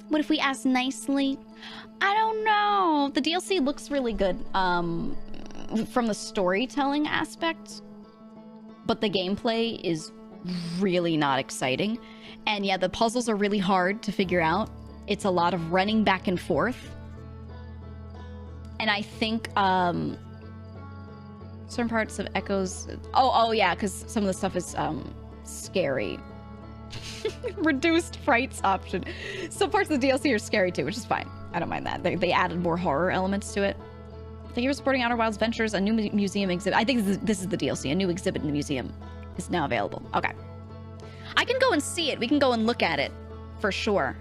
What if we ask nicely? I don't know. The DLC looks really good from the storytelling aspect, but the gameplay is really not exciting. And yeah, the puzzles are really hard to figure out. It's a lot of running back and forth. And I think certain parts of Echoes... Oh yeah, because some of the stuff is scary. Reduced frights option. Some parts of the DLC are scary too, which is fine. I don't mind that. They added more horror elements to it. Thank you for supporting Outer Wilds Ventures. A new museum exhibit. I think this is the DLC. A new exhibit in the museum is now available. Okay. I can go and see it. We can go and look at it for sure.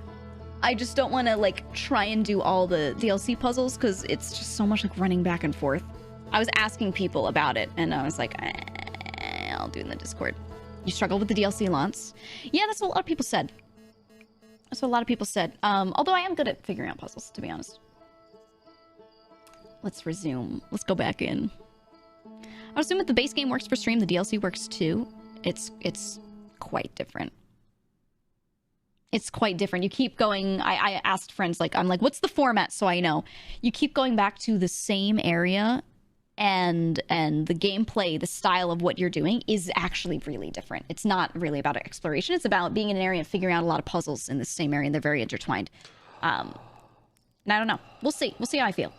I just don't want to like try and do all the DLC puzzles because it's just so much like running back and forth. I was asking people about it and I was like, I'll do it in the Discord. You struggle with the DLC launch. Yeah, that's what a lot of people said. That's what a lot of people said. Although I am good at figuring out puzzles, to be honest. Let's resume. Let's go back in. I assume if the base game works for stream, the DLC works too. It's quite different. It's quite different. You keep going. I asked friends, like, I'm like, what's the format so I know? You keep going back to the same area and the gameplay, the style of what you're doing is actually really different. It's not really about exploration. It's about being in an area and figuring out a lot of puzzles in the same area, and they're very intertwined. And I don't know. We'll see. We'll see how I feel.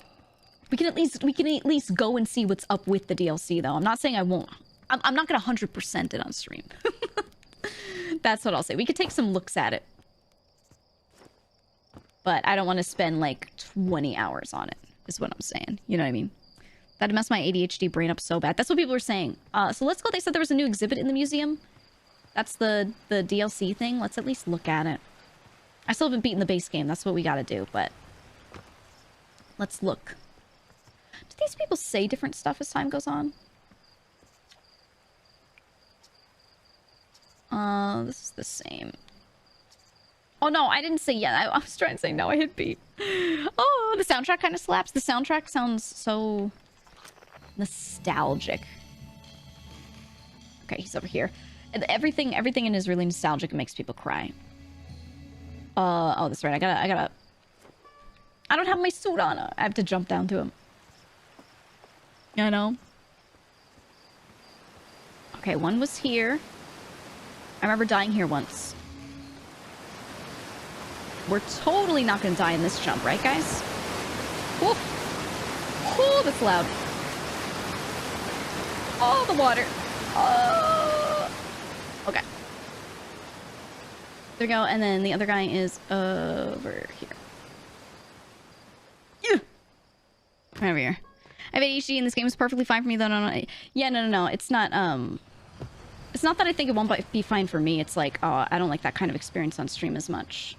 We can at least go and see what's up with the DLC, though. I'm not saying I won't. I'm not gonna 100% it on stream. That's what I'll say. We could take some looks at it, but I don't want to spend like 20 hours on it. Is what I'm saying. You know what I mean? That'd mess my ADHD brain up so bad. That's what people were saying. So let's go. They said there was a new exhibit in the museum. That's the DLC thing. Let's at least look at it. I still haven't beaten the base game. That's what we gotta do, but let's look. Do these people say different stuff as time goes on? This is the same. Oh no, I didn't say yeah. I was trying to say no. I hit B. Oh, the soundtrack kind of slaps. The soundtrack sounds so nostalgic. Okay, he's over here. Everything in his really nostalgic. It makes people cry. Oh, that's right. I don't have my suit on. I have to jump down to him. I know. Okay, one was here. I remember dying here once. We're totally not gonna die in this jump, right, guys? Whoa! Oh, that's loud. Oh, the water. Oh. Okay. There we go, and then the other guy is over here. Yeah. Right over here. I have ADHD and this game is perfectly fine for me, though. No. Yeah, no. It's not, it's not that I think it won't be fine for me. It's like, oh, I don't like that kind of experience on stream as much.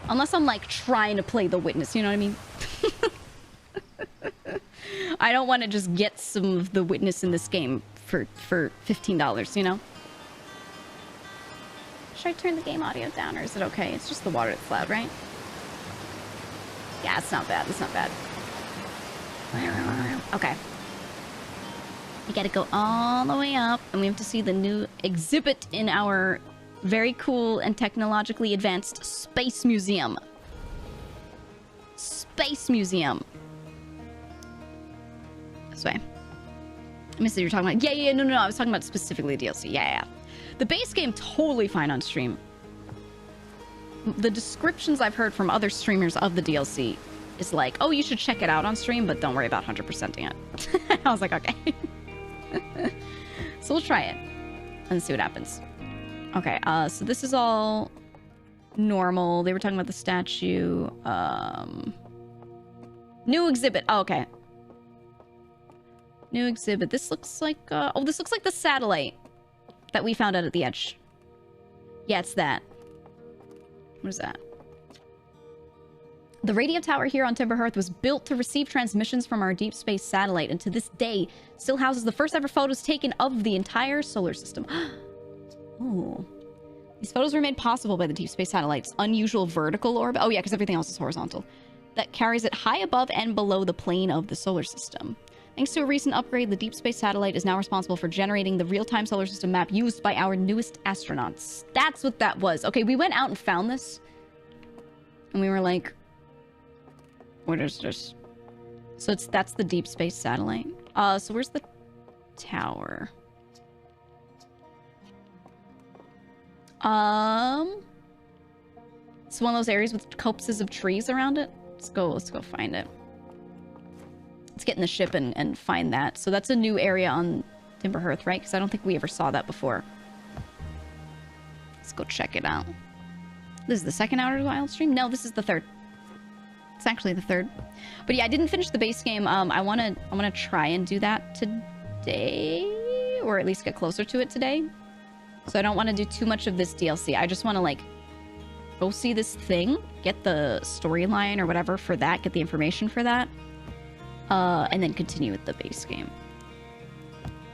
Unless I'm, like, trying to play The Witness, you know what I mean? I don't want to just get some of The Witness in this game for $15, you know? Should I turn the game audio down, or is it okay? It's just the water that's loud, right? Yeah, it's not bad. It's not bad. Okay. We gotta go all the way up, and we have to see the new exhibit in our very cool and technologically advanced space museum. Space museum. This way. I missed that you're talking about... Yeah, no. I was talking about specifically DLC. Yeah. The base game, totally fine on stream. The descriptions I've heard from other streamers of the DLC is like, oh, you should check it out on stream, but don't worry about 100%ing it. I was like, okay. So we'll try it and see what happens. Okay, so this is all normal. They were talking about the statue. New exhibit. Oh, okay. New exhibit. This looks like, oh, this looks like the satellite that we found out at the edge. Yeah, it's that. What is that? The radio tower here on Timberhearth was built to receive transmissions from our deep space satellite, and to this day still houses the first ever photos taken of the entire solar system. Ooh. These photos were made possible by the deep space satellite's unusual vertical orbit. Oh yeah, because everything else is horizontal. That carries it high above and below the plane of the solar system. Thanks to a recent upgrade, the deep space satellite is now responsible for generating the real-time solar system map used by our newest astronauts. That's what that was. Okay, we went out and found this. And we were like, what is this? So that's the deep space satellite. So where's the tower? It's one of those areas with copses of trees around it. Let's go find it. Let's get in the ship and find that. So that's a new area on Timberhearth, right? Because I don't think we ever saw that before. Let's go check it out. This is the second Outer Wild stream? No, this is the third. It's actually the third. But yeah, I didn't finish the base game. I wanna try and do that today, or at least get closer to it today. So I don't want to do too much of this DLC. I just want to like go see this thing, get the storyline or whatever for that, get the information for that. And then continue with the base game.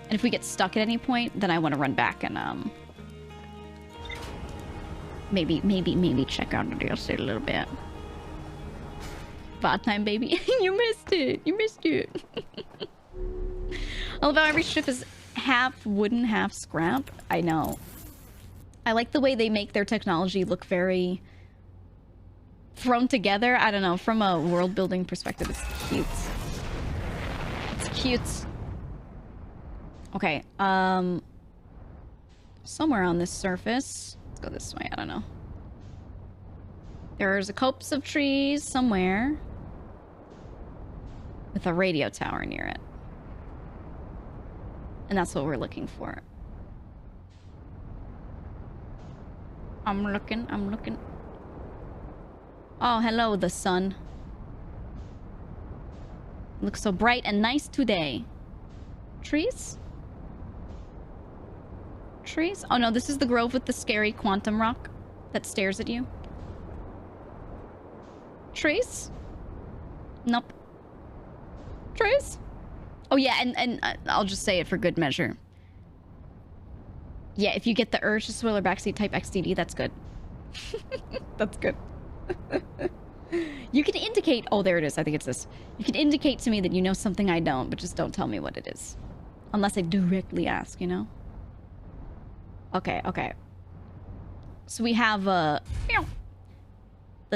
And if we get stuck at any point, then I want to run back and maybe check out the DLC a little bit. VOD time, baby. You missed it. You missed it. I love how every ship is half wooden, half scrap. I know. I like the way they make their technology look very thrown together. I don't know. From a world building perspective, it's cute. Cute. Okay, somewhere on this surface. Let's go this way, I don't know. There's a copse of trees somewhere with a radio tower near it. And that's what we're looking for. I'm looking. Oh, hello, the sun. Looks so bright and nice today. Trees? Trees? Oh no, this is the grove with the scary quantum rock that stares at you. Trees? Nope. Trees? Oh yeah, and I'll just say it for good measure. Yeah, if you get the urge to spoiler backseat type XDD, that's good. That's good. You can indicate... Oh, there it is. I think it's this. You can indicate to me that you know something I don't, but just don't tell me what it is. Unless I directly ask, you know? Okay, okay. So we have, the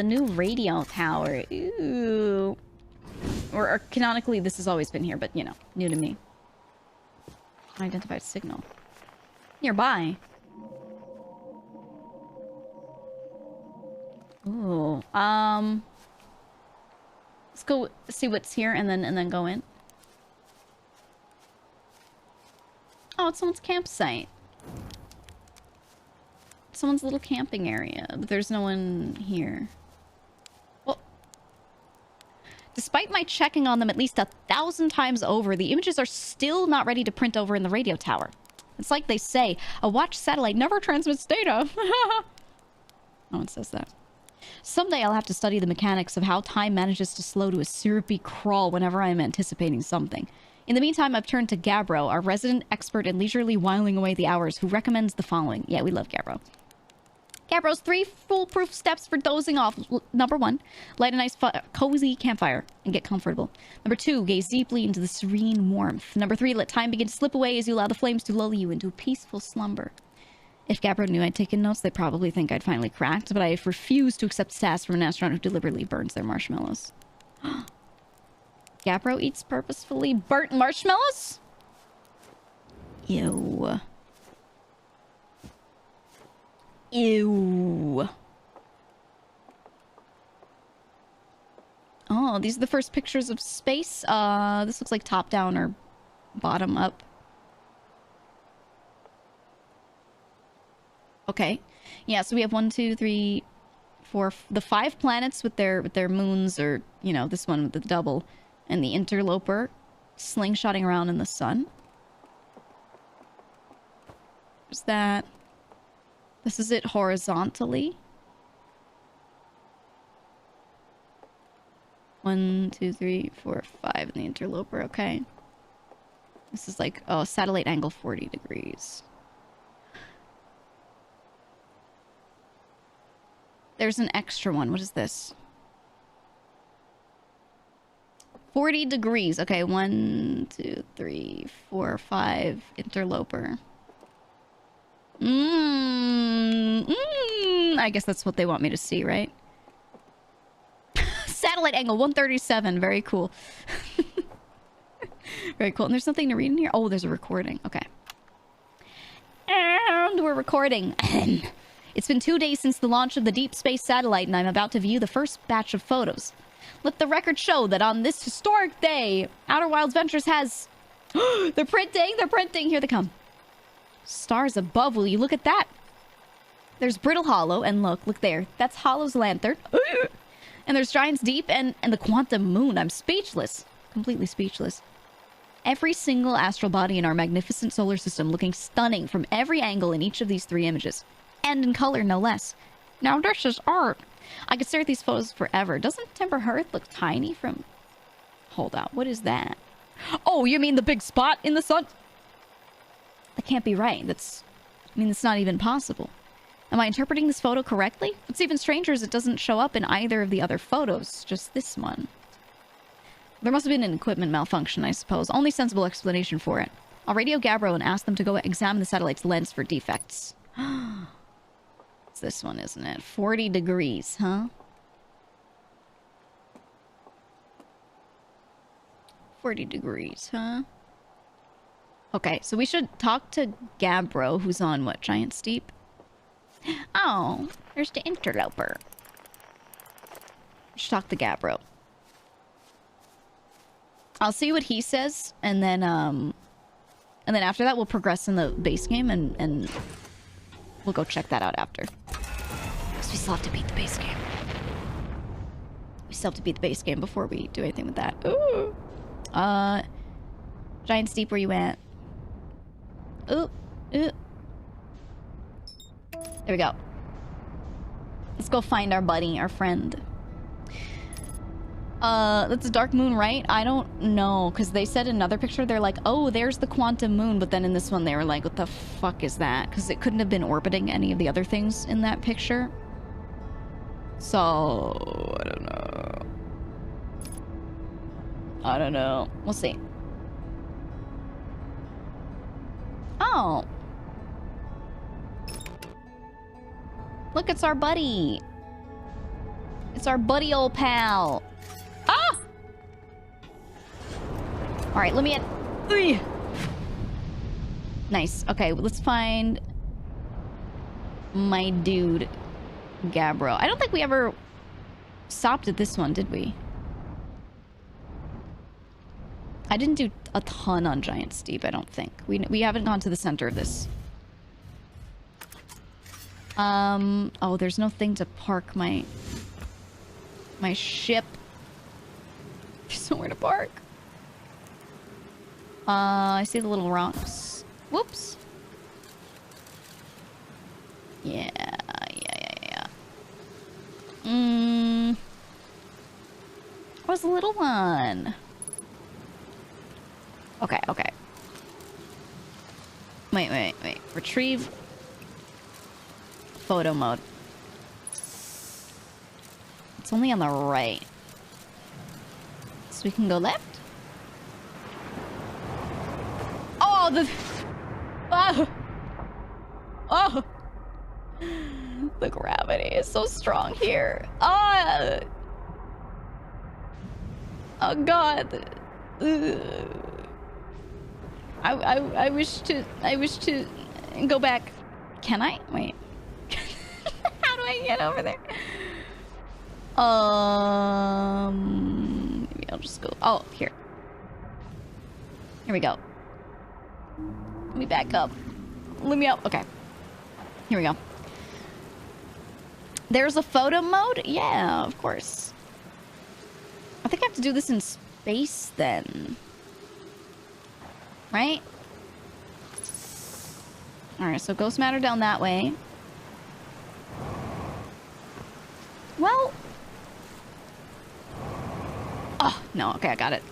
new radio tower. Ooh. Or canonically, this has always been here, but, you know, new to me. Unidentified signal. Nearby. Ooh. Let's go see what's here and then go in. Oh, it's someone's campsite. Someone's little camping area, but there's no one here. Well, despite my checking on them at least 1,000 times over, the images are still not ready to print over in the radio tower. It's like they say, a watch satellite never transmits data. No one says that. Someday I'll have to study the mechanics of how time manages to slow to a syrupy crawl whenever I am anticipating something. In the meantime, I've turned to Gabbro, our resident expert in leisurely whiling away the hours, who recommends the following. Yeah, we love Gabbro. Gabbro's 3 foolproof steps for dozing off. Number 1, light a nice cozy campfire and get comfortable. Number 2, gaze deeply into the serene warmth. Number 3, let time begin to slip away as you allow the flames to lull you into a peaceful slumber. If Gabbro knew I'd taken notes, they'd probably think I'd finally cracked, but I refuse to accept tasks from an astronaut who deliberately burns their marshmallows. Gabbro eats purposefully burnt marshmallows? Ew. Ew. Oh, these are the first pictures of space. This looks like top down or bottom up. Okay. Yeah, so we have 1, 2, 3, 4, the 5 planets with their moons, or, you know, this one with the double, and the interloper slingshotting around in the sun. There's that. This is it horizontally. 1, 2, 3, 4, 5 in the interloper. Okay. This is like, oh, satellite angle 40 degrees. There's an extra one. What is this? 40 degrees. Okay, 1, 2, 3, 4, 5. Interloper. I guess that's what they want me to see, right? Satellite angle 137. Very cool. Very cool. And there's something to read in here. Oh, there's a recording. Okay. And we're recording. It's been 2 days since the launch of the deep space satellite, and I'm about to view the first batch of photos. Let the record show that on this historic day, Outer Wilds Ventures has... They're printing! They're printing! Here they come. Stars above, will you look at that? There's Brittle Hollow, and look there. That's Hollow's lantern. And there's Giant's Deep and the Quantum Moon. I'm speechless. Completely speechless. Every single astral body in our magnificent solar system looking stunning from every angle in each of these 3 images. And in color, no less. Now this is art. I could stare at these photos forever. Doesn't Timber Hearth look tiny from... Hold on, what is that? Oh, you mean the big spot in the sun? That can't be right. That's not even possible. Am I interpreting this photo correctly? What's even stranger is it doesn't show up in either of the other photos, just this one. There must have been an equipment malfunction, I suppose. Only sensible explanation for it. I'll radio Gabbro and ask them to go examine the satellite's lens for defects. It's this one, isn't it? 40 degrees, huh? 40 degrees, huh? Okay, so we should talk to Gabbro, who's on, what, Giant Steep? Oh, there's the interloper. We should talk to Gabbro. I'll see what he says, and then after that we'll progress in the base game, and we'll go check that out after. Because we still have to beat the base game. We still have to beat the base game before we do anything with that. Ooh. Giant Steep, where you at? Ooh. Ooh. There we go. Let's go find our buddy, our friend. That's a dark moon, right? I don't know, because they said in another picture, they're like, oh, there's the quantum moon, but then in this one they were like, what the fuck is that? Because it couldn't have been orbiting any of the other things in that picture. So, I don't know. I don't know. We'll see. Oh. Look, it's our buddy. It's our buddy old pal. Ah! Alright, let me in. Ugh. Nice. Okay, let's find my dude, Gabbro. I don't think we ever stopped at this one, did we? I didn't do a ton on Giant Steep, I don't think. We haven't gone to the center of this. Oh, there's no thing to park my ship. There's nowhere to park. I see the little rocks. Whoops. Yeah. Where's the little one? Okay. Wait. Retrieve photo mode. It's only on the right. So we can go left? Oh, oh! The gravity is so strong here. Oh God. I wish to go back. Can I? Wait. How do I get over there? Maybe I'll just go. Oh, here. Here we go. Let me back up. Let me out. Okay. Here we go. There's a photo mode? Yeah, of course. I think I have to do this in space then. Right? Alright, so ghost matter down that way. Well... Oh, no. Okay, I got it.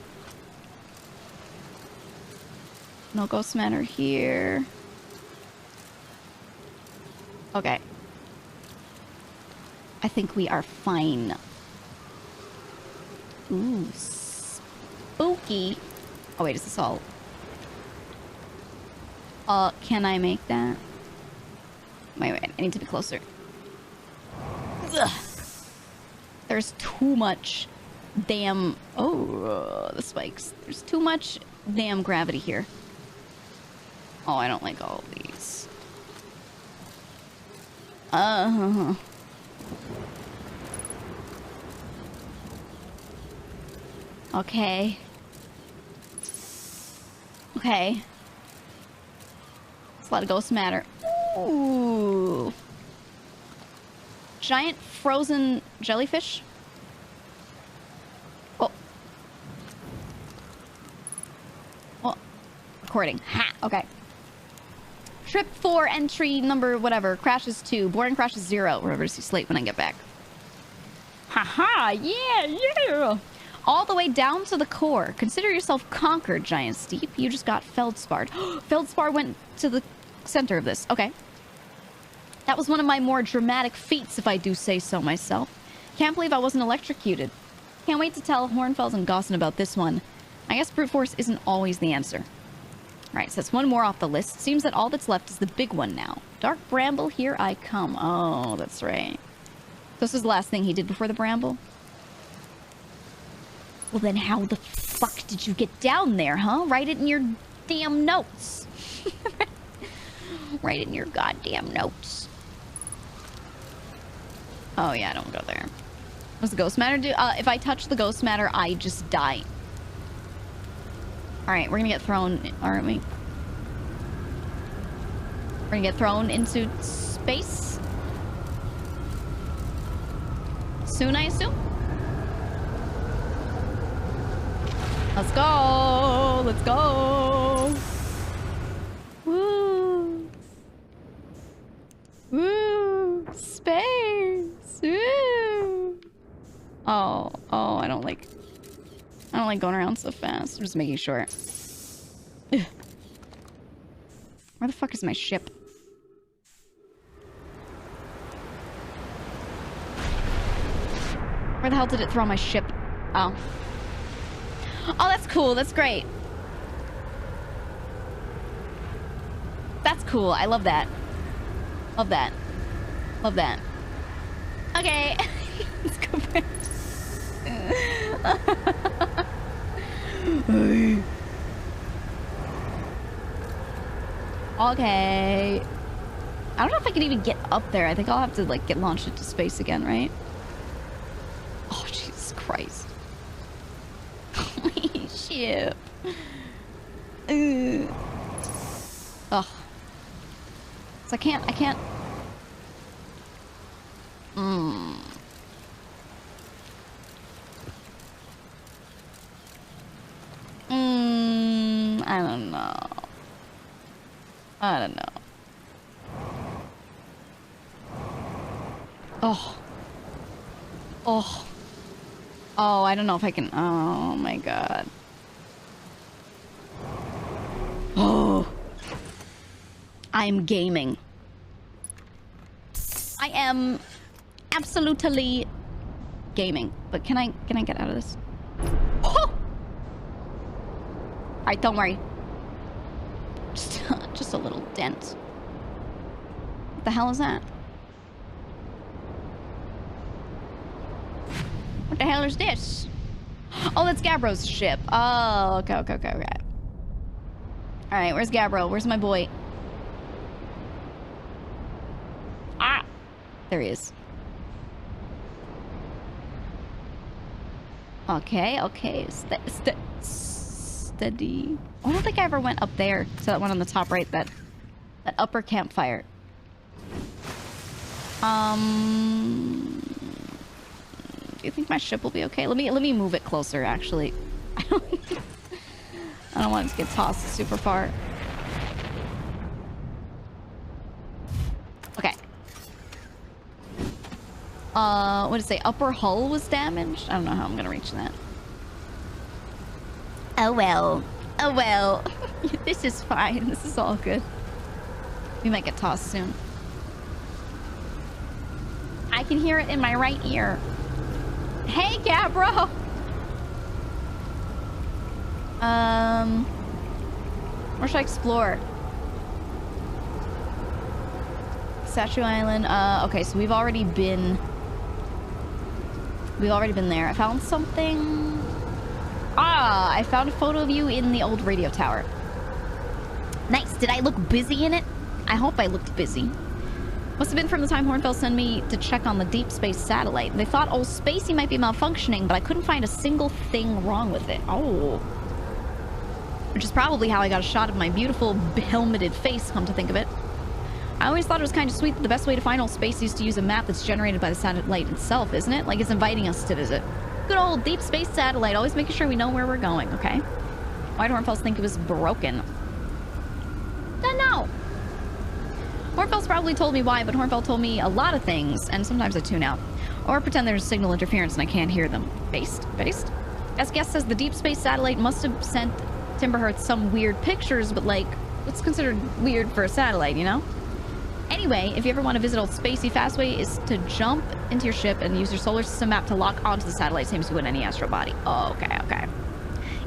No ghost matter here. Okay. I think we are fine. Ooh, spooky. Oh, wait, is this all? Can I make that? Wait, I need to be closer. Ugh. There's too much damn... Oh, the spikes. There's too much damn gravity here. Oh, I don't like all of these. Okay. Okay. It's a lot of ghost matter. Ooh. Giant frozen jellyfish. Oh. Oh. Recording. Ha! Okay. Trip 4, entry number whatever. Crashes 2. Boring crashes 0. Remember to see Slate when I get back. Haha! Yeah! All the way down to the core. Consider yourself conquered, Giant Steep. You just got Feldsparred. Feldspar went to the center of this. Okay. That was one of my more dramatic feats, if I do say so myself. Can't believe I wasn't electrocuted. Can't wait to tell Hornfels and Gossin about this one. I guess brute force isn't always the answer. Alright, so that's one more off the list. Seems that all that's left is the big one now. Dark Bramble, here I come. Oh, that's right. This was the last thing he did before the Bramble? Well, then how the fuck did you get down there, huh? Write it in your damn notes. Write it in your goddamn notes. Oh, yeah, don't go there. What's the ghost matter do? If I touch the ghost matter, I just die. Alright, we're gonna get thrown, aren't we? We're gonna get thrown into space. Soon, I assume? Let's go! Let's go! Woo! Woo! Space! Woo! Oh, I don't like going around so fast. I'm just making sure. Ugh. Where the fuck is my ship? Where the hell did it throw my ship? Oh. Oh, that's cool. That's great. That's cool. I love that. Love that. Love that. Okay. Let's go back. Okay. I don't know if I can even get up there. I think I'll have to, like, get launched into space again, right? Oh, Jesus Christ. Ship. Ugh. Ugh. So I can't... I don't know. I don't know. Oh. Oh. Oh, I don't know if I can... Oh, my God. Oh. I'm gaming. I am absolutely gaming. But can I get out of this? Oh! Alright, don't worry. Just a little dent. What the hell is that? What the hell is this? Oh, that's Gabbro's ship. Oh, okay. Alright, where's Gabbro? Where's my boy? Ah! There he is. Okay. Steady. I don't think I ever went up there to that one on the top right, that upper campfire. Do you think my ship will be okay? Let me move it closer, actually. I don't want it to get tossed super far. Okay. What did it say? Upper hull was damaged? I don't know how I'm gonna reach that. Oh well. Oh well. This is fine. This is all good. We might get tossed soon. I can hear it in my right ear. Hey, Gabbro! Where should I explore? Statue Island. Okay, so we've already been there. I found something. Ah, I found a photo of you in the old radio tower. Nice. Did I look busy in it? I hope I looked busy. Must have been from the time Hornfeld sent me to check on the deep space satellite. They thought old Spacey might be malfunctioning, but I couldn't find a single thing wrong with it. Oh. Which is probably how I got a shot of my beautiful helmeted face, come to think of it. I always thought it was kind of sweet that the best way to find old Spacey is to use a map that's generated by the satellite itself, isn't it? Like it's inviting us to visit. Good old deep space satellite, always making sure we know where we're going, okay? Why'd Hornfels think it was broken? Don't know. Hornfels probably told me why, but Hornfeld told me a lot of things, and sometimes I tune out. Or pretend there's signal interference and I can't hear them. Based? As guest says, the deep space satellite must have sent Timberhearth some weird pictures, but like, what's considered weird for a satellite, you know? Anyway, if you ever want to visit old Spacey, fast way is to jump into your ship and use your solar system map to lock onto the satellite, same as you would any astral body. Oh, okay.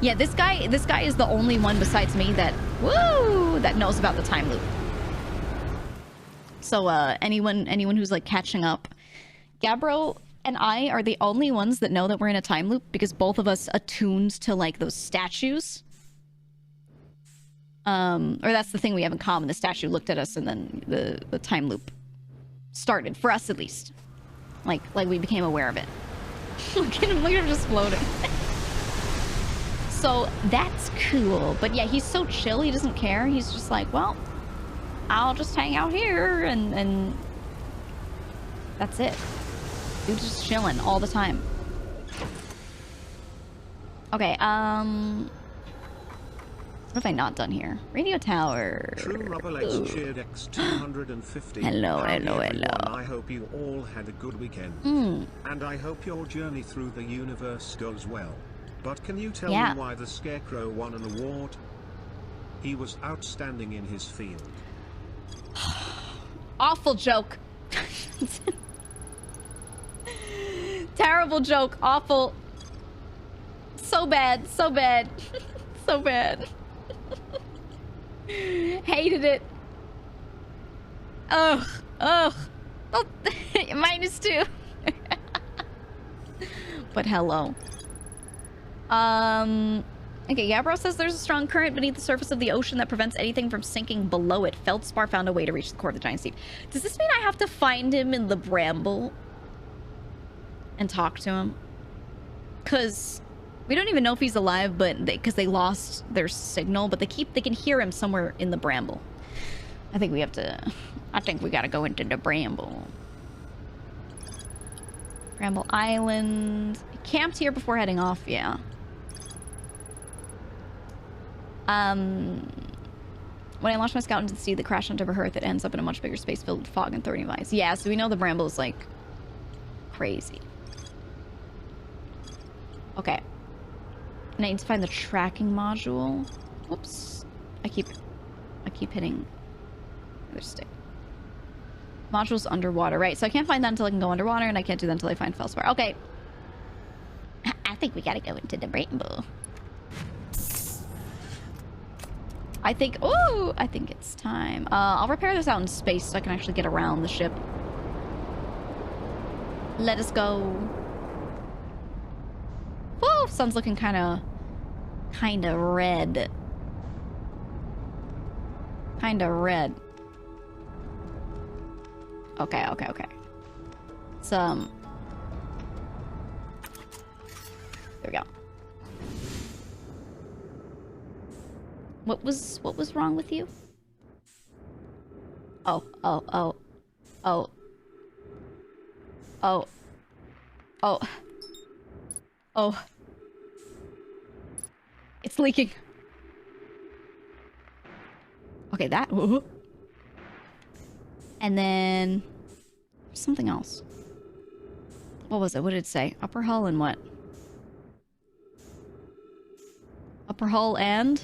Yeah, this guy is the only one besides me that, that knows about the time loop. So, anyone who's like catching up, Gabbro and I are the only ones that know that we're in a time loop because both of us attuned to like those statues. Or that's the thing we have in common. The statue looked at us and then the time loop started, for us at least. Like we became aware of it. Look at him just floating. So that's cool. But yeah, he's so chill, he doesn't care. He's just like, well, I'll just hang out here and that's it. Dude's just chilling all the time. Okay, what have I not done here? Radio tower. True Rubber Legs cheered X 250. Hello. I hope you all had a good weekend. And I hope your journey through the universe goes well. But can you tell me why the Scarecrow won an award? He was outstanding in his field. Awful joke. Terrible joke. Awful. So bad. So bad. So bad. Hated it. Ugh. Oh, -2. But hello. Okay, Gabbro says there's a strong current beneath the surface of the ocean that prevents anything from sinking below it. Feldspar found a way to reach the core of the giant sea. Does this mean I have to find him in the Bramble and talk to him? Because we don't even know if he's alive, but because they lost their signal, but they can hear him somewhere in the Bramble. I think we gotta go into the Bramble. Bramble Island. Camped here before heading off, yeah. When I launched my scout into the sea that crashed onto Earth, it ends up in a much bigger space filled with fog and thorny vines. Yeah, so we know the Bramble is like crazy. Okay. And I need to find the tracking module. Whoops. I keep hitting the other stick. Module's underwater, right? So I can't find that until I can go underwater, and I can't do that until I find Feldspar. Okay. I think we gotta go into the Bramble. I think it's time. I'll repair this out in space so I can actually get around the ship. Let us go. Woo! Sun's looking kind of red. Kind of red. Okay. It's, there we go. What was wrong with you? Oh. It's leaking. Okay, that. And then something else. What was it? What did it say? Upper hull and what? Upper hull and?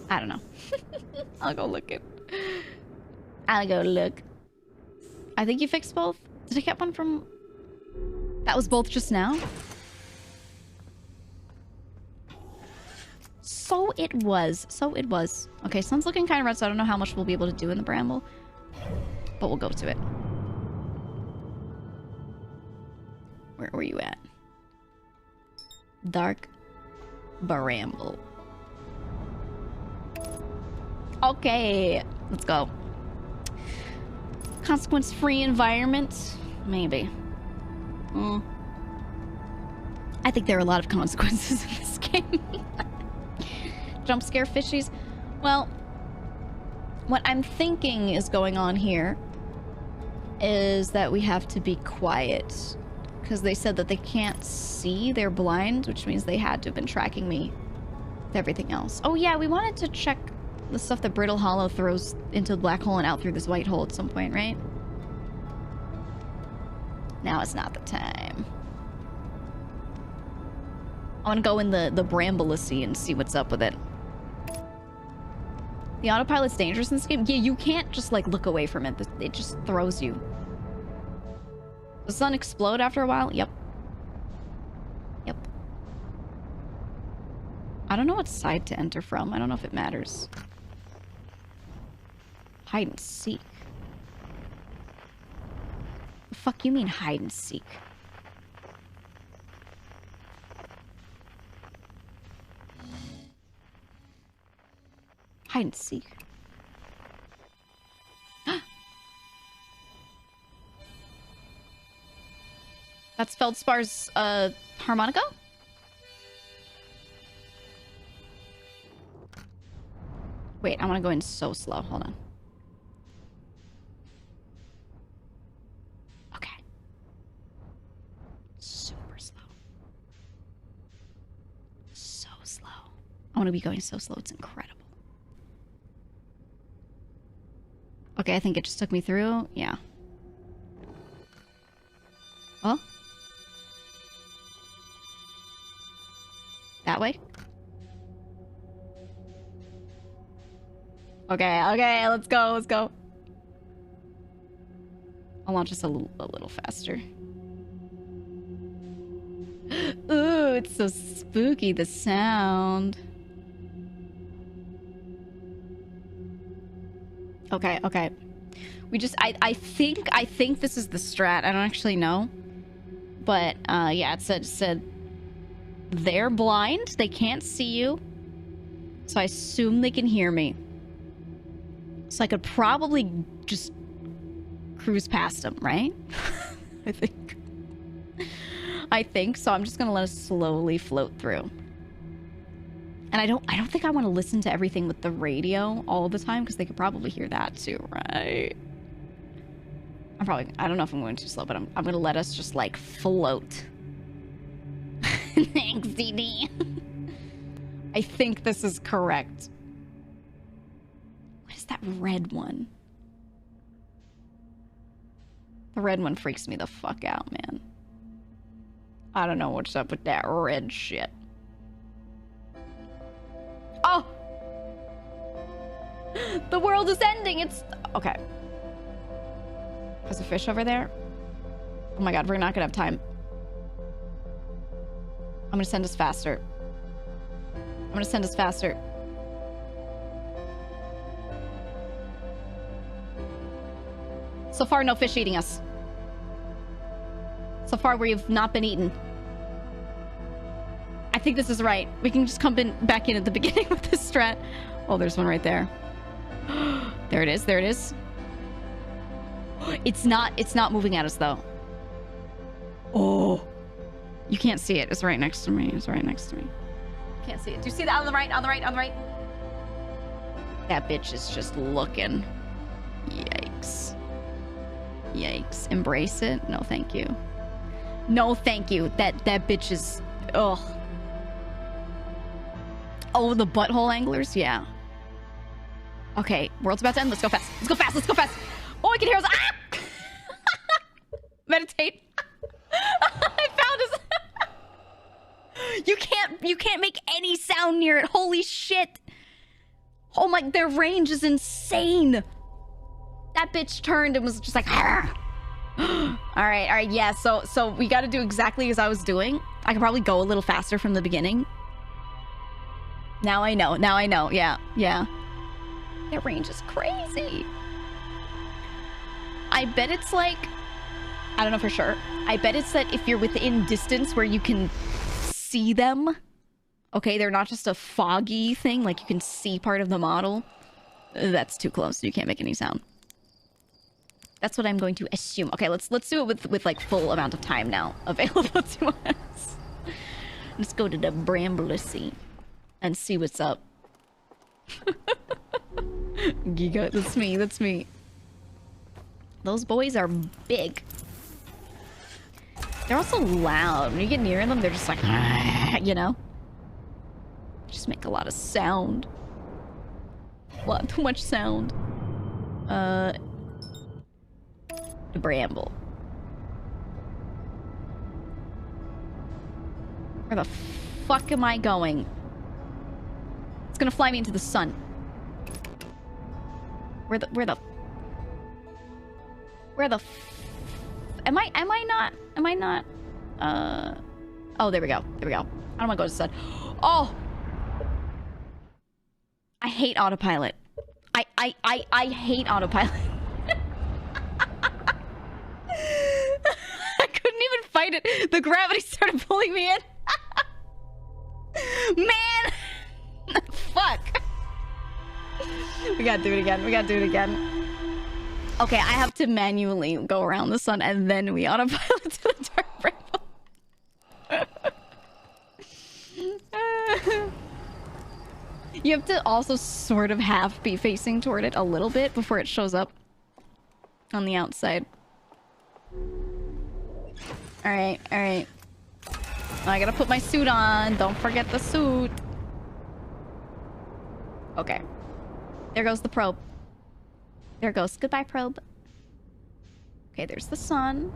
I don't know. I'll go look. I think you fixed both. Did I get one from... That was both just now? So it was. So it was. Okay, sun's looking kind of red, so I don't know how much we'll be able to do in the Bramble. But we'll go to it. Where were you at? Dark Bramble. Okay, let's go. Consequence-free environment? Maybe. I think there are a lot of consequences in this game. Jump scare fishies. Well, what I'm thinking is going on here is that we have to be quiet. Because they said that they can't see, they're blind, which means they had to have been tracking me with everything else. Oh yeah, we wanted to check the stuff that Brittle Hollow throws into the black hole and out through this white hole at some point, right? Now is not the time. I want to go in the Bramble-Sea and see what's up with it. The autopilot's dangerous in this game? Yeah, you can't just, like, look away from it. It just throws you. Does the sun explode after a while? Yep. Yep. I don't know what side to enter from. I don't know if it matters. Hide and seek. The fuck you mean hide and seek? Hide and seek. That's Feldspar's harmonica? Wait, I want to go in so slow. Hold on. Okay. Super slow. So slow. I want to be going so slow. It's incredible. Okay, I think it just took me through. Yeah. Oh? That way? Okay, okay, let's go, let's go. I'll launch us a little faster. Ooh, it's so spooky, the sound. Okay, okay. We just, I think this is the strat. I don't actually know. But, yeah, it said they're blind. They can't see you. So I assume they can hear me. So I could probably just cruise past them, right? I think so. I'm just gonna let us slowly float through. And I don't think I want to listen to everything with the radio all the time because they could probably hear that too, right? I don't know if I'm going too slow, but I'm gonna let us just like float. Thanks, DD. I think this is correct. What is that red one? The red one freaks me the fuck out, man. I don't know what's up with that red shit. Oh! The world is ending! It's... Okay. There's a fish over there. Oh my god, we're not gonna have time. I'm gonna send us faster. I'm gonna send us faster. So far, no fish eating us. So far, we've not been eaten. I think this is right. We can just come back in at the beginning with this strat. Oh, there's one right there. There it is. There it is. It's not moving at us, though. Oh. You can't see it. It's right next to me. It's right next to me. Can't see it. Do you see that on the right? On the right? On the right? That bitch is just looking. Yikes. Yikes. Embrace it? No, thank you. No, thank you. That bitch is... Ugh. Oh, the butthole anglers? Yeah. Okay, world's about to end. Let's go fast. Let's go fast. Let's go fast. Oh, I can hear us. Ah! Meditate. I found us. You can't make any sound near it. Holy shit. Oh my, their range is insane. That bitch turned and was just like, all right, yeah, so we got to do exactly as I was doing. I could probably go a little faster from the beginning. Now I know. Now I know. Yeah. Yeah. Their range is crazy. I bet it's like... I don't know for sure. I bet it's that if you're within distance where you can see them... Okay, they're not just a foggy thing, like you can see part of the model. That's too close. You can't make any sound. That's what I'm going to assume. Okay, let's do it with like full amount of time now available to us. Let's go to the Bramble Sea and see what's up. GEEGA, that's me, that's me. Those boys are big. They're also loud. When you get near them, they're just like, you know? Just make a lot of sound. A lot too much sound. The Bramble. Where the fuck am I going? It's gonna fly me into the sun. Where the am I not oh, there we go. There we go. I don't want to go to the sun. Oh, I hate autopilot. I hate autopilot. I couldn't even fight it. The gravity started pulling me in. Man! Fuck. We gotta do it again. We gotta do it again. Okay, I have to manually go around the sun and then we autopilot to the dark Bramble. You have to also sort of half be facing toward it a little bit before it shows up on the outside. Alright, alright. I gotta put my suit on. Don't forget the suit. Okay. There goes the probe. There goes. Goodbye, probe. Okay, there's the sun.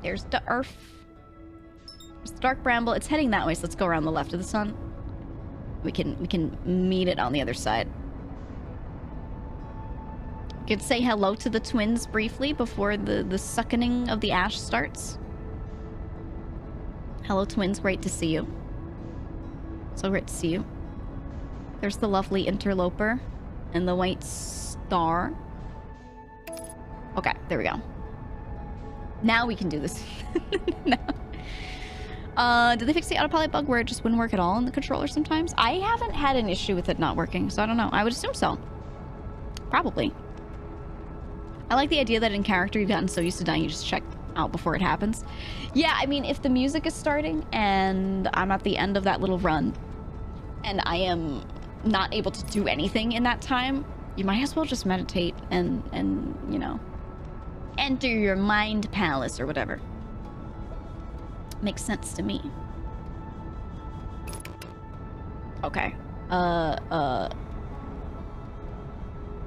There's the earth. There's the dark Bramble. It's heading that way, so let's go around the left of the sun. We can meet it on the other side. You could say hello to the twins briefly before the suckening of the ash starts. Hello, twins. Great to see you. So great to see you. There's the lovely interloper and the white star. Okay, there we go. Now we can do this. Did they fix the autopilot bug where it just wouldn't work at all in the controller sometimes? I haven't had an issue with it not working, so I don't know. I would assume so. Probably. I like the idea that in character you've gotten so used to dying you just check out before it happens. Yeah, I mean, if the music is starting and I'm at the end of that little run and I am not able to do anything in that time, you might as well just meditate and you know, enter your mind palace or whatever. Makes sense to me. Okay.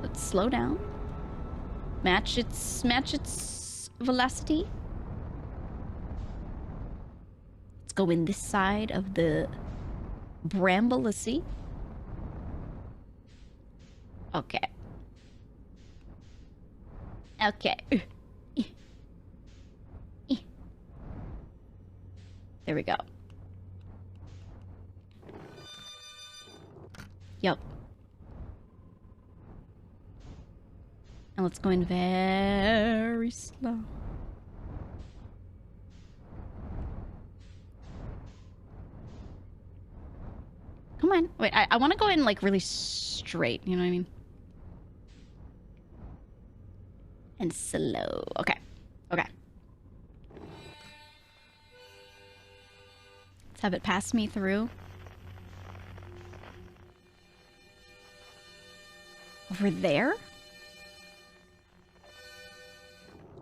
Let's slow down. Match its velocity. Let's go in this side of the Bramble Sea. Okay. Okay. There we go. Yep. And let's go in very slow. Come on. Wait, I want to go in like really straight, you know what I mean? And slow. Okay. Okay. Let's have it pass me through. Over there?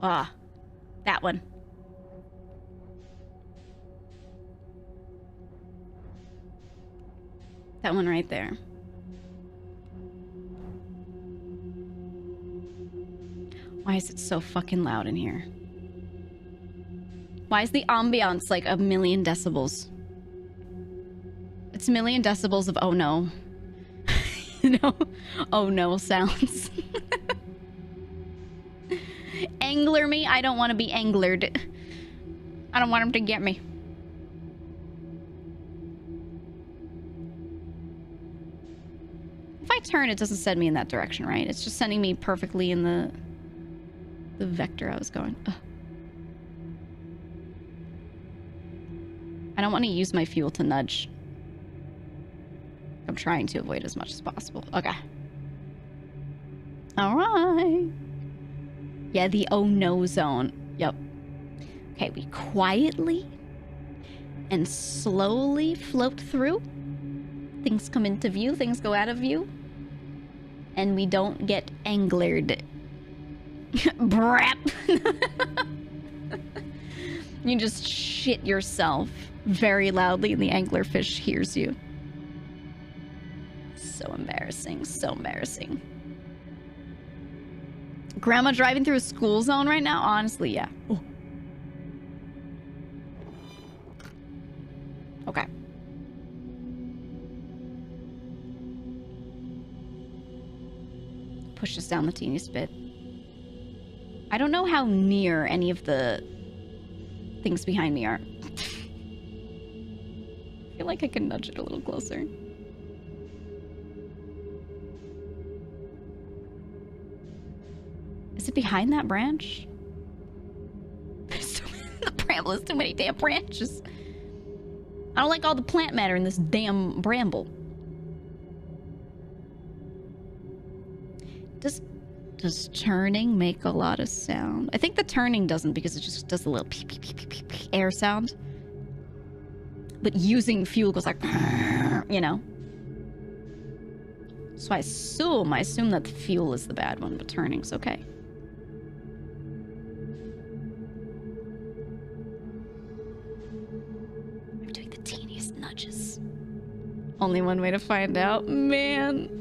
Ah, that one. That one right there. Why is it so fucking loud in here? Why is the ambiance like 1,000,000 decibels? It's 1,000,000 decibels of oh no. You know? Oh no sounds. Angler me? I don't want to be anglered. I don't want him to get me. I turn, it doesn't send me in that direction, right? It's just sending me perfectly in the vector I was going. Ugh. I don't want to use my fuel to nudge. I'm trying to avoid as much as possible. Okay. All right. Yeah, the oh no zone. Yep. Okay, we quietly and slowly float through. Things come into view, things go out of view. And we don't get anglered. Brap! You just shit yourself very loudly and the anglerfish hears you. So embarrassing, so embarrassing. Grandma driving through a school zone right now? Honestly, yeah. Oh. Okay. Push us down the teeniest bit. I don't know how near any of the things behind me are. I feel like I can nudge it a little closer. Is it behind that branch? The bramble has too many damn branches. I don't like all the plant matter in this damn bramble. Does turning make a lot of sound? I think the turning doesn't because it just does a little pee pee pee pee pee pee air sound. But using fuel goes like, you know. So I assume that the fuel is the bad one, but turning's okay. I'm doing the teeniest nudges. Only one way to find out, man.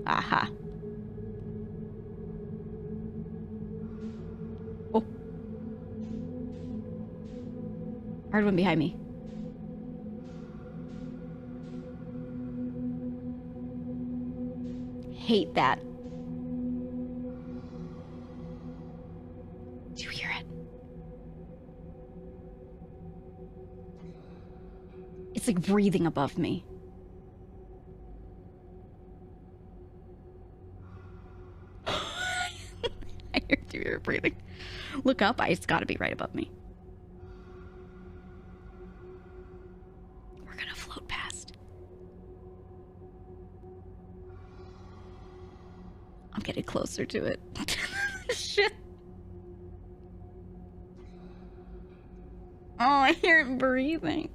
Aha. Oh. Hard one behind me. Hate that. Do you hear it? It's like breathing above me. I hear it breathing. Look up, it's gotta be right above me. We're gonna float past. I'm getting closer to it. Shit. Oh, I hear it breathing.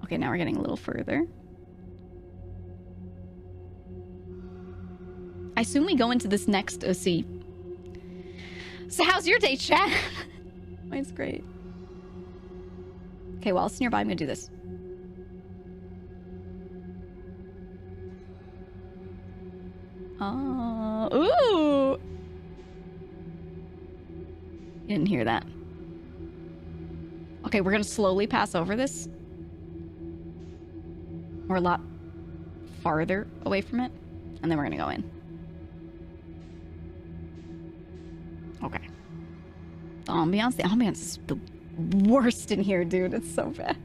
Okay, now we're getting a little further. I assume we go into this next OC. So how's your day, chat? Mine's great. Okay, while it's nearby, I'm gonna do this. Oh, ooh! You didn't hear that. Okay, we're gonna slowly pass over this. We're a lot farther away from it, and then we're gonna go in. Okay. The ambiance is the worst in here, dude. It's so bad.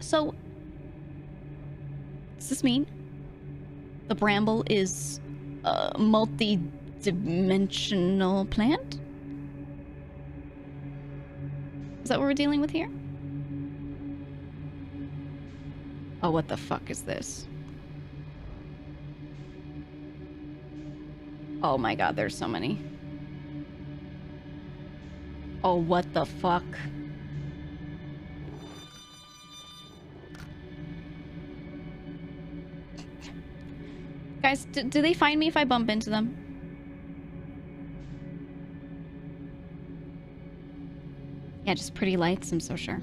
So, does this mean the bramble is a multi-dimensional plant? Is that what we're dealing with here? Oh, what the fuck is this? Oh my god, there's so many. Oh, what the fuck? Guys, do they find me if I bump into them? Yeah, just pretty lights, I'm so sure.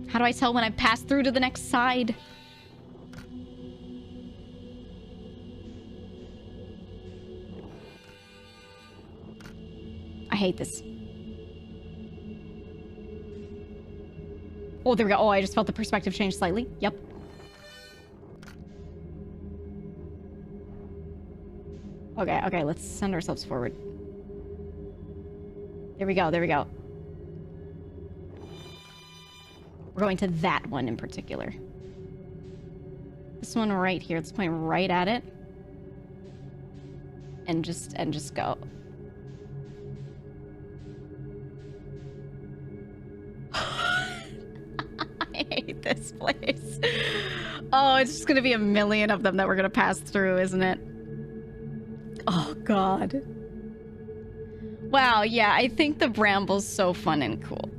How do I tell when I've passed through to the next side? I hate this. Oh, there we go. Oh, I just felt the perspective change slightly. Yep. Okay, let's send ourselves forward. There we go, there we go. We're going to that one in particular. This one right here. Let's point right at it. And just go. I hate this place. Oh, it's just gonna be a million of them that we're gonna pass through, isn't it? Oh, God. Wow, yeah, I think the Bramble's so fun and cool.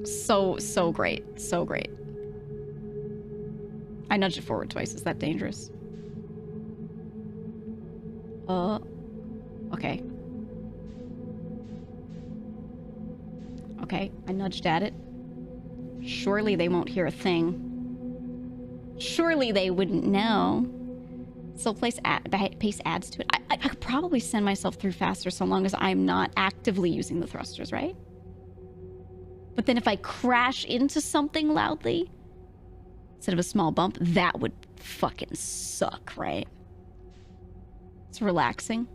So great. So great. I nudged it forward twice. Is that dangerous? Okay. Okay, I nudged at it. Surely they won't hear a thing. Surely they wouldn't know. So pace adds to it. I could probably send myself through faster so long as I'm not actively using the thrusters, right? But then if I crash into something loudly, instead of a small bump, that would fucking suck, right? It's relaxing.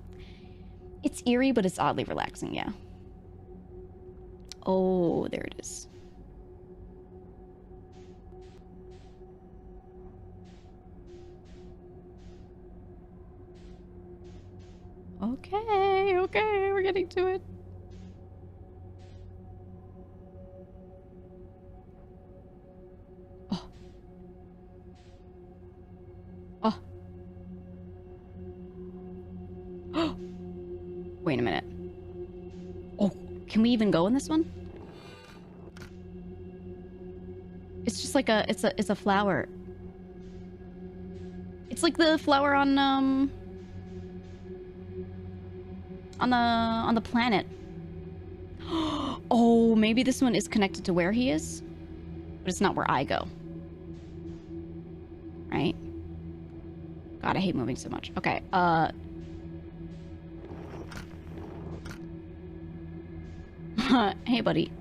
It's eerie, but it's oddly relaxing, yeah. Oh, there it is. Okay, okay, we're getting to it. Oh. Oh. Wait a minute. Oh, can we even go in this one? It's just like it's a flower. It's like the flower on the planet. Oh, maybe this one is connected to where he is, but it's not where I go. Right? God, I hate moving so much. Okay, hey, buddy.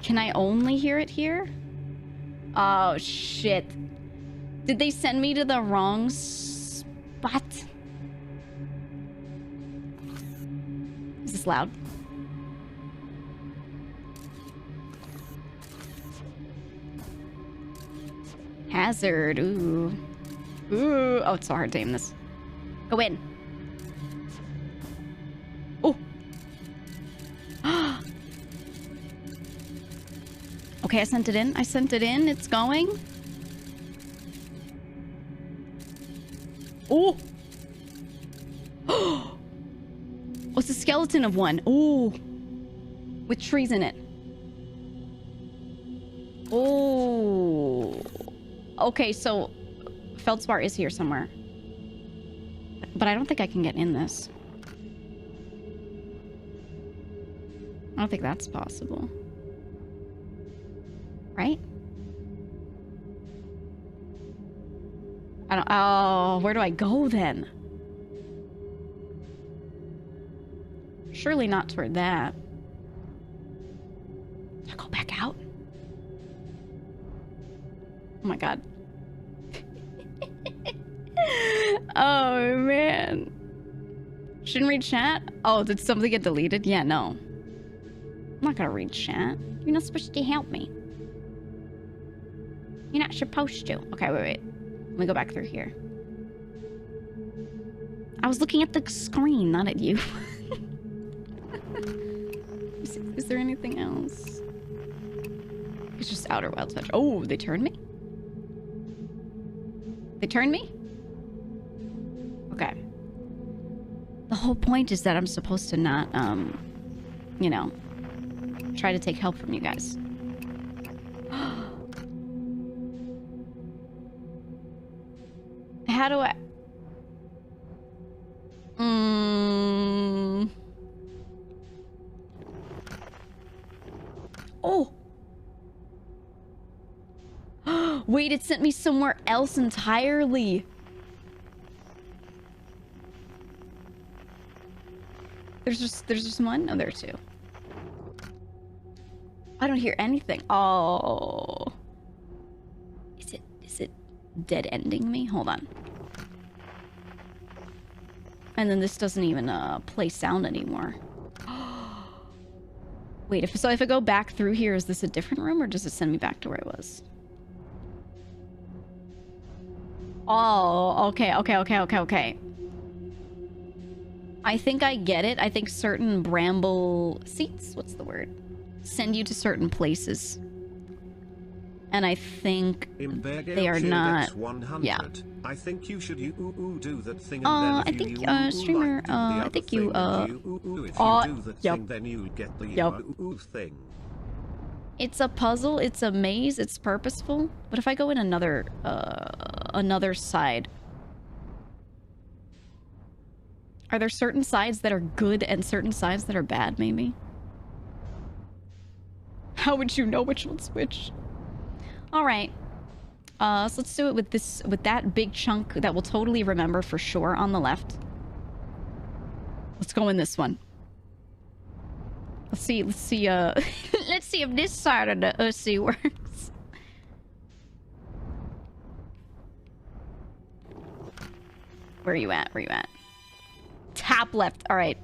Can I only hear it here? Oh, shit. Did they send me to the wrong spot? Is this loud? Hazard. Ooh. Ooh. Oh, it's so hard to aim this. Go in. Oh. Okay, I sent it in. I sent it in. It's going. Oh. Oh, it's a skeleton of one. Oh. With trees in it. Oh. Okay, so Feldspar is here somewhere. But I don't think I can get in this. I don't think that's possible. Right? I don't... Oh, where do I go then? Surely not toward that. Did I go back out? Oh my god. Oh, man. Shouldn't read chat? Oh, did something get deleted? Yeah, no. I'm not gonna read chat. You're not supposed to help me. You're not supposed to. Okay, wait. Let me go back through here. I was looking at the screen, not at you. Is there anything else? It's just outer wild touch. Oh, they turned me? They turned me? Okay. The whole point is that I'm supposed to not, you know, try to take help from you guys. How do I... Oh! Wait, it sent me somewhere else entirely. There's just one? No, there are two. I don't hear anything. Oh. dead ending me. Hold on. And then this doesn't even play sound anymore. Wait, if I go back through here, is this a different room or does it send me back to where I was? Oh, okay. I think I get it. I think certain bramble seats, what's the word? Send you to certain places. And I think they are not... Yeah. I think you should do that thing and then I think streamer I think you then you get the thing. It's a puzzle, it's a maze, it's purposeful. But if I go in another side, are there certain sides that are good and certain sides that are bad, maybe? How would you know which one's which? All right. So let's do it with that big chunk that we'll totally remember for sure on the left. Let's go in this one. Let's see, let's see if this side of the Ussy works. Where are you at? Where are you at? Top left. All right.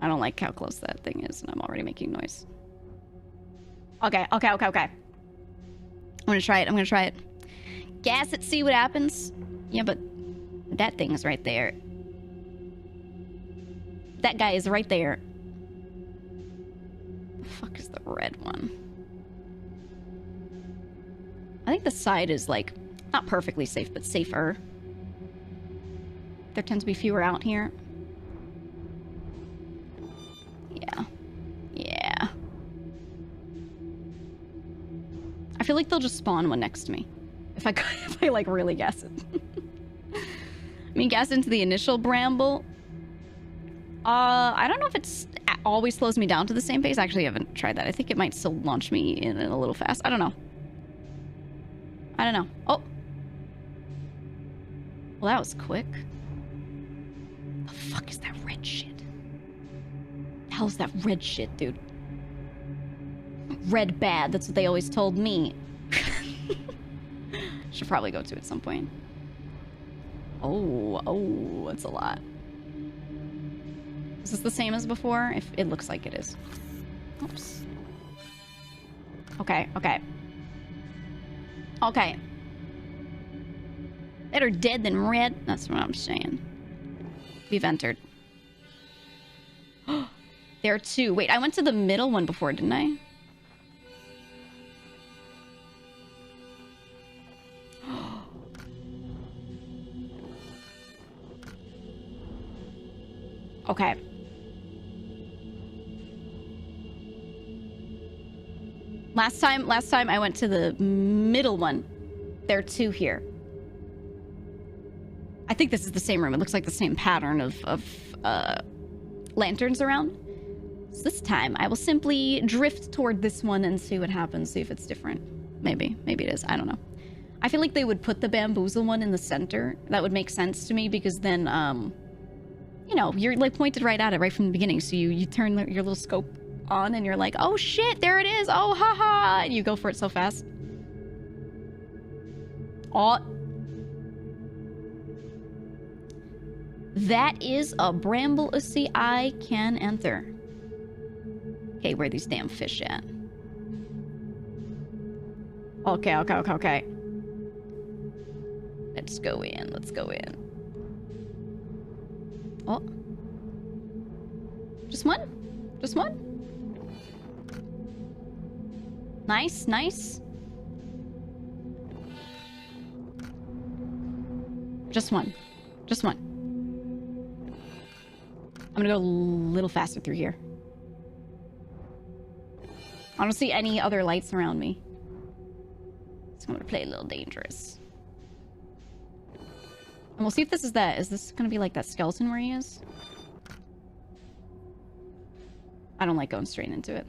I don't like how close that thing is, and I'm already making noise. Okay. I'm gonna try it. Gas it, see what happens. Yeah, but that thing is right there. That guy is right there. The fuck is the red one? I think the side is, like, not perfectly safe, but safer. There tends to be fewer out here. Yeah. I feel like they'll just spawn one next to me. If I like really guess it. I mean, guess into the initial bramble. I don't know if it's always slows me down to the same pace. Actually, I haven't tried that. I think it might still launch me in a little fast. I don't know. Oh. Well, that was quick. The fuck is that red shit? The hell's that red shit, dude? Red bad. That's what they always told me. Should probably go to at some point. Oh, that's a lot. Is this the same as before? If it looks like it is. Oops. Okay. Better dead than red. That's what I'm saying. We've entered. There are two. Wait, I went to the middle one before, didn't I? Okay. Last time I went to the middle one. There are two here. I think this is the same room. It looks like the same pattern of lanterns around. So this time, I will simply drift toward this one and see what happens. See if it's different. Maybe it is. I don't know. I feel like they would put the bamboozle one in the center. That would make sense to me because then, you know, you're like pointed right at it right from the beginning. So you turn your little scope on and you're like, oh shit, there it is. Oh, haha. And you go for it so fast. Oh. That is a bramble ussy I can enter. Okay, where are these damn fish at? Okay. Let's go in. Oh. Just one? Nice. Just one. I'm gonna go a little faster through here. I don't see any other lights around me. So I'm gonna play a little dangerous. And we'll see if this is that. Is this gonna be like that skeleton where he is? I don't like going straight into it.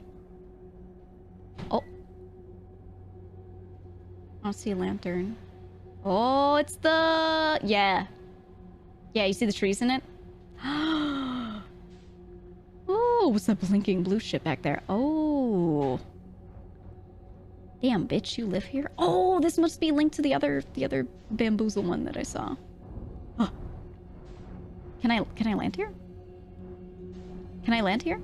Oh. I don't see a lantern. Oh, it's the... Yeah, you see the trees in it? Oh, what's that blinking blue shit back there? Oh. Damn, bitch, you live here? Oh, this must be linked to the other bamboozle one that I saw. Huh. Can I land here? Can I land here?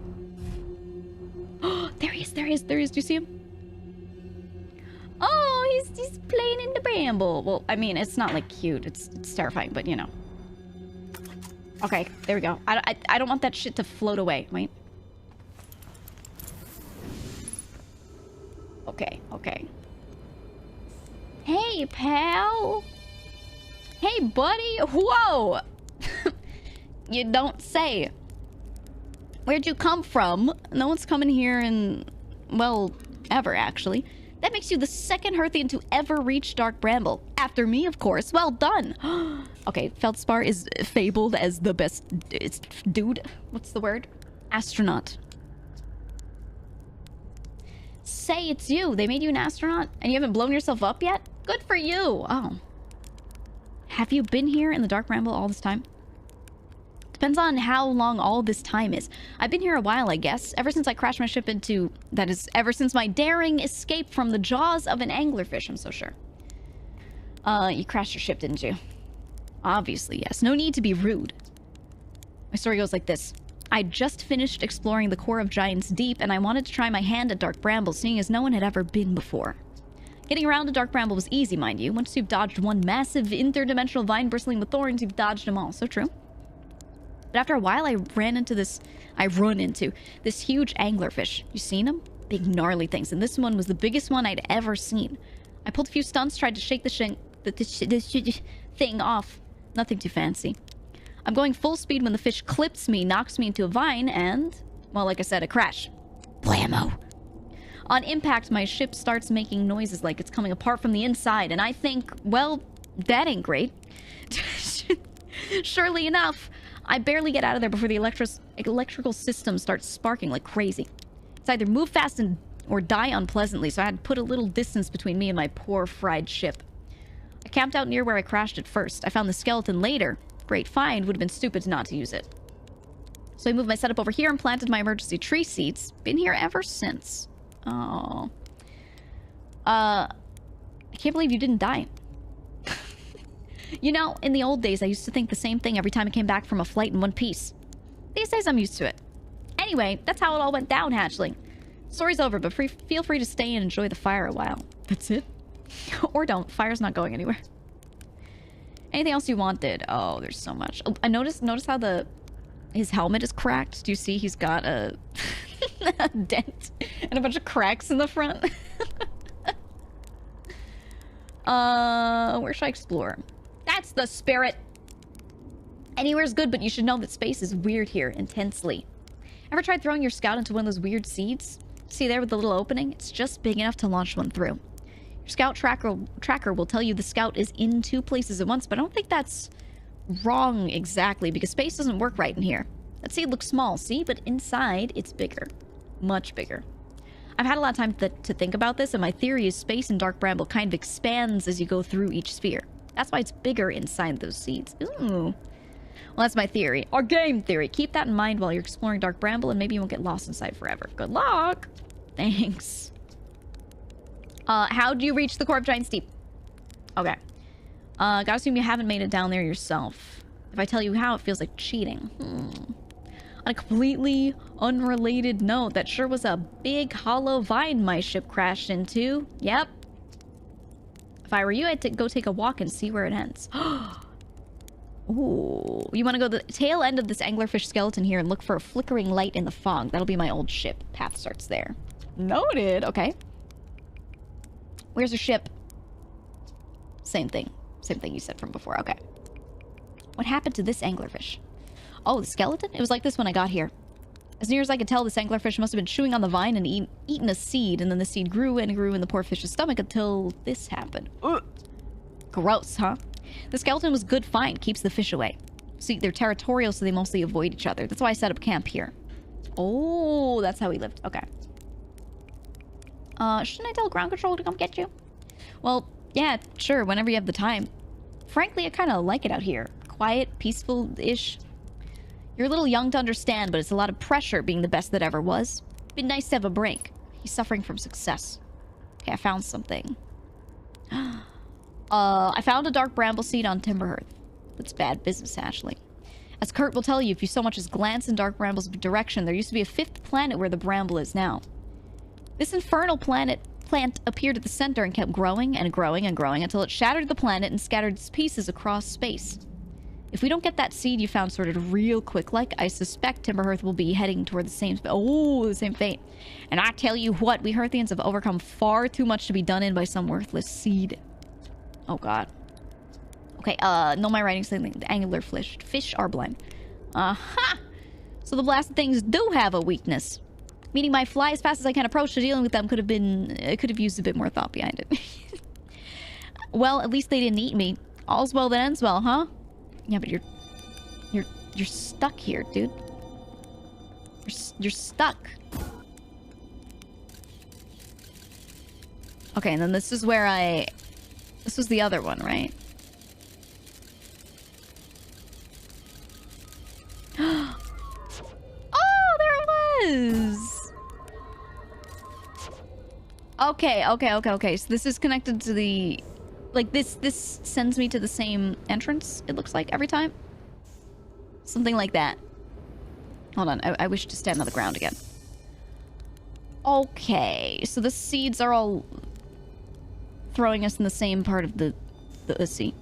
Oh, there he is, there he is, there he is. Do you see him? Oh, he's playing in the bramble. Well, I mean, it's not like cute. It's terrifying, but you know. Okay, there we go. I don't want that shit to float away. Wait. Okay, okay. Hey, pal. Hey, buddy. Whoa. You don't say. Where'd you come from? No one's coming here in, well, ever, actually. That makes you the second Hearthian to ever reach Dark Bramble. After me, of course. Well done. Okay, Feldspar is fabled as the best dude. What's the word? Astronaut. Say it's you. They made you an astronaut and you haven't blown yourself up yet? Good for you. Oh. Have you been here in the Dark Bramble all this time? Depends on how long all this time is. I've been here a while, I guess. Ever since I crashed my ship into... That is, ever since my daring escape from the jaws of an anglerfish, I'm so sure. You crashed your ship, didn't you? Obviously, yes. No need to be rude. My story goes like this. I just finished exploring the core of Giant's Deep, and I wanted to try my hand at Dark Bramble, seeing as no one had ever been before. Getting around to Dark Bramble was easy, mind you. Once you've dodged one massive interdimensional vine bristling with thorns, you've dodged them all. So true. But after a while, I run into this huge anglerfish. You seen them? Big gnarly things. And this one was the biggest one I'd ever seen. I pulled a few stunts, tried to shake the thing off. Nothing too fancy. I'm going full speed when the fish clips me, knocks me into a vine, and, well, like I said, a crash. Blammo. On impact, my ship starts making noises like it's coming apart from the inside, and I think, well, that ain't great. Surely enough, I barely get out of there before the electrical system starts sparking like crazy. It's either move fast or die unpleasantly, so I had to put a little distance between me and my poor fried ship. I camped out near where I crashed at first. I found the skeleton later. Great find, would have been stupid not to use it. So I moved my setup over here and planted my emergency tree seeds. Been here ever since. Oh. I can't believe you didn't die. You know, in the old days, I used to think the same thing every time I came back from a flight in One Piece. These days, I'm used to it. Anyway, that's how it all went down, hatchling. Story's over, but feel free to stay and enjoy the fire a while. That's it? Or don't. Fire's not going anywhere. Anything else you wanted? Oh, there's so much. Oh, I notice how his helmet is cracked. Do you see he's got a dent and a bunch of cracks in the front? Where should I explore? That's the spirit. Anywhere's good, but you should know that space is weird here, intensely. Ever tried throwing your scout into one of those weird seeds? See there with the little opening? It's just big enough to launch one through. Your scout tracker will tell you the scout is in two places at once, but I don't think that's wrong exactly, because space doesn't work right in here. That seed looks small, see? But inside, it's bigger. Much bigger. I've had a lot of time to think about this, and my theory is space in Dark Bramble kind of expands as you go through each sphere. That's why it's bigger inside those seeds. Ooh. Well, that's my theory. Our game theory. Keep that in mind while you're exploring Dark Bramble, and maybe you won't get lost inside forever. Good luck! Thanks. How do you reach the core of Giant's Deep? Okay. Gotta assume you haven't made it down there yourself. If I tell you how, it feels like cheating. On a completely unrelated note, that sure was a big hollow vine my ship crashed into. Yep. If I were you, I'd go take a walk and see where it ends. Ooh. You want to go to the tail end of this anglerfish skeleton here and look for a flickering light in the fog. That'll be my old ship. Path starts there. Noted. Okay. Where's your ship? Same thing. Same thing you said from before. Okay. What happened to this anglerfish? Oh, the skeleton? It was like this when I got here. As near as I could tell, this anglerfish must have been chewing on the vine and eaten a seed, and then the seed grew and grew in the poor fish's stomach until this happened. Ugh. Gross, huh? The skeleton was good find. Keeps the fish away. See, they're territorial, so they mostly avoid each other. That's why I set up camp here. Oh, that's how he lived. Okay. Shouldn't I tell ground control to come get you? Well, yeah, sure, whenever you have the time. Frankly, I kind of like it out here. Quiet, peaceful-ish. You're a little young to understand, but it's a lot of pressure being the best that ever was. Been nice to have a break. He's suffering from success. Okay, I found something. I found a dark bramble seed on Timberhearth. That's bad business, Ashley. As Kurt will tell you, if you so much as glance in dark bramble's direction, there used to be a 5th planet where the bramble is now. This infernal plant appeared at the center and kept growing and growing and growing until it shattered the planet and scattered its pieces across space. If we don't get that seed you found sorted real quick, like, I suspect Timberhearth will be heading toward the same fate. And I tell you what, we Hearthians have overcome far too much to be done in by some worthless seed. Oh god. Okay, Nomai writing something. The anglerfish. Fish are blind. Aha! So the blasted things do have a weakness. Meaning my fly as fast as I can approach to dealing with them could have used a bit more thought behind it. Well, at least they didn't eat me. All's well that ends well, huh? Yeah, but you're stuck here, dude. You're stuck. Okay, and then this is where this was the other one, right? Oh, there it was! Okay. So this is connected to the... Like, this sends me to the same entrance, it looks like, every time. Something like that. Hold on, I wish to stand on the ground again. Okay, so the seeds are all throwing us in the same part of the sea.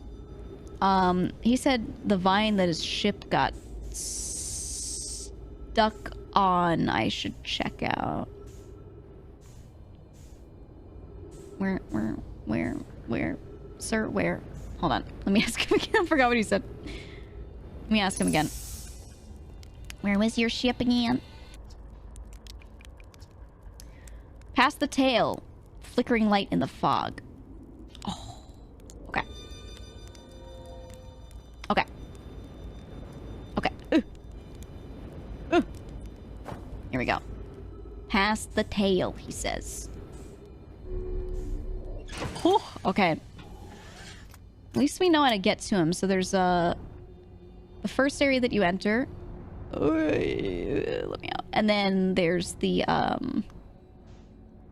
He said the vine that his ship got stuck on, I should check out. Where? Sir, where? Hold on. Let me ask him again. I forgot what he said. Let me ask him again. Where was your ship again? Past the tail. Flickering light in the fog. Oh. Okay. Okay. Here we go. Past the tail, he says. Oh, okay. At least we know how to get to him. So there's the first area that you enter. Let me out. And then there's the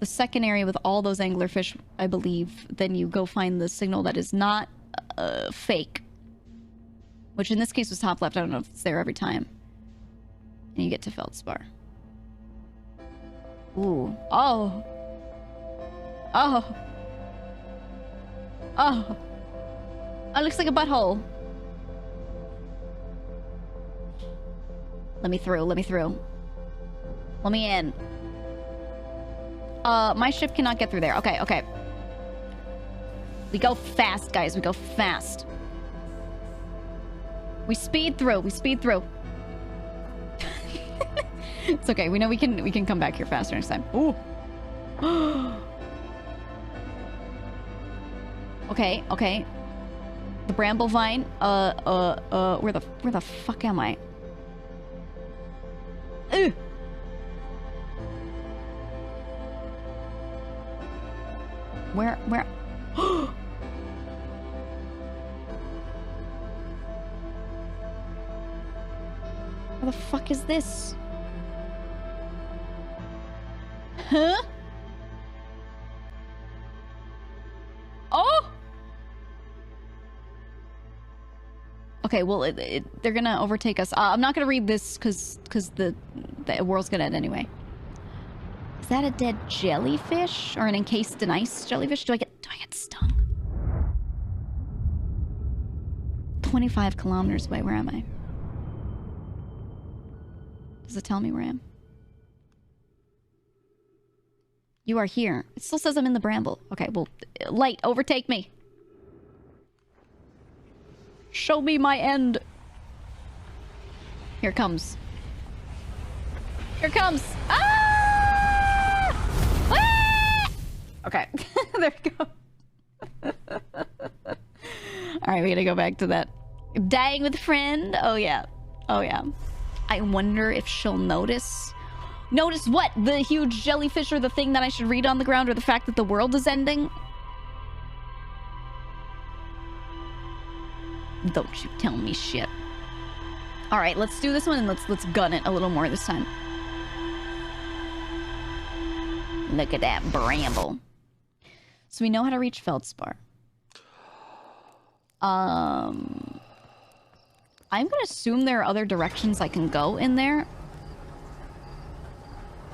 second area with all those anglerfish, I believe. Then you go find the signal that is not fake. Which in this case was top left. I don't know if it's there every time. And you get to Feldspar. Ooh. Oh. Oh. Oh. Oh, looks like a butthole. Let me through. Let me in. My ship cannot get through there. Okay. We go fast, guys. We go fast. We speed through. It's okay. We know we can come back here faster next time. Ooh. Okay. The bramble vine. Where the fuck am I? Ugh. Where? Where the fuck is this? Huh? Oh! Okay, well, they're gonna overtake us. I'm not gonna read this because the world's gonna end anyway. Is that a dead jellyfish or an encased in ice jellyfish? Do I get stung? 25 kilometers away. Where am I? Does it tell me where I am? You are here. It still says I'm in the bramble. Okay, well, light, overtake me. Show me my end. Here it comes. Here it comes. Ah! Ah! Okay, there we go. All right, we gotta go back to that. Dying with a friend. Oh yeah. I wonder if she'll notice. Notice what? The huge jellyfish or the thing that I should read on the ground or the fact that the world is ending? Don't you tell me shit. Alright, let's do this one and let's gun it a little more this time. Look at that bramble. So we know how to reach Feldspar. I'm gonna assume there are other directions I can go in there.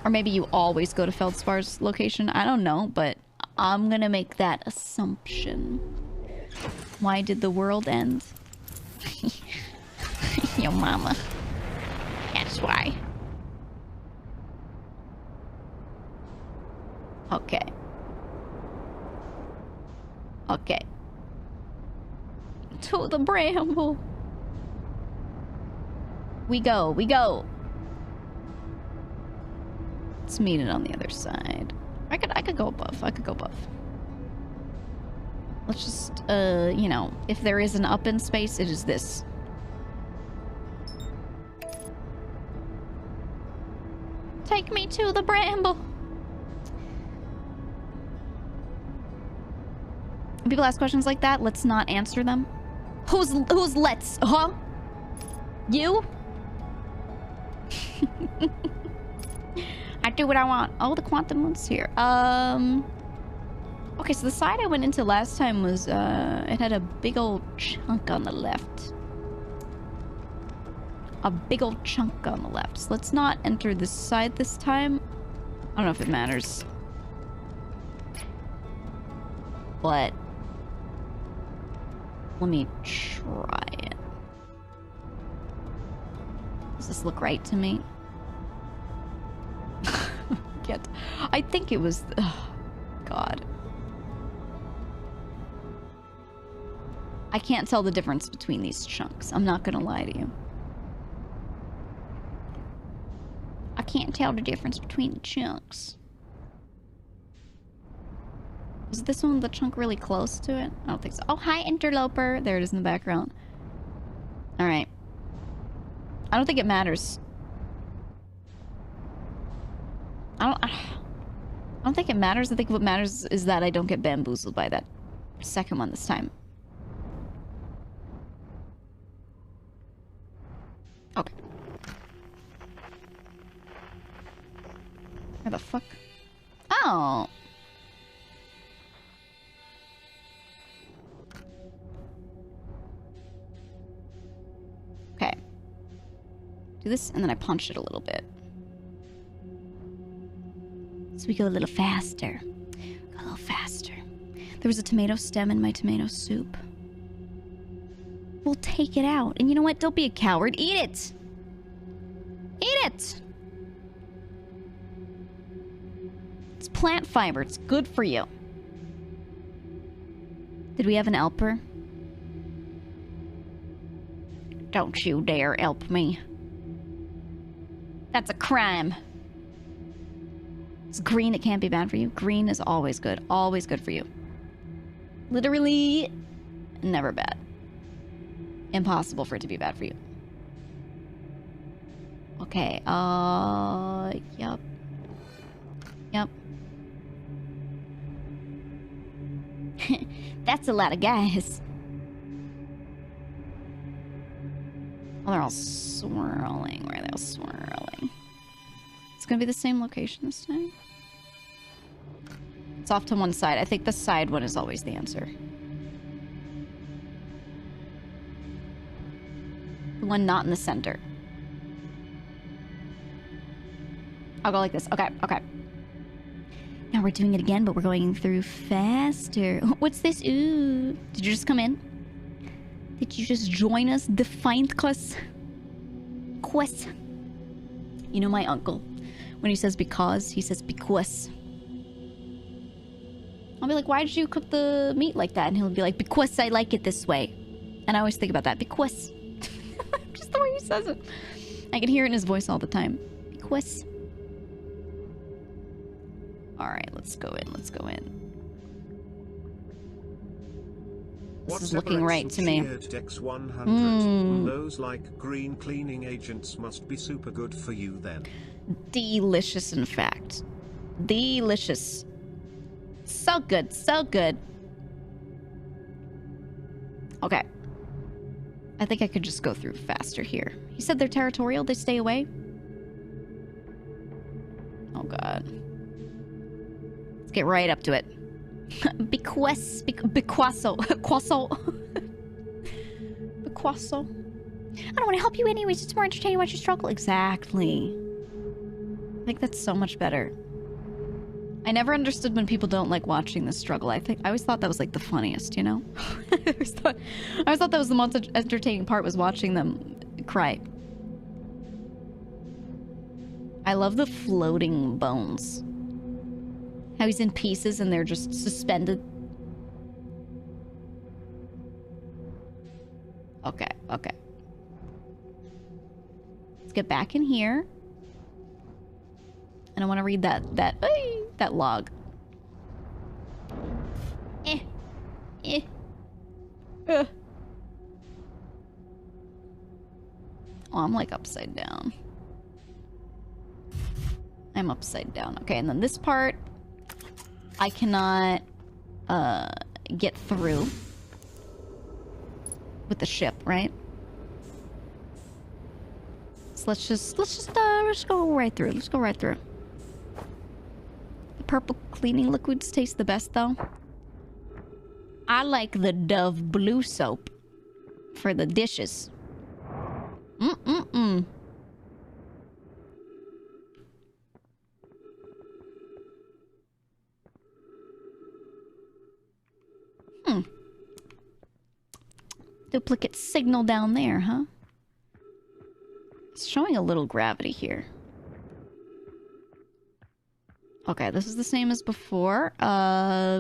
Or maybe you always go to Feldspar's location. I don't know, but I'm gonna make that assumption. Why did the world end? Yo mama. That's why. Okay. Okay. To the Bramble. We go, we go. Let's meet it on the other side. I could go above. I could go above. Let's just, you know, if there is an up in space, it is this. Take me to the Bramble. When people ask questions like that, let's not answer them. Who's let's? Huh? You? I do what I want. Oh, the quantum moon's here. Okay, so the side I went into last time was, it had a big old chunk on the left. A big old chunk on the left. So let's not enter this side this time. I don't know if it matters. But let me try it. Does this look right to me? I think it was... Oh, God. I can't tell the difference between these chunks. I'm not gonna lie to you. I can't tell the difference between the chunks. Was this one the chunk really close to it? I don't think so. Oh, hi, interloper. There it is in the background. Alright. I don't think it matters. I don't think it matters. I think what matters is that I don't get bamboozled by that second one this time. Okay. Where the fuck? Oh! Okay. Do this, and then I punch it a little bit. So we go a little faster. Go a little faster. There was a tomato stem in my tomato soup. We'll take it out. And you know what? Don't be a coward. Eat it! Eat it! It's plant fiber. It's good for you. Did we have an helper? Don't you dare help me. That's a crime. It's green, it can't be bad for you. Green is always good. Always good for you. Literally never bad. Impossible for it to be bad for you. Okay, yep. Yep. That's a lot of guys. Oh, they're all swirling. Where are they all swirling? It's gonna be the same location this time. It's off to one side. I think the side one is always the answer. The one not in the center. I'll go like this. Okay, okay. Now we're doing it again, but we're going through faster. What's this? Ooh. Did you just come in? Did you just join us? Defiant quest. You know my uncle. When he says because, he says because. I'll be like, why did you cook the meat like that? And he'll be like, because I like it this way. And I always think about that. Because. Just the way he says it. I can hear it in his voice all the time. Because. Alright, let's go in. Let's go in. This is looking right to me. Those like green cleaning agents must be super good for you then. Delicious, in fact. Delicious. So good, so good. Okay. I think I could just go through faster here. He said they're territorial, they stay away. Oh god. Let's get right up to it. Biquasso. Biquasso. I don't want to help you anyways. It's more entertaining to watch you struggle. Exactly. I think that's so much better. I never understood when people don't like watching the struggle. I always thought that was like the funniest, you know? I always thought that was the most entertaining part, was watching them cry. I love the floating bones. How he's in pieces and they're just suspended. Okay, okay. Let's get back in here. And I want to read that log. Oh, I'm like upside down. I'm upside down. Okay, and then this part I cannot get through with the ship, right? So let's just go right through. Let's go right through. The purple cleaning liquids taste the best though. I like the Dove blue soap for the dishes. Duplicate signal down there, huh? It's showing a little gravity here. Okay, this is the same as before.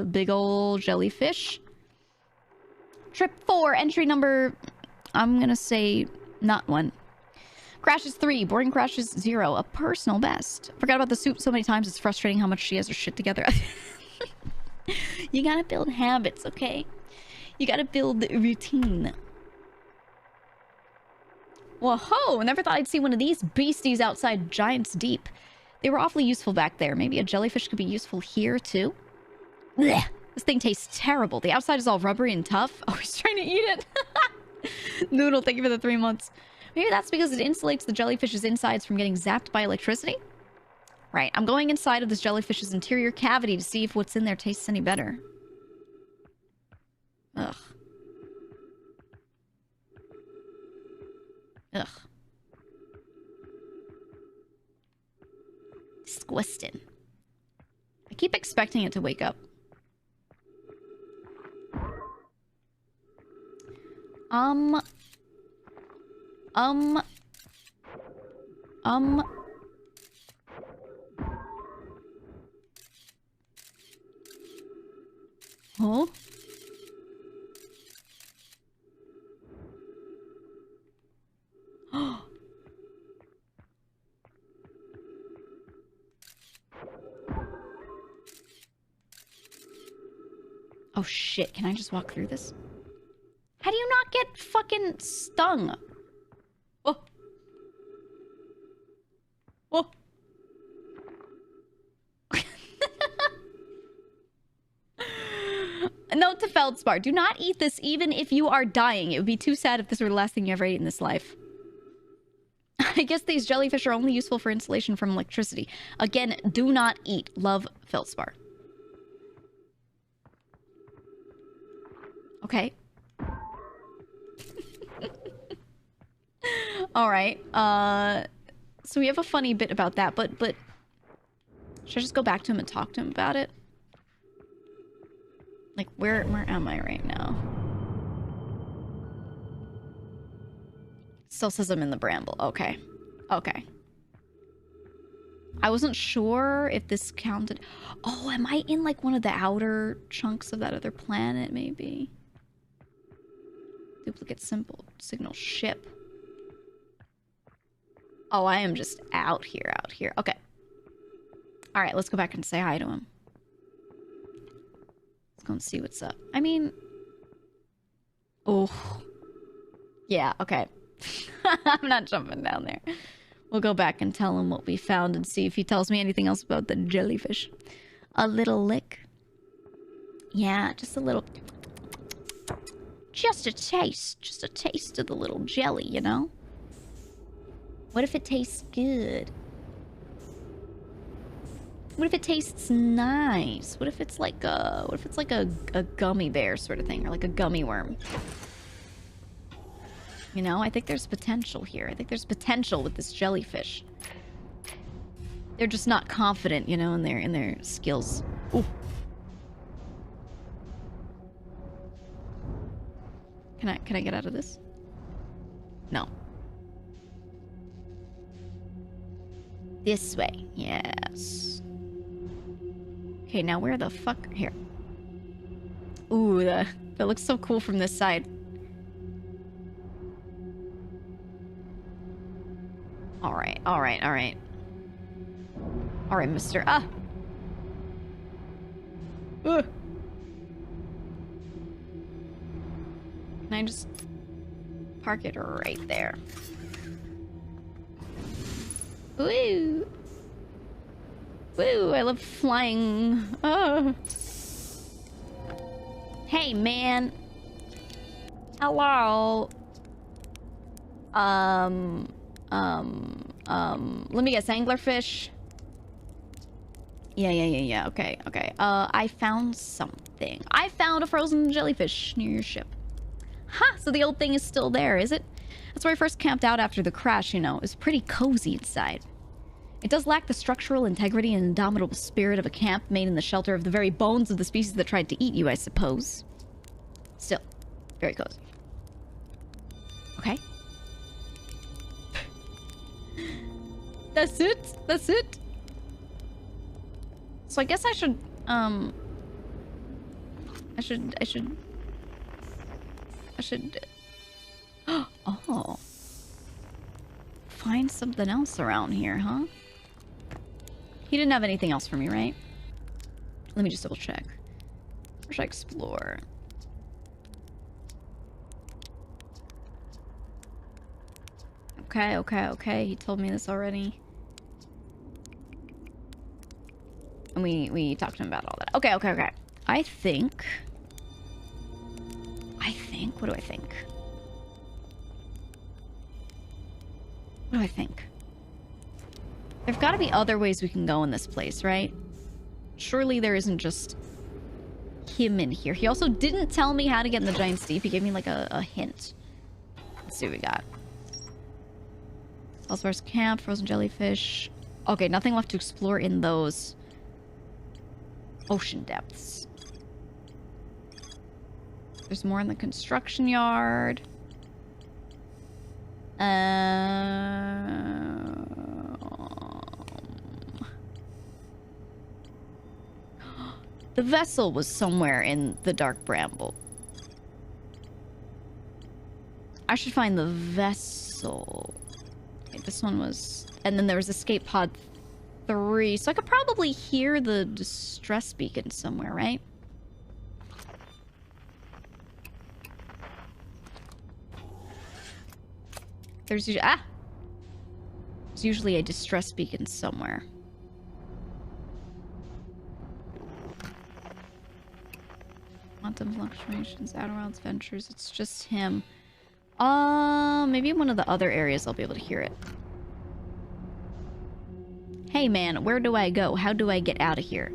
Big ol' jellyfish. Trip 4, entry number... I'm gonna say not 1. Crashes 3, boarding crashes 0. A personal best. Forgot about the soup so many times, it's frustrating how much she has her shit together. You gotta build habits, okay? You gotta build routine. Whoa, never thought I'd see one of these beasties outside Giant's Deep. They were awfully useful back there. Maybe a jellyfish could be useful here, too? Blech. This thing tastes terrible. The outside is all rubbery and tough. Oh, he's trying to eat it. Noodle, thank you for the 3 months. Maybe that's because it insulates the jellyfish's insides from getting zapped by electricity? Right, I'm going inside of this jellyfish's interior cavity to see if what's in there tastes any better. Ugh. Ugh. Disgusting. I keep expecting it to wake up. Oh? Oh shit, can I just walk through this? How do you not get fucking stung? Oh. Oh. Note to Feldspar, do not eat this even if you are dying. It would be too sad if this were the last thing you ever ate in this life. I guess these jellyfish are only useful for insulation from electricity. Again, do not eat. Love, Feldspar. Okay. Alright. So we have a funny bit about that, but... Should I just go back to him and talk to him about it? Like, where am I right now? Still says I'm in the Bramble. Okay. Okay. I wasn't sure if this counted. Oh, am I in, like, one of the outer chunks of that other planet, maybe? Duplicate signal ship. Oh, I am just out here. Okay. Alright, let's go back and say hi to him. Let's go and see what's up. I mean... Oh. Yeah, okay. I'm not jumping down there. We'll go back and tell him what we found and see if he tells me anything else about the jellyfish. A little lick. Yeah, just a little... Just a taste. Just a taste of the little jelly, you know? What if it tastes good? What if it tastes nice? What if it's like a gummy bear sort of thing, or like a gummy worm? You know, I think there's potential here. I think there's potential with this jellyfish. They're just not confident, you know, in their skills. Ooh. Can I get out of this? No. This way. Yes. Okay, now where the fuck? Here. Ooh, that looks so cool from this side. Alright, alright, alright. Alright, mister. Ah! Ugh. Can I just park it right there? Woo! Woo, I love flying. Oh. Hey, man. Hello. Let me guess, anglerfish? Yeah. Okay. I found something. I found a frozen jellyfish near your ship. Ha! So the old thing is still there, is it? That's where I first camped out after the crash, you know. It was pretty cozy inside. It does lack the structural integrity and indomitable spirit of a camp made in the shelter of the very bones of the species that tried to eat you, I suppose. Still, very cozy. Okay. That's it? That's it? So I guess I should, I should... Oh. Find something else around here, huh? He didn't have anything else for me, right? Let me just double check. Where should I explore? Okay. He told me this already. And we talked to him about all that. Okay. I think... What do I think? What do I think? There've got to be other ways we can go in this place, right? Surely there isn't just him in here. He also didn't tell me how to get in the giant steep. He gave me like a hint. Let's see what we got. Felspar's camp, frozen jellyfish. Okay, nothing left to explore in those ocean depths. There's more in the construction yard. The vessel was somewhere in the dark bramble. I should find the vessel. Okay, this one was... And then there was escape pod 3. So I could probably hear the distress beacon somewhere, right? There's usually... Ah! There's usually a distress beacon somewhere. Quantum fluctuations, Outer Wilds Ventures. It's just him. Maybe in one of the other areas I'll be able to hear it. Hey man, where do I go? How do I get out of here?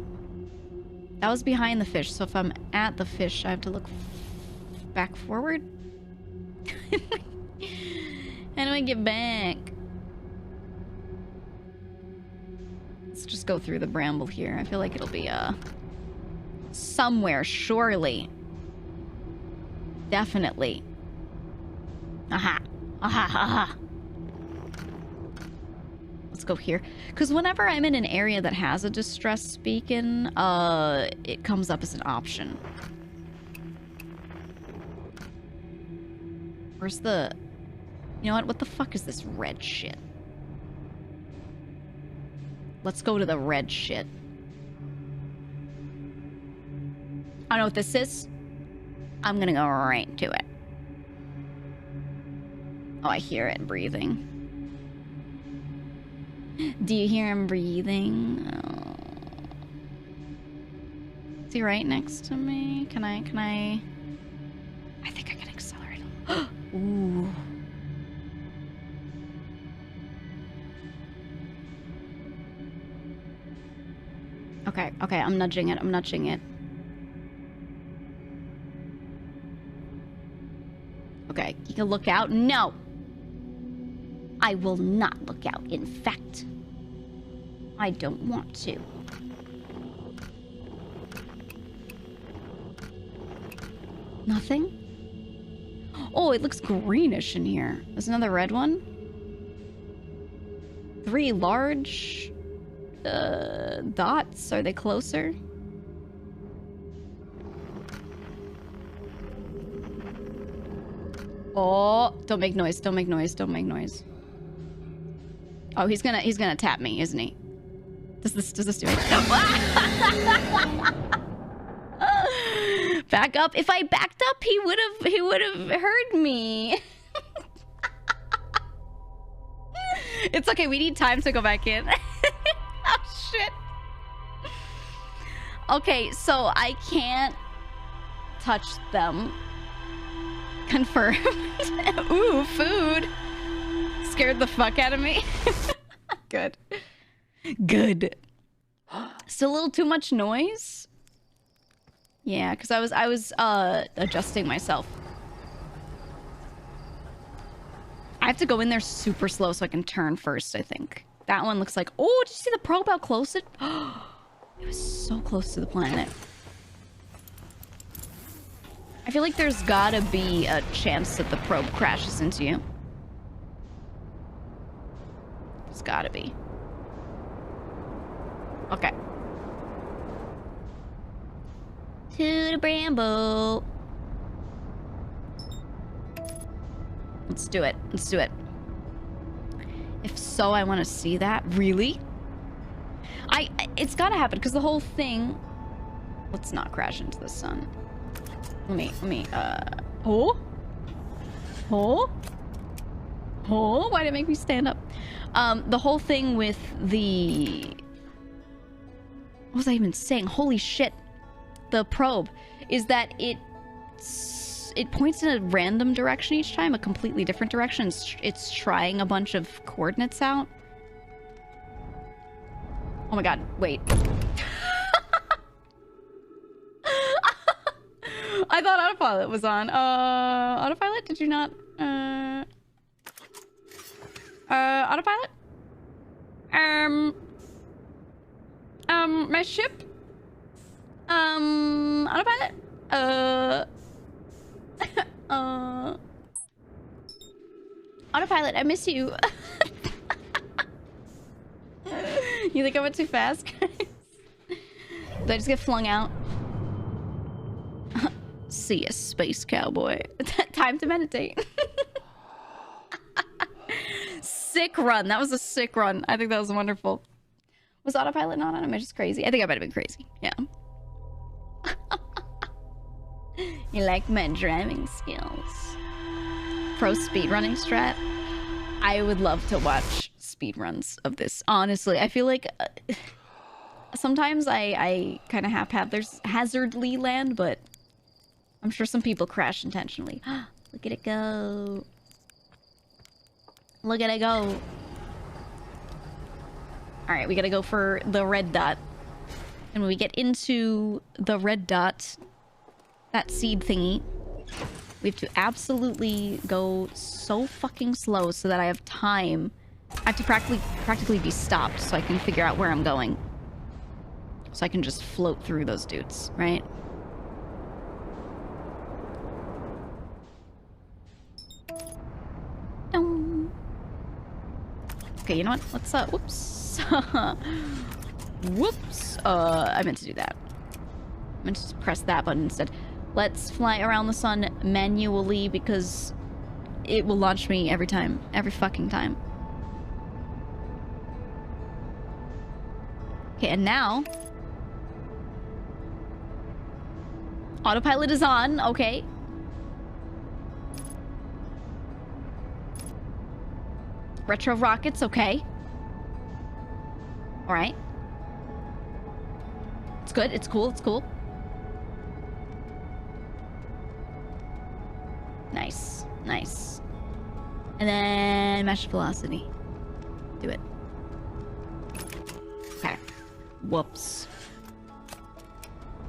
That was behind the fish, so if I'm at the fish, I have to look back forward? How do I get back? Let's just go through the bramble here. I feel like it'll be, somewhere, surely. Definitely. Aha. Let's go here. Because whenever I'm in an area that has a distress beacon, it comes up as an option. Where's the... You know what? What the fuck is this red shit? Let's go to the red shit. I don't know what this is. I'm gonna go right to it. Oh, I hear it breathing. Do you hear him breathing? Oh. Is he right next to me? Can I... I think I can accelerate. Ooh. Okay, okay, I'm nudging it, I'm nudging it. Okay, you can look out. No! I will not look out. In fact, I don't want to. Nothing? Oh, it looks greenish in here. There's another red one. 3 large dots. Are they closer? Oh, don't make noise, don't make noise, don't make noise. Oh, he's gonna tap me, isn't he? Does this do it? Back up. If I backed up, he would have heard me. It's okay, we need time to go back in. Oh shit. Okay, so I can't touch them. Confirmed. Ooh, food. Scared the fuck out of me. Good. Good. Still a little too much noise? Yeah, because I was adjusting myself. I have to go in there super slow so I can turn first, I think. That one looks like... Oh, did you see the probe, how close it... It was so close to the planet. I feel like there's gotta be a chance that the probe crashes into you. There's gotta be. Okay. To the Bramble. Let's do it. Let's do it. If so, I want to see that. Really? It's gotta happen because the whole thing... Let's not crash into the sun. Let me, oh? Oh? Oh? Why did it make me stand up? The whole thing with the... What was I even saying? Holy shit. The probe is that it points in a random direction each time, a completely different direction. It's trying a bunch of coordinates out. Oh my god, wait. I thought autopilot was on. Autopilot? Did you not? Autopilot? My ship? Autopilot? Autopilot, I miss you. You think I went too fast, guys? Did I just get flung out? See ya, space cowboy. Time to meditate. Sick run. That was a sick run. I think that was wonderful. Was autopilot not on? Am I just crazy? I think I might have been crazy. Yeah. You like my driving skills? Pro speedrunning strat? I would love to watch speedruns of this. Honestly, I feel like sometimes I kind of haphazardly land, but I'm sure some people crash intentionally. Look at it go. Look at it go. Alright, we gotta go for the red dot. And when we get into the red dot, that seed thingy, we have to absolutely go so fucking slow so that I have time. I have to practically be stopped so I can figure out where I'm going. So I can just float through those dudes, right? Okay, you know what? Let's, whoops. Whoops. I meant to do that. I meant to press that button instead. Let's fly around the sun manually because it will launch me every time. Every fucking time. Okay, and now... Autopilot is on, okay. Retro rockets, okay. Alright. It's good, it's cool, it's cool. Nice, nice. And then mesh velocity. Do it. Okay. Whoops.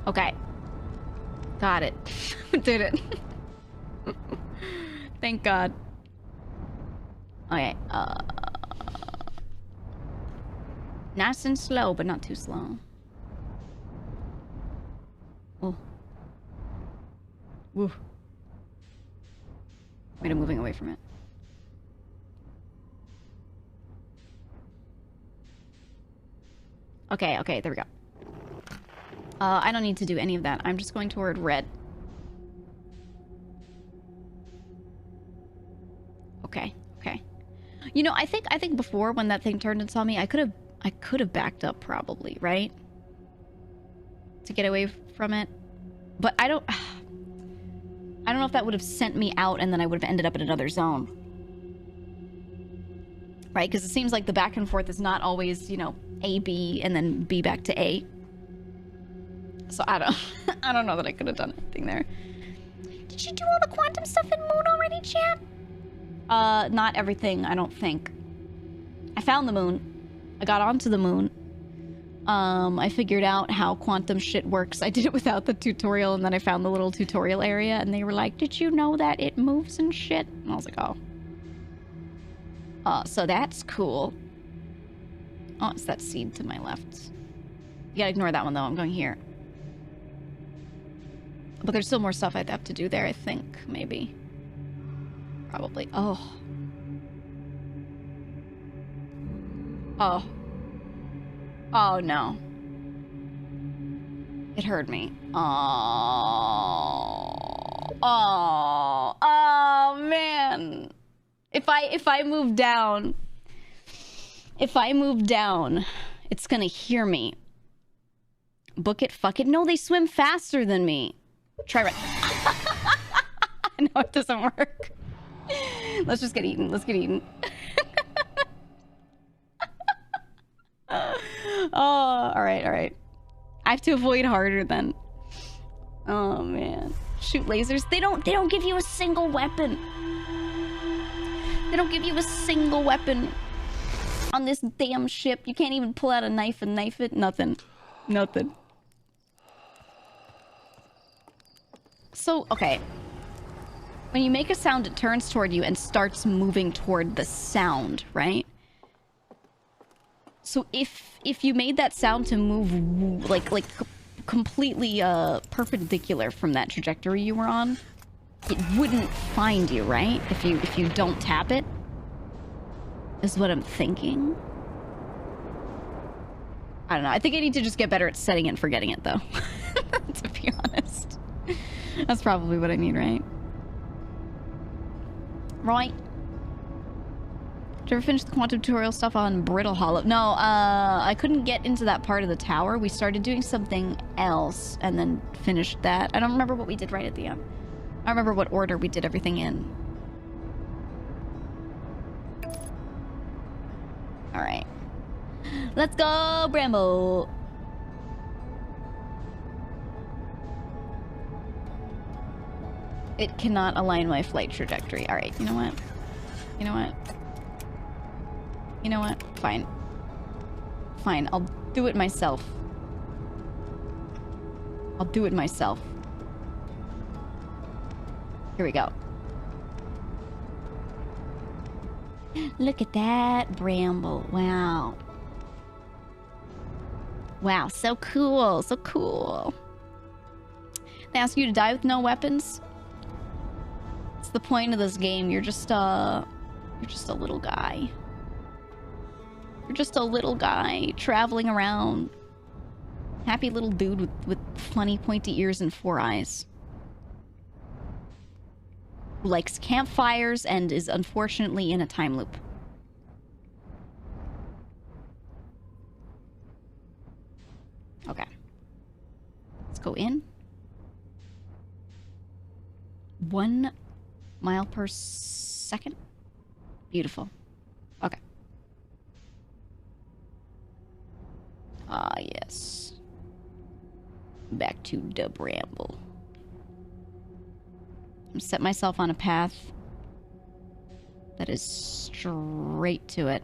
Okay. Got it. Did it. Thank God. Okay, nice and slow, but not too slow. Oh. Woo. Wait, I'm moving away from it. Okay, okay, there we go. I don't need to do any of that. I'm just going toward red. Okay, okay. You know, I think before when that thing turned and saw me, I could have backed up probably, right? To get away from it. But I don't know if that would have sent me out and then I would have ended up in another zone. Right? Because it seems like the back and forth is not always, you know, A, B, and then B back to A. So I don't know that I could have done anything there. Did you do all the quantum stuff in Moon already, chat? Not everything, I don't think. I found the moon. I got onto the moon. I figured out how quantum shit works. I did it without the tutorial, and then I found the little tutorial area, and they were like, did you know that it moves and shit? And I was like, oh. So that's cool. Oh, it's that seed to my left. You gotta ignore that one, though. I'm going here. But there's still more stuff I'd have to do there, I think. Maybe. Probably. Oh. Oh. Oh, no. It hurt me. Oh. Oh. Oh, man. If I move down... If I move down, it's gonna hear me. Book it, fuck it. No, they swim faster than me. Try right. No, it doesn't work. Let's just get eaten. Let's get eaten. Oh, all right, all right. I have to avoid harder then. Oh man, shoot lasers. They don't give you a single weapon. They don't give you a single weapon on this damn ship. You can't even pull out a knife and knife it. Nothing. Nothing. So, okay. When you make a sound, it turns toward you and starts moving toward the sound, right? So if you made that sound to move like completely perpendicular from that trajectory you were on, it wouldn't find you, right? If you don't tap it, is what I'm thinking. I don't know. I think I need to just get better at setting it and forgetting it, though. To be honest. That's probably what I need, right? Right. Did you ever finish the quantum tutorial stuff on Brittle Hollow? No, I couldn't get into that part of the tower. We started doing something else and then finished that. I don't remember what we did right at the end. I don't remember what order we did everything in. Alright. Let's go, Bramble! It cannot align my flight trajectory. Alright, you know what? You know what? You know what? Fine. Fine, I'll do it myself. I'll do it myself. Here we go. Look at that Bramble. Wow. Wow, so cool. So cool. They ask you to die with no weapons? It's the point of this game. You're just a little guy. You're just a little guy traveling around. Happy little dude with funny pointy ears and 4 eyes. Who likes campfires and is unfortunately in a time loop. Okay. Let's go in. 1 mile per second. Beautiful. Okay. Ah, yes. Back to the Bramble. Set myself on a path that is straight to it.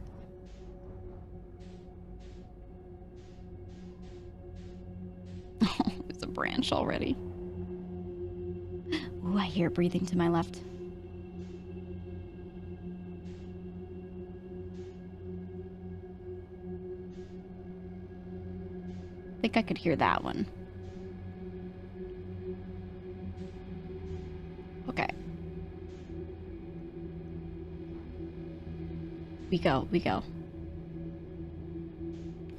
Oh, there's a branch already. Ooh, I hear breathing to my left. I think I could hear that one. Okay. We go, we go.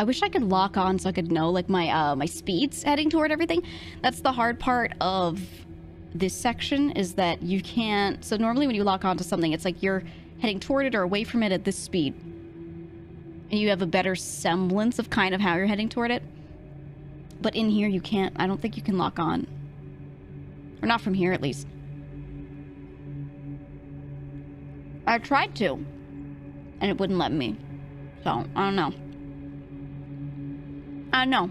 I wish I could lock on so I could know, like, my speeds heading toward everything. That's the hard part of this section, is that you can't... So normally when you lock onto something, it's like you're heading toward it or away from it at this speed. And you have a better semblance of kind of how you're heading toward it. But in here, you can't... I don't think you can lock on. Or not from here, at least. I tried to. And it wouldn't let me. So, I don't know. I don't know.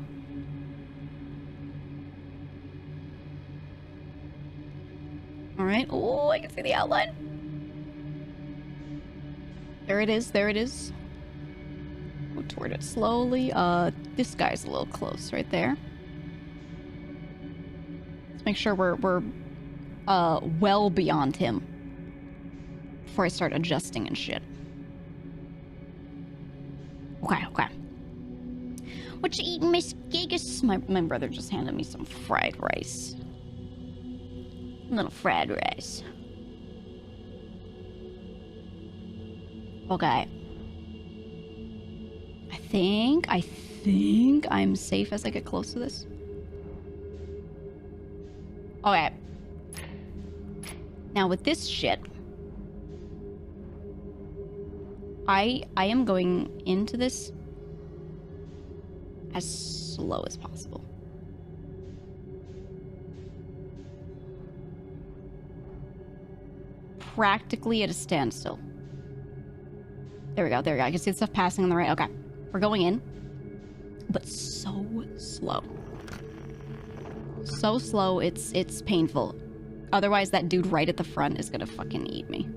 Alright. Oh, I can see the outline. There it is. There it is. Go toward it slowly. This guy's a little close right there. Let's make sure we're well beyond him before I start adjusting and shit. Okay, okay. What you eating, Miss Gigas? My brother just handed me some fried rice. A little fried rice. Okay. I think I'm safe as I get close to this. Okay. Now with this shit, I am going into this as slow as possible. Practically at a standstill. There we go, there we go. I can see the stuff passing on the right. Okay. We're going in. But so slow. So slow, it's painful. Otherwise, that dude right at the front is gonna fucking eat me.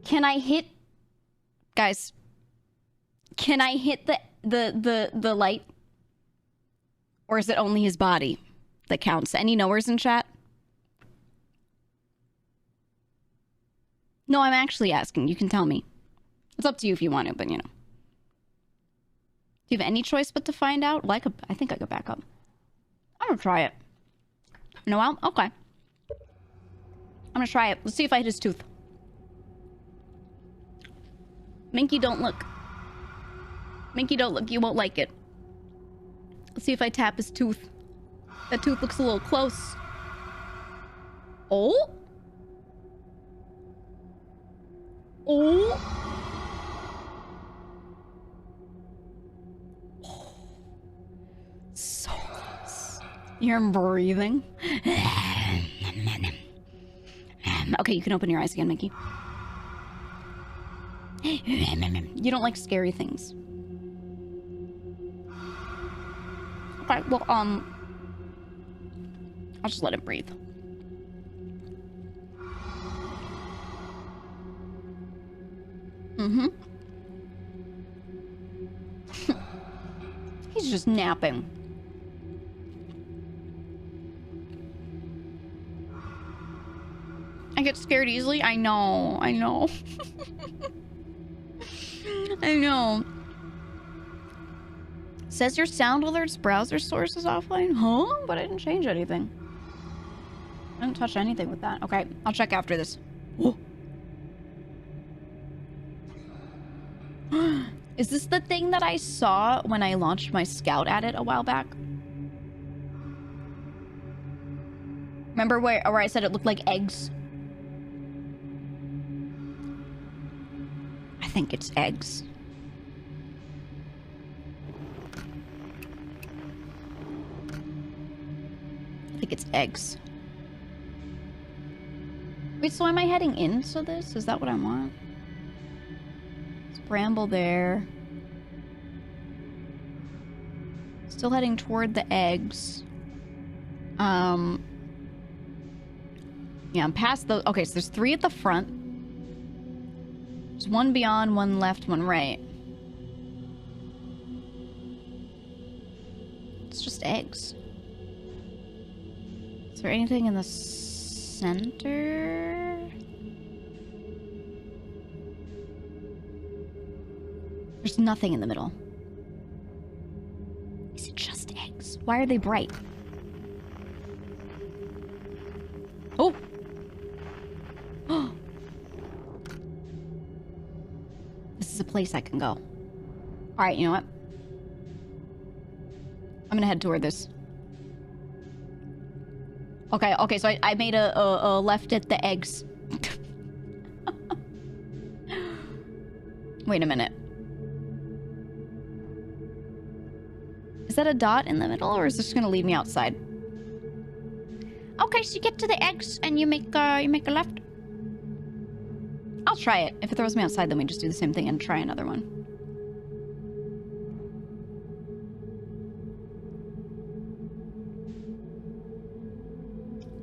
Can I hit... Guys. Can I hit the light? Or is it only his body that counts? Any knowers in chat? No, I'm actually asking. You can tell me. It's up to you if you want to, but you know. Do you have any choice but to find out? Well, I think I could back up. I'm gonna try it. No, okay. I'm gonna try it. Let's see if I hit his tooth. Minky, don't look. Minky, don't look. You won't like it. Let's see if I tap his tooth. That tooth looks a little close. Oh? Oh? So close. You're breathing. Okay, you can open your eyes again, Mickey. You don't like scary things. Okay, well, I'll just let it breathe. Mm-hmm. He's just napping. I get scared easily. I know. I know. I know. Says your sound alerts browser source is offline? Huh? But I didn't change anything. I didn't touch anything with that. Okay, I'll check after this. Oh. Is this the thing that I saw when I launched my scout at it a while back? Remember where I said it looked like eggs? I think it's eggs. I think it's eggs. Wait, so am I heading into this? Is that what I want? It's Bramble there. Still heading toward the eggs. Yeah, I'm past the... Okay, so there's 3 at the front. There's 1 beyond, 1 left, 1 right. It's just eggs. Is there anything in the center? There's nothing in the middle. Is it just eggs? Why are they bright? Oh! This is a place I can go. Alright, you know what? I'm gonna head toward this. Okay, okay, so I made a left at the eggs. Wait a minute. Is that a dot in the middle, or is this gonna leave me outside? Okay, so you get to the eggs and you make a left. I'll try it. If it throws me outside, then we just do the same thing and try another one.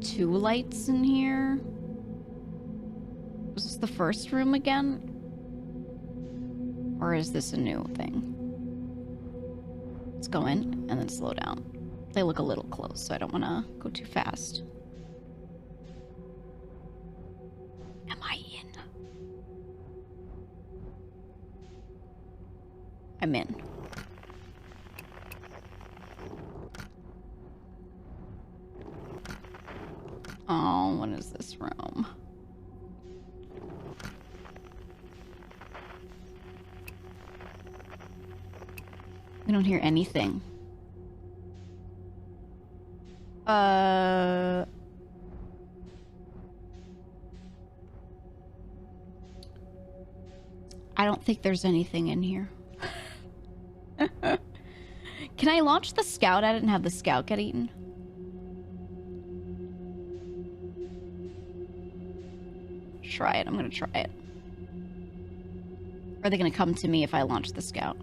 Two lights in here. Was this the first room again? Or is this a new thing? Let's go in and then slow down. They look a little close, so I don't want to go too fast. Am I in? I'm in. Oh, what is this room? We don't hear anything. I don't think there's anything in here. Can I launch the scout at it and have the scout get eaten? Try it. I'm gonna try it. Or are they gonna come to me if I launch the scout?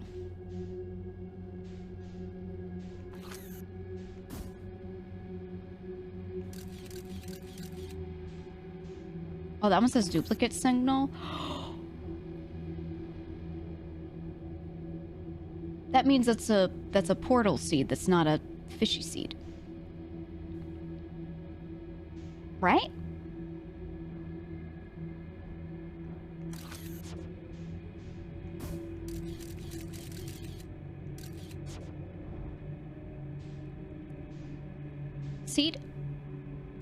Oh, that one says duplicate signal. That means that's a portal seed. That's not a fishy seed, right? Seed?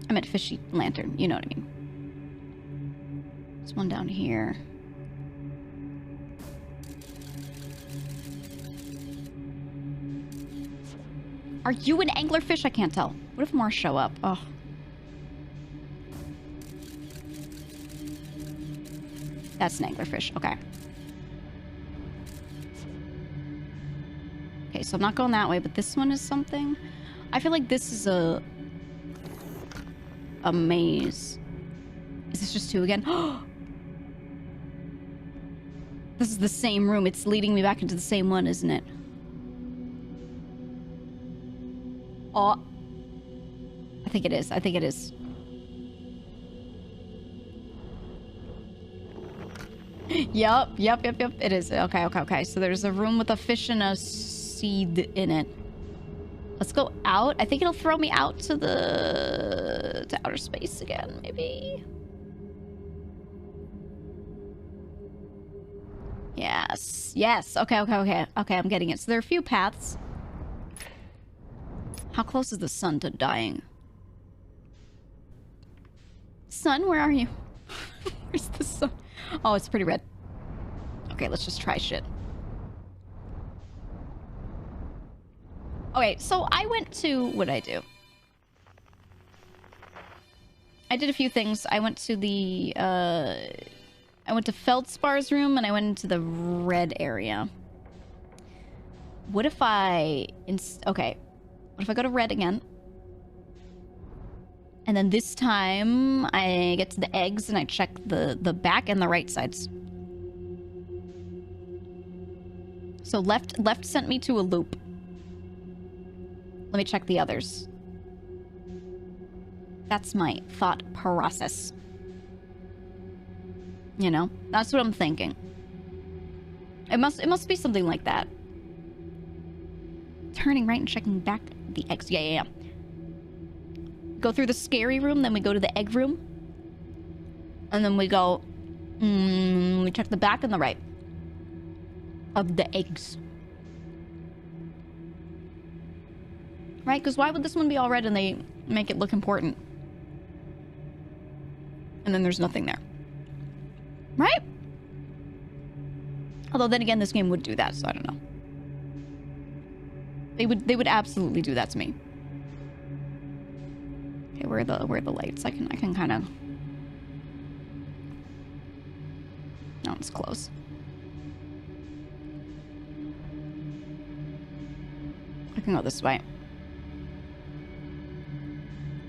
I meant fishy lantern. You know what I mean. There's one down here. Are you an anglerfish? I can't tell. What if more show up? Oh. That's an anglerfish. Okay. Okay, so I'm not going that way, but this one is something. I feel like this is a maze. Is this just 2 again? This is the same room. It's leading me back into the same one, isn't it? Oh. I think it is. I think it is. Yep. It is. Okay. So there's a room with a fish and a seed in it. Let's go out. I think it'll throw me out to outer space again, maybe. Yes. Okay. I'm getting it. So there are a few paths. How close is the sun to dying? Sun, where are you? Where's the sun? Oh, it's pretty red. Okay, let's just try shit. Okay, so I went to... What did I do? I did a few things. I went to the... I went to Feldspar's room, and I went into the red area. What if I... Okay. What if I go to red again? And then this time, I get to the eggs, and I check the back and the right sides. So left sent me to a loop. Let me check the others. That's my thought process. You know? That's what I'm thinking. It must be something like that. Turning right and checking back the eggs. Yeah. Go through the scary room, then we go to the egg room. And then we go... we check the back and the right. Of the eggs. Right? Because why would this one be all red and they make it look important? And then there's nothing there. Right? Although then again, this game would do that, so I don't know. They would absolutely do that to me. Okay, where are the lights? I can kind of... No, it's close. I can go this way.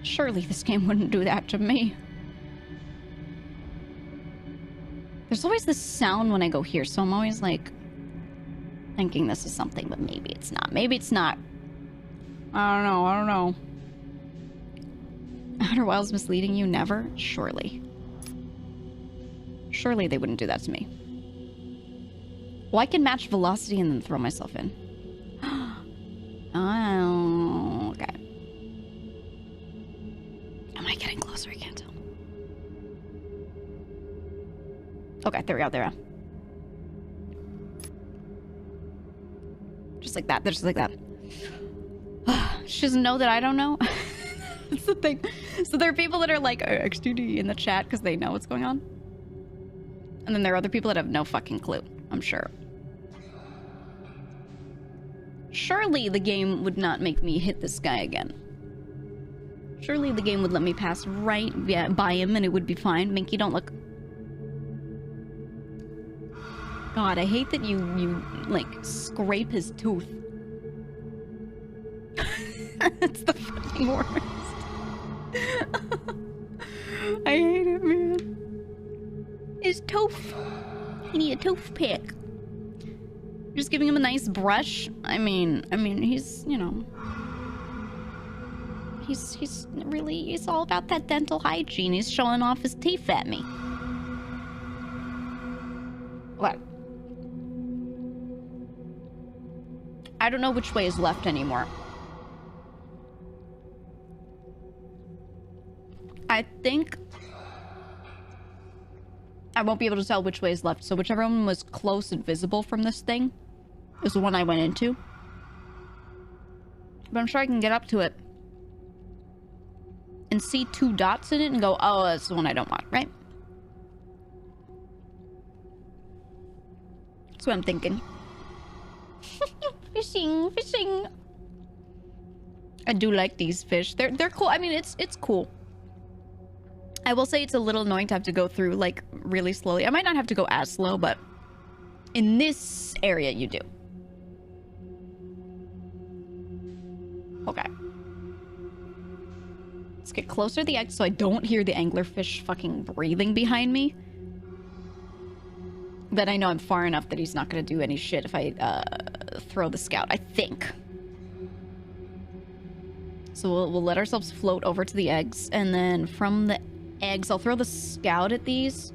Surely this game wouldn't do that to me. There's always this sound when I go here, so I'm always like thinking this is something, but maybe it's not. Maybe it's not. I don't know. Outer Wilds misleading you? Never? Surely. Surely they wouldn't do that to me. Well, I can match velocity and then throw myself in. Oh, okay. Am I getting closer? I can't tell. Okay, there we go, there we go. Just like that, just like that. She doesn't know that I don't know. That's the thing. So there are people that are like XDD in the chat because they know what's going on. And then there are other people that have no fucking clue, I'm sure. Surely the game would not make me hit this guy again. Surely the game would let me pass right by him and it would be fine. Minky, don't look. God, I hate that you like, scrape his tooth. It's the fucking worst. I hate it, man. His tooth. He need a toothpick. Just giving him a nice brush. I mean, he's, you know... He's all about that dental hygiene. He's showing off his teeth at me. What? I don't know which way is left anymore. I think I won't be able to tell which way is left, so whichever one was close and visible from this thing is the one I went into. But I'm sure I can get up to it and see 2 dots in it and go, oh, that's the one I don't want, right? That's what I'm thinking. Fishing. I do like these fish. They're cool. I mean, it's cool. I will say it's a little annoying to have to go through, like, really slowly. I might not have to go as slow, but in this area, you do. Okay. Let's get closer to the egg so I don't hear the anglerfish fucking breathing behind me. Then I know I'm far enough that he's not going to do any shit if I throw the scout, I think. So we'll let ourselves float over to the eggs, and then from the eggs, I'll throw the scout at these.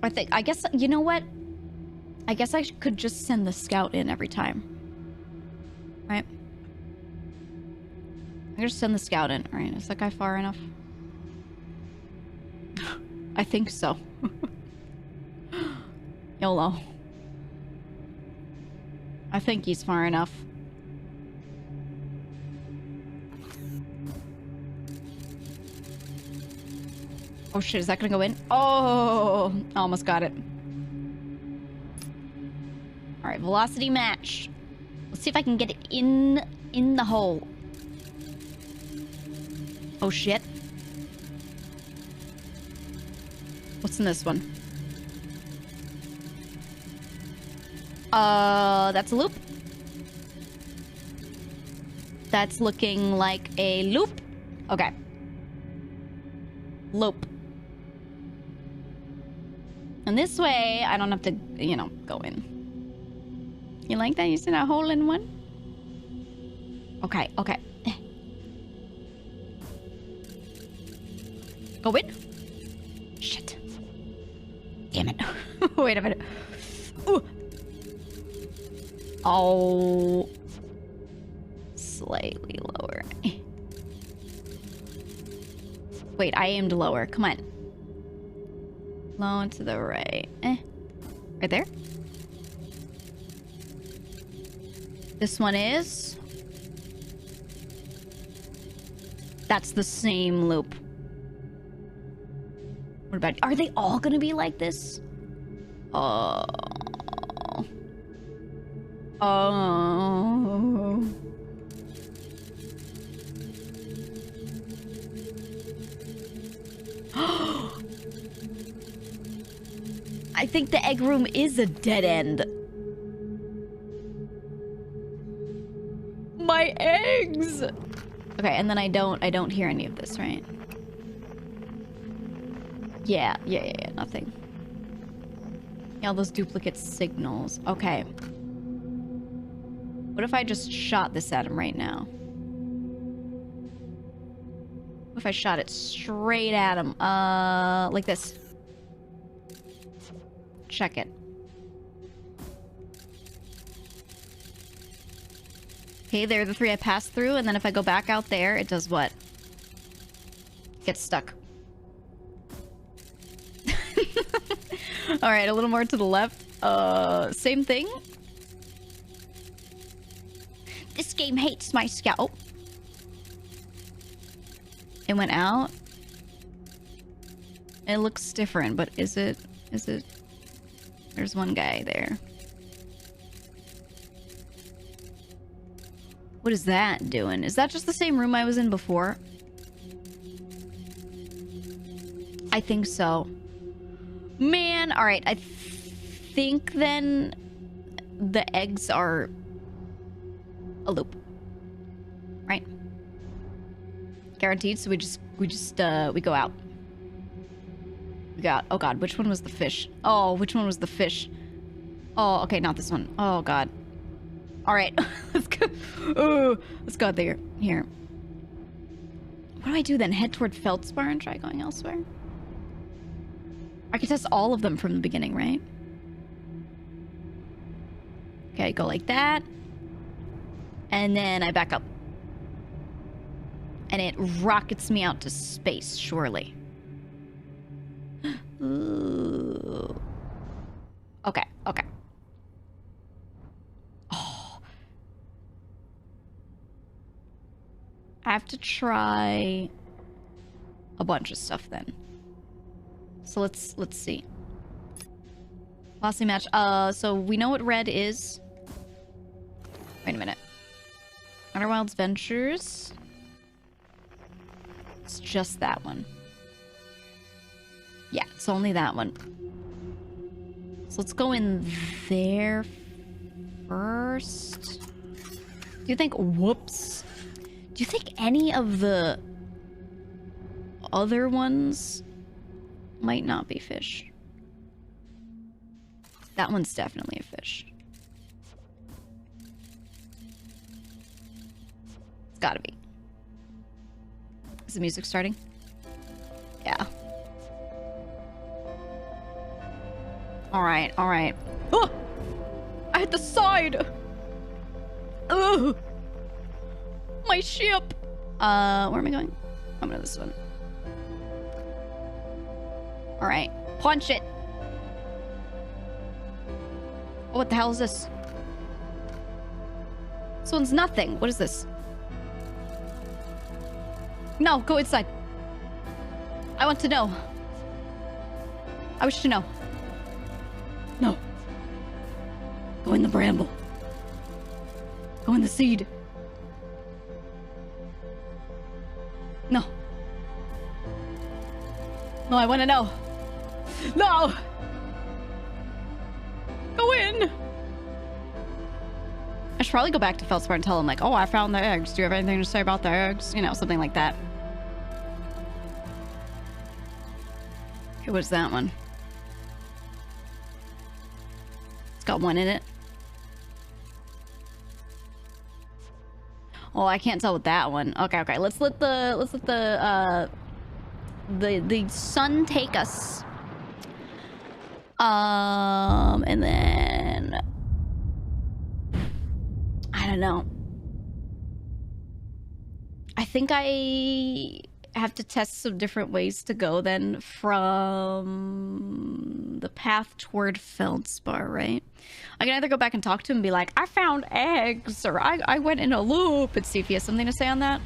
I guess, you know what? I guess I could just send the scout in every time. Right? I just send the scout in. Alright, is that guy far enough? I think so. YOLO. I think he's far enough. Oh shit, is that gonna go in? Oh, almost got it. Alright, velocity match. Let's see if I can get it in the hole. Oh shit. What's in this one? That's a loop. That's looking like a loop. Okay. Loop. And this way, I don't have to, you know, go in. You like that? You see that hole in one? Okay, okay. Go in. Shit. Damn it. Wait a minute. Ooh. Oh. Slightly lower. Wait, I aimed lower. Come on. Low and to the right. Right there? This one is... That's the same loop. What about... Are they all gonna be like this? Oh. Oh. I think the egg room is a dead end. My eggs! Okay, and then I don't hear any of this, right? Yeah, nothing. Yeah, all those duplicate signals. Okay. What if I just shot this at him right now? What if I shot it straight at him? Like this. Check it. Okay, there are the 3 I passed through, and then if I go back out there, it does what? Gets stuck. Alright, a little more to the left. Same thing. This game hates my scout. Oh. It went out. It looks different, but is it... There's one guy there. What is that doing? Is that just the same room I was in before? I think so. Man, alright, I think then the eggs are a loop. Right? Guaranteed, so we go out. We go out. Oh god, which one was the fish? Oh, which one was the fish? Oh, okay, not this one. Oh god. Alright, let's go. Oh, let's go out there. Here. What do I do then? Head toward Feldspar and try going elsewhere? I could test all of them from the beginning, right? Okay, go like that. And then I back up. And it rockets me out to space, surely. Ooh. Okay, okay. Oh. I have to try a bunch of stuff then. So let's see. Bossy match. So we know what red is. Wait a minute. Outer Wilds Ventures. It's just that one. Yeah, it's only that one. So let's go in there first. Do you think... Whoops. Do you think any of the other ones might not be fish? That one's definitely a fish. It's gotta be. Is the music starting? Yeah. Alright, alright. Oh! I hit the side! Ugh! My ship! Where am I going? I'm going to this one. Alright. Punch it! Oh, what the hell is this? This one's nothing. What is this? No, go inside. I want to know. I wish to know. No. Go in the bramble. Go in the seed. No. No, I want to know. No! Go in! I should probably go back to Feldspar and tell him, like, oh, I found the eggs. Do you have anything to say about the eggs? You know, something like that. Okay, what's that one? It's got one in it. Oh, I can't tell with that one. Okay, okay. Let's let the the sun take us. And then I don't know. I think I have to test some different ways to go then from the path toward Feldspar, right? I can either go back and talk to him and be like, I found eggs, or I went in a loop, and see if he has something to say on that.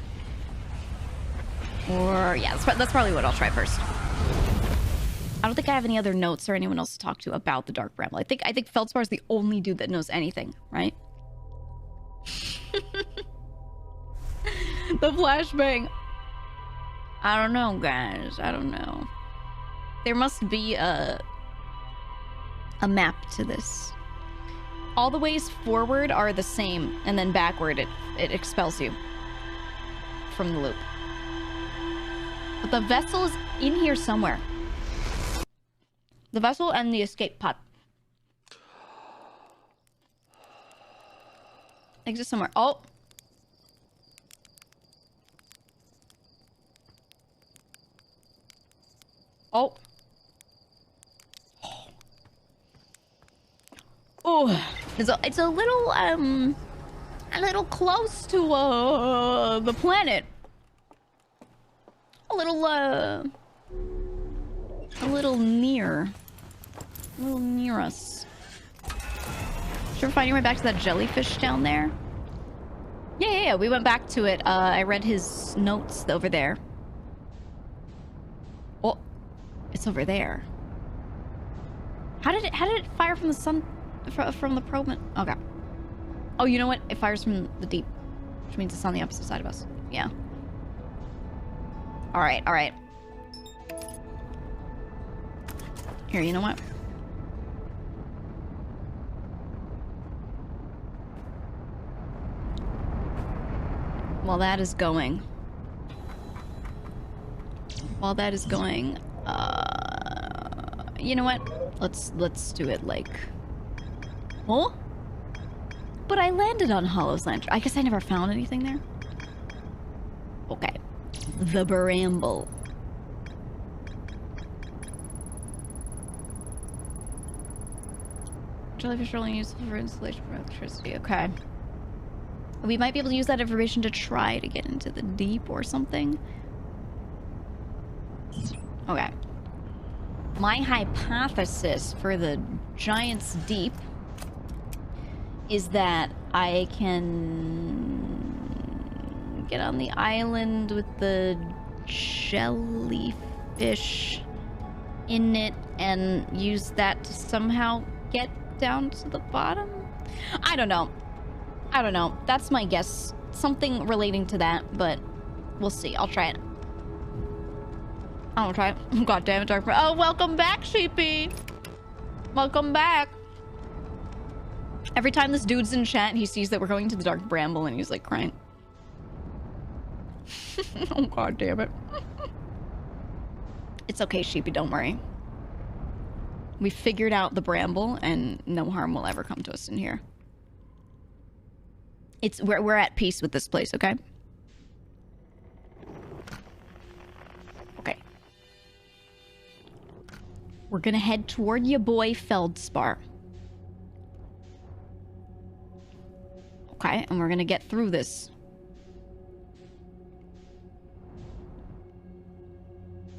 Or, yeah, that's probably what I'll try first. I don't think I have any other notes or anyone else to talk to about the Dark Bramble. I think Feldspar is the only dude that knows anything, right? The flashbang. I don't know, guys. I don't know. There must be a map to this. All the ways forward are the same, and then backward it expels you from the loop. But the vessel is in here somewhere. The vessel and the escape pod. Exist somewhere. Oh. Oh. Oh. It's a little close to the planet. A little near us. Should we find your way back to that jellyfish down there? Yeah, we went back to it. I read his notes over there. Oh, it's over there. How did it fire from the sun, from the probe? Okay. Oh, you know what? It fires from the deep, which means it's on the opposite side of us. Yeah. All right. Here, you know what? While that is going, you know what? Let's do it like... Oh? But I landed on Hollow's Lantern. I guess I never found anything there. Okay. The Bramble. Jellyfish are only useful for installation for electricity. Okay. We might be able to use that information to try to get into the deep or something. Okay. My hypothesis for the Giant's Deep is that I can get on the island with the jellyfish in it and use that to somehow get down to the bottom? I don't know. That's my guess. Something relating to that, but we'll see. I'll try it. God damn it, Dark Bramble. Oh, welcome back, Sheepy. Welcome back. Every time this dude's in chat, he sees that we're going to the Dark Bramble and he's like crying. Oh, god damn it. It's okay, Sheepy, don't worry. We figured out the Bramble and no harm will ever come to us in here. We're at peace with this place, okay? Okay. We're gonna head toward your boy Feldspar. Okay, and we're gonna get through this.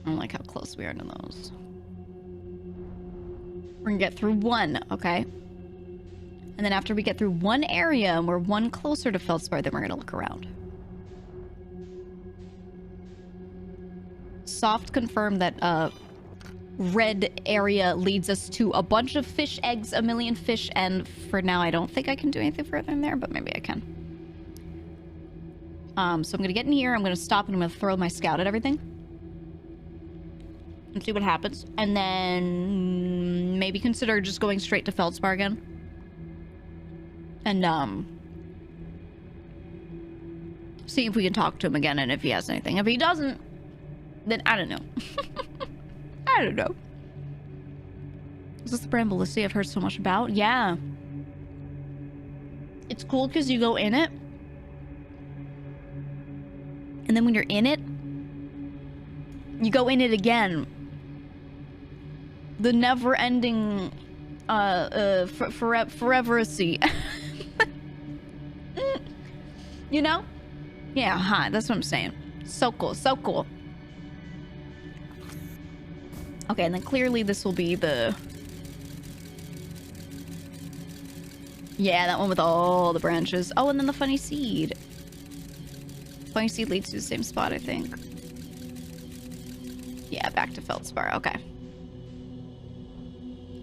I don't like how close we are to those. We're gonna get through one, okay? And then after we get through one area and we're one closer to Feldspar, then we're gonna look around. Soft confirmed that red area leads us to a bunch of fish eggs, a million fish, and for now I don't think I can do anything further in there, but maybe I can. So I'm gonna get in here, I'm gonna stop, and I'm gonna throw my scout at everything. And see what happens. And then maybe consider just going straight to Feldspar again. And, see if we can talk to him again and if he has anything. If he doesn't, then I don't know. I don't know. Is this the Bramble Lissy I've heard so much about? Yeah. It's cool because you go in it. And then when you're in it, You go in it again. The never-ending, foreveracy. You know? Yeah, huh, that's what I'm saying. So cool, so cool. Okay, and then clearly this will be the... Yeah, that one with all the branches. Oh, and then the funny seed. Funny seed leads to the same spot, I think. Yeah, back to Feldspar. Okay.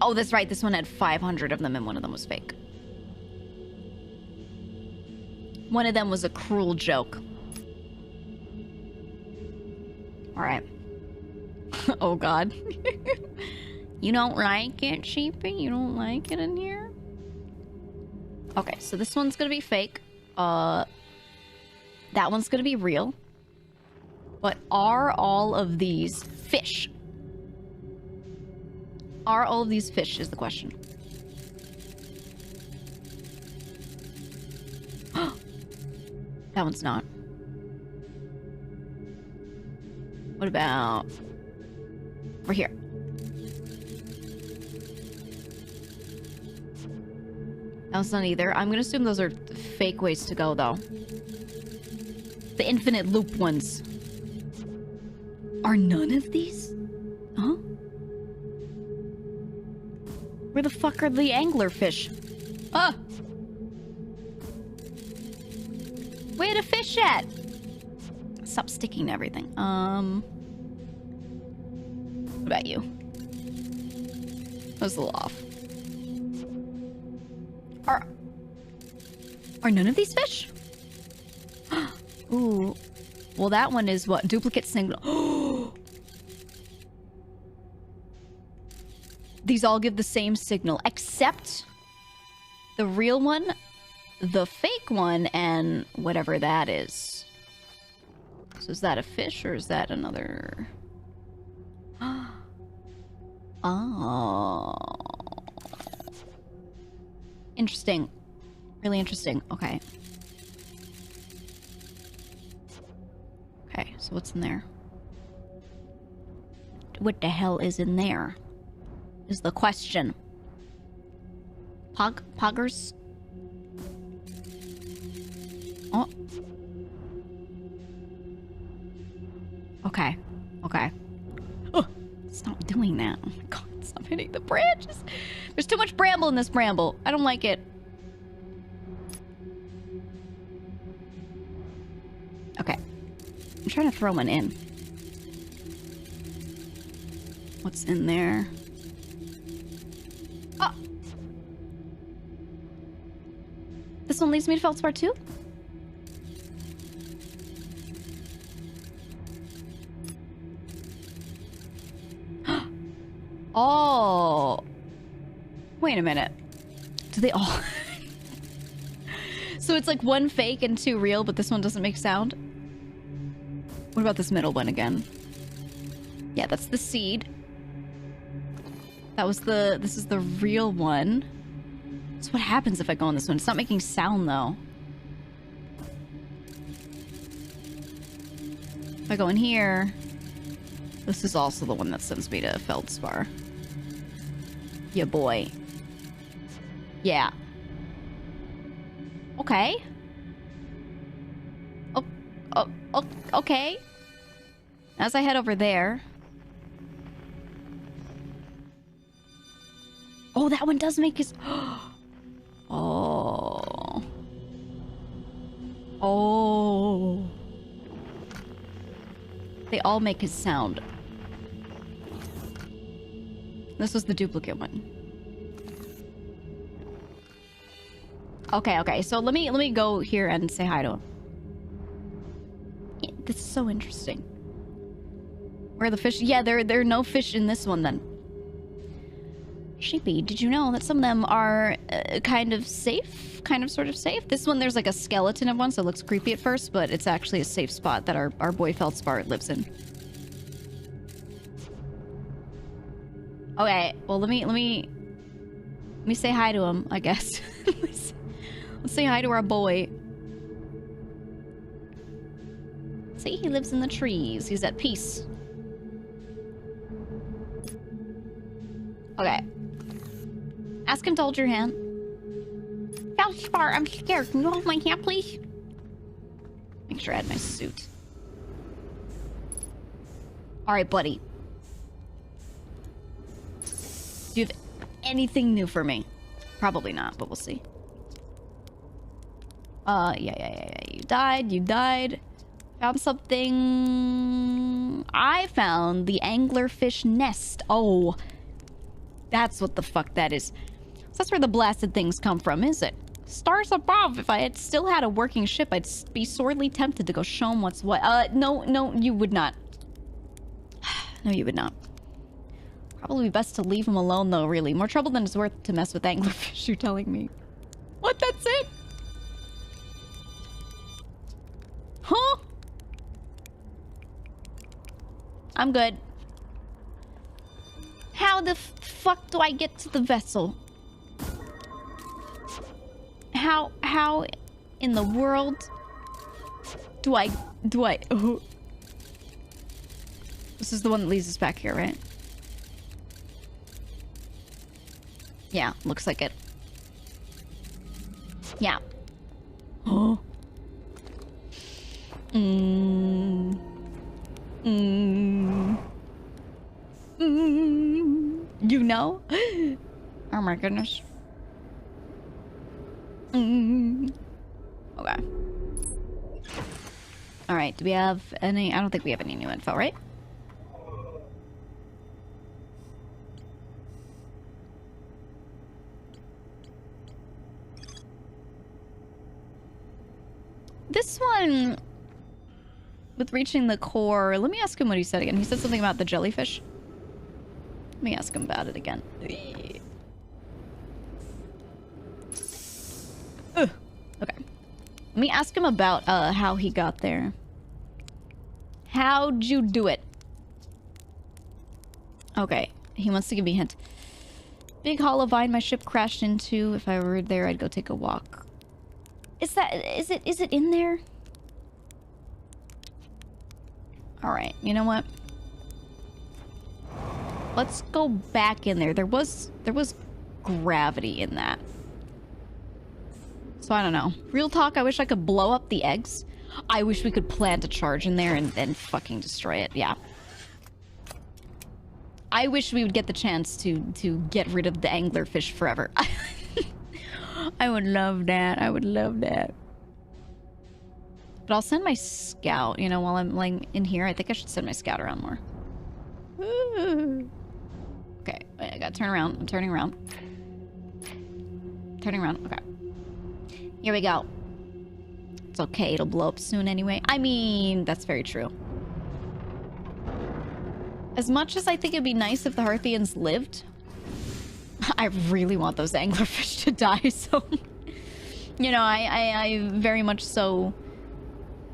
Oh, that's right. This one had 500 of them, and one of them was fake. One of them was a cruel joke. All right. Oh, God. You don't like it, Sheepy? You don't like it in here? Okay, so this one's gonna be fake. That one's gonna be real. But are all of these fish? Are all of these fish is the question. That one's not. What about over here? That one's not either. I'm gonna assume those are fake ways to go, though. The infinite loop ones. Are none of these? Huh? Where the fuck are the anglerfish? Ah! Where the fish at? Stop sticking to everything. What about you? That was a little off. Are none of these fish? Ooh. Well, that one is what? Duplicate signal. These all give the same signal, except the real one, the fake one, and whatever that is. So is that a fish or is that another... Oh. Interesting. Really interesting. Okay. Okay, so what's in there? What the hell is in there? Is the question. Poggers? Oh. Okay. Okay. Oh, stop doing that. Oh my god, stop hitting the branches. There's too much bramble in this bramble. I don't like it. Okay. I'm trying to throw one in. What's in there? Oh! This one leads me to Feldspar too? Oh! Wait a minute. Do they all... So it's like one fake and two real, but this one doesn't make sound? What about this middle one again? Yeah, that's the seed. That was the... This is the real one. So what happens if I go on this one? It's not making sound, though. If I go in here... This is also the one that sends me to Feldspar. Yeah, boy. Yeah. Okay. Oh, okay. As I head over there... Oh, that one does make his... Oh. Oh. They all make his sound. This was the duplicate one. Okay, okay. So let me go here and say hi to him. This is so interesting. Where are the fish? Yeah, there are no fish in this one then. Sheepy, did you know that some of them are kind of safe? Kind of sort of safe? This one, there's like a skeleton of one, so it looks creepy at first, but it's actually a safe spot that our boy Feldspar lives in. Okay, well let me say hi to him, I guess. Let's say hi to our boy. See, he lives in the trees. He's at peace. Okay. Ask him to hold your hand. Feldspar, I'm scared. Can you hold my hand, please? Make sure I had my suit. Alright, buddy. Do you have anything new for me? Probably not, but we'll see. Yeah. You died. Found something. I found the anglerfish nest. Oh. That's what the fuck that is. So that's where the blasted things come from, is it? Stars above. If I had still had a working ship, I'd be sorely tempted to go show them what's what. No, you would not. No, you would not. Probably best to leave him alone, though, really. More trouble than it's worth to mess with anglerfish, you're telling me. What? That's it? Huh? I'm good. How the fuck do I get to the vessel? How in the world do I... Oh. This is the one that leads us back here, right? Yeah, looks like it. Yeah. Oh. You know? Oh my goodness. Okay. Alright, do we have any... I don't think we have any new info, right? This one... With reaching the core... Let me ask him what he said again. He said something about the jellyfish. Let me ask him about it again. Ugh. Okay. Let me ask him about how he got there. How'd you do it? Okay. He wants to give me a hint. Big hollow vine my ship crashed into. If I were there, I'd go take a walk. Is it in there? Alright, you know what? Let's go back in there. There was gravity in that. So I don't know. Real talk, I wish I could blow up the eggs. I wish we could plant a charge in there and then fucking destroy it. Yeah. I wish we would get the chance to get rid of the anglerfish forever. I would love that. I would love that. But I'll send my scout, you know, while I'm like in here. I think I should send my scout around more. Ooh. Okay, wait, I gotta turn around. I'm turning around. Turning around. Okay. Here we go. It's okay. It'll blow up soon anyway. I mean, that's very true. As much as I think it'd be nice if the Hearthians lived, I really want those anglerfish to die, so... You know, I very much so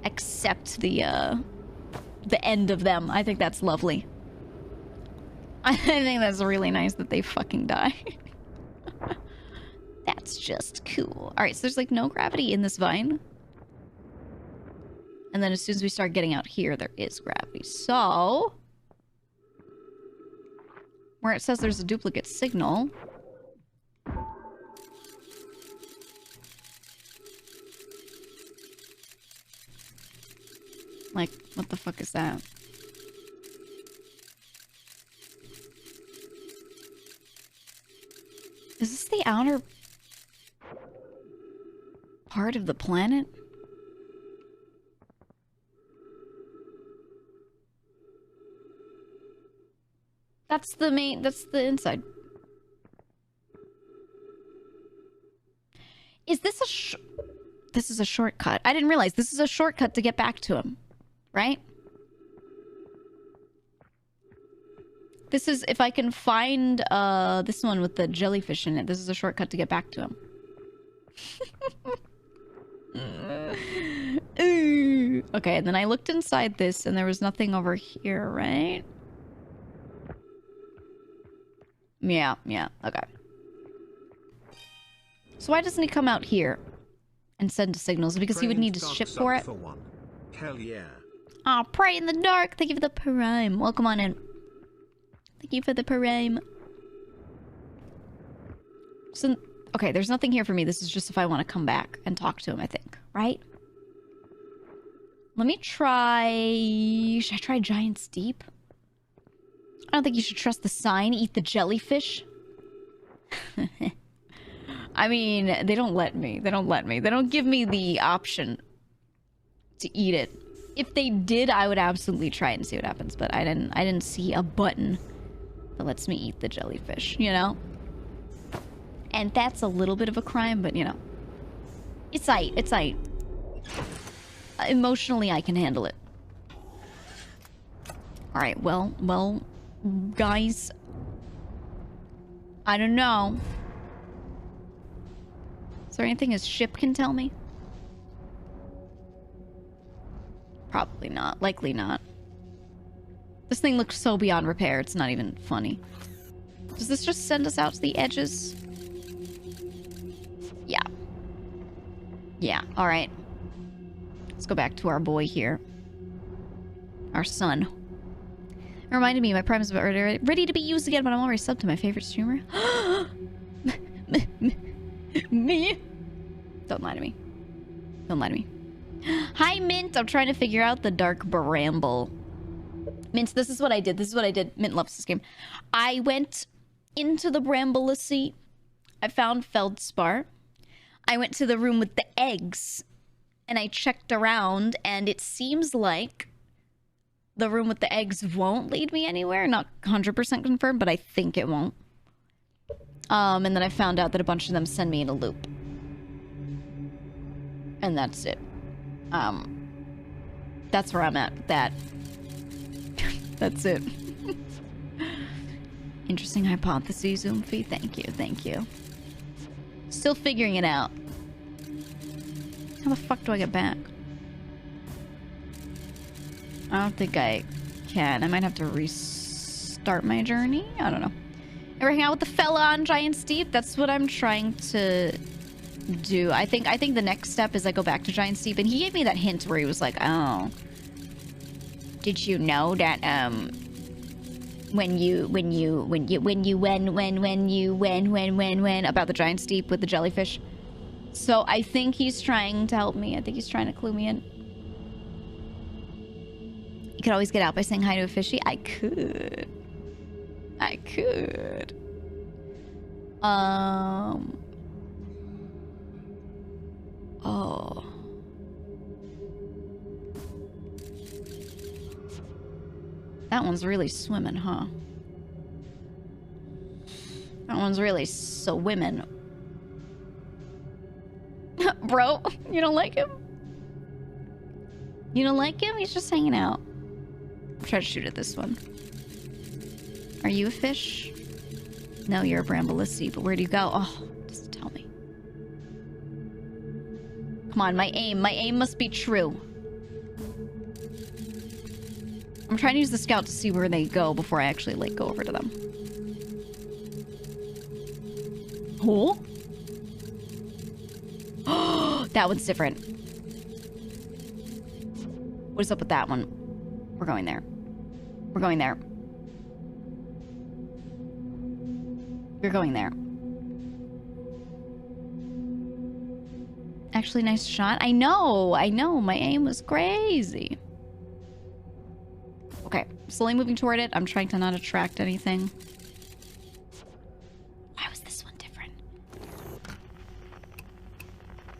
accept the end of them. I think that's lovely. I think that's really nice that they fucking die. That's just cool. Alright, so there's like no gravity in this vine. And then as soon as we start getting out here, there is gravity. So... where it says there's a duplicate signal... like, what the fuck is that? Is this the outer part of the planet? That's the main, that's the inside. Is this a this is a shortcut. I didn't realize this is a shortcut to get back to him. Right? This is, if I can find this one with the jellyfish in it, this is a shortcut to get back to him. Okay, and then I looked inside this and there was nothing over here, right? Yeah, okay. So why doesn't he come out here and send signals? Because he would need his ship for it? Hell yeah. Aw, oh, pray in the dark. Thank you for the prime. Welcome on in. Thank you for the prime. So, okay, there's nothing here for me. This is just if I want to come back and talk to him, I think. Right? Let me try... Should I try Giant's Deep? I don't think you should trust the sign. Eat the jellyfish. I mean, they don't let me. They don't let me. They don't give me the option to eat it. If they did, I would absolutely try it and see what happens. But I didn't see a button that lets me eat the jellyfish, you know? And that's a little bit of a crime, but, you know. It's aight. It's aight. Emotionally, I can handle it. Alright, well, guys. I don't know. Is there anything his ship can tell me? Probably not. Likely not. This thing looks so beyond repair, it's not even funny. Does this just send us out to the edges? Yeah. Yeah, alright. Let's go back to our boy here. Our son. It reminded me, my Prime is about ready to be used again, but I'm already subbed to my favorite streamer. Me? Don't lie to me. Don't lie to me. Hi, Mint. I'm trying to figure out the dark Bramble. Mint, this is what I did. This is what I did. Mint loves this game. I went into the Bramble seat. I found Feldspar. I went to the room with the eggs. And I checked around. And it seems like the room with the eggs won't lead me anywhere. Not 100% confirmed, but I think it won't. And then I found out that a bunch of them send me in a loop. And that's it. That's where I'm at with that. That's it. Interesting hypotheses, Oomphy. Thank you, thank you. Still figuring it out. How the fuck do I get back? I don't think I can. I might have to restart my journey. I don't know. Ever hang out with the fella on Giant's Deep? That's what I'm trying to do. I think the next step is I go back to Giant's Deep, and he gave me that hint where he was like, "Oh, did you know that when about the Giant's Deep with the jellyfish?" So I think he's trying to help me. I think he's trying to clue me in. You could always get out by saying hi to a fishy. I could. Oh. That one's really swimming, huh? That one's really swimming. Bro, you don't like him? You don't like him? He's just hanging out. I'll try to shoot at this one. Are you a fish? No, you're a Bramble-lissy, but where do you go? Oh, just tell me. Come on, my aim must be true. I'm trying to use the scout to see where they go before I actually, like, go over to them. Oh? That one's different. What is up with that one? We're going there. We're going there. You're going there. Actually, nice shot. I know. My aim was crazy. Okay, slowly moving toward it. I'm trying to not attract anything. Why was this one different?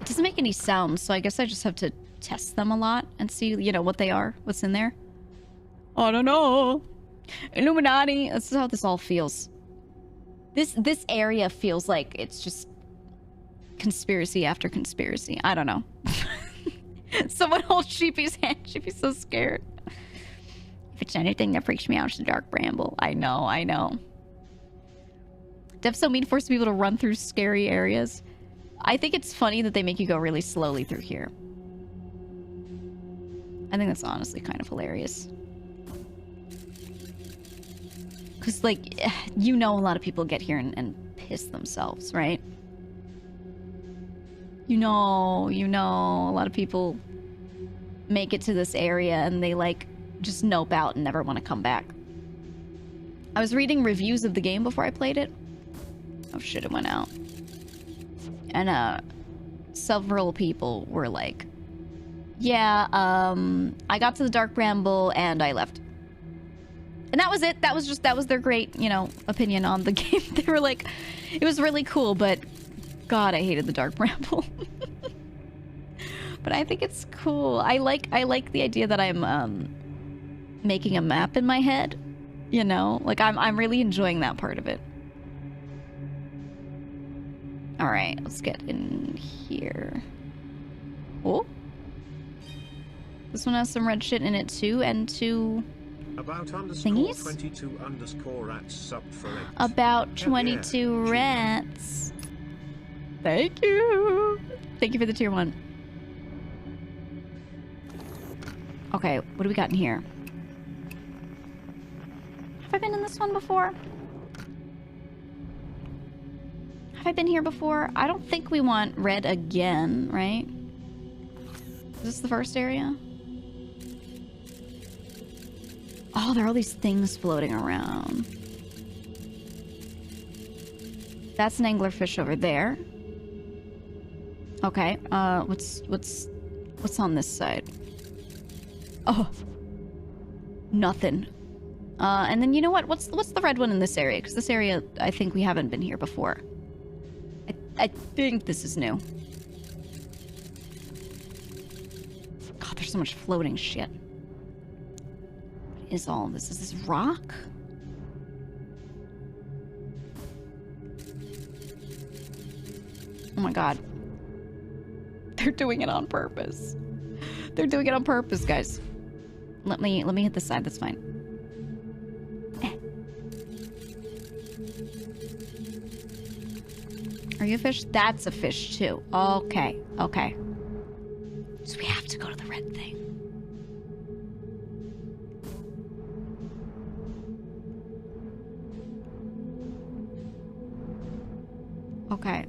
It doesn't make any sounds, so I guess I just have to test them a lot and see, you know, what they are, what's in there. I don't know. Illuminati. This is how this all feels. This area feels like it's just conspiracy after conspiracy. I don't know. Someone holds Sheepy's hand. Sheepy's so scared. If it's anything that freaks me out, it's the dark Bramble. I know. Dev's so mean, forcing people to run through scary areas. I think it's funny that they make you go really slowly through here. I think that's honestly kind of hilarious. Because, like, you know a lot of people get here and piss themselves, right? You know, a lot of people make it to this area and they, like, just nope out and never want to come back. I was reading reviews of the game before I played it. Oh shit, it went out. And several people were like, yeah, I got to the Dark Bramble and I left. And that was it. That was their great, you know, opinion on the game. They were like, it was really cool, but God, I hated the Dark Bramble. But I think it's cool. I like the idea that I'm making a map in my head, you know? Like I'm really enjoying that part of it. All right, let's get in here. Oh. This one has some red shit in it too, and two about thingies? 22_rats sub for 8. About 22 rats. Thank you. Thank you for the tier 1. Okay, what do we got in here? Have I been in this one before? Have I been here before? I don't think we want red again, right? Is this the first area? Oh, there are all these things floating around. That's an anglerfish over there. Okay, what's on this side? Oh, nothing. And then you know what? What's the red one in this area? Because this area, I think we haven't been here before. I think this is new. God, there's so much floating shit. What is all this? Is this rock? Oh my God. They're doing it on purpose. They're doing it on purpose, guys. Let me hit this side. That's fine. Are you a fish? That's a fish too. Okay. Okay. So we have to go to the red thing. Okay.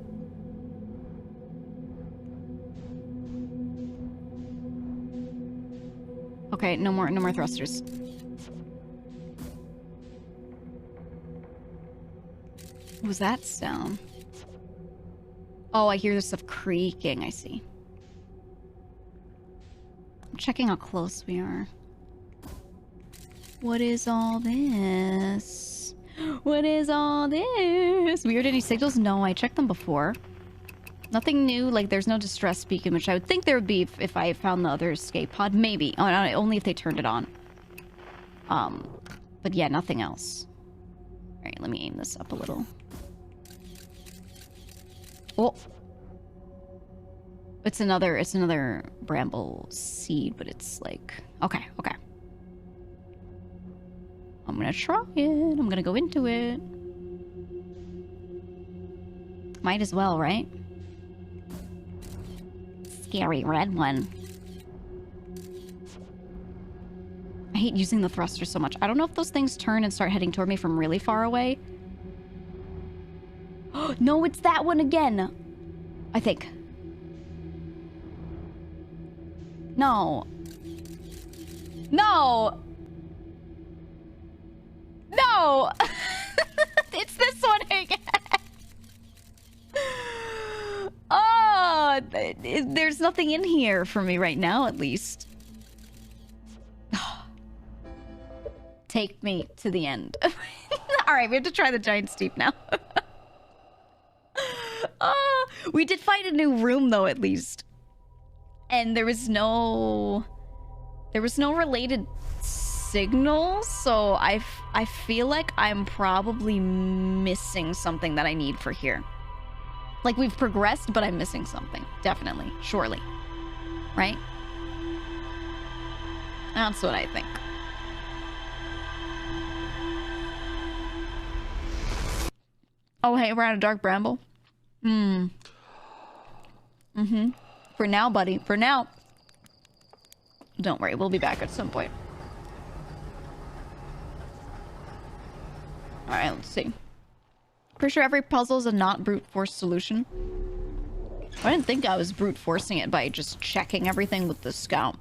Okay, no more thrusters. What was that sound? Oh, I hear this stuff creaking, I see. I'm checking how close we are. What is all this? What is all this? Weird any signals? No, I checked them before. Nothing new, like there's no distress beacon, which I would think there would be if I found the other escape pod. Maybe. Oh, no, only if they turned it on. But yeah, nothing else. Alright, let me aim this up a little. Oh. It's another bramble seed, but it's like... Okay, okay. I'm gonna try it. I'm gonna go into it. Might as well, right? Scary red one. I hate using the thruster so much. I don't know if those things turn and start heading toward me from really far away. No, it's that one again. I think. No. No. No. It's this one again. Oh, there's nothing in here for me right now, at least. Take me to the end. All right, we have to try the giant steep now. We did find a new room though, at least, and there was no related signals. So I feel like I'm probably missing something that I need for here. Like we've progressed, but I'm missing something. Definitely, surely, right? That's what I think. Oh, hey, we're at a dark bramble. For now, buddy. For now. Don't worry, we'll be back at some point. Alright, let's see. Pretty sure every puzzle is a not brute force solution. I didn't think I was brute forcing it by just checking everything with the scout.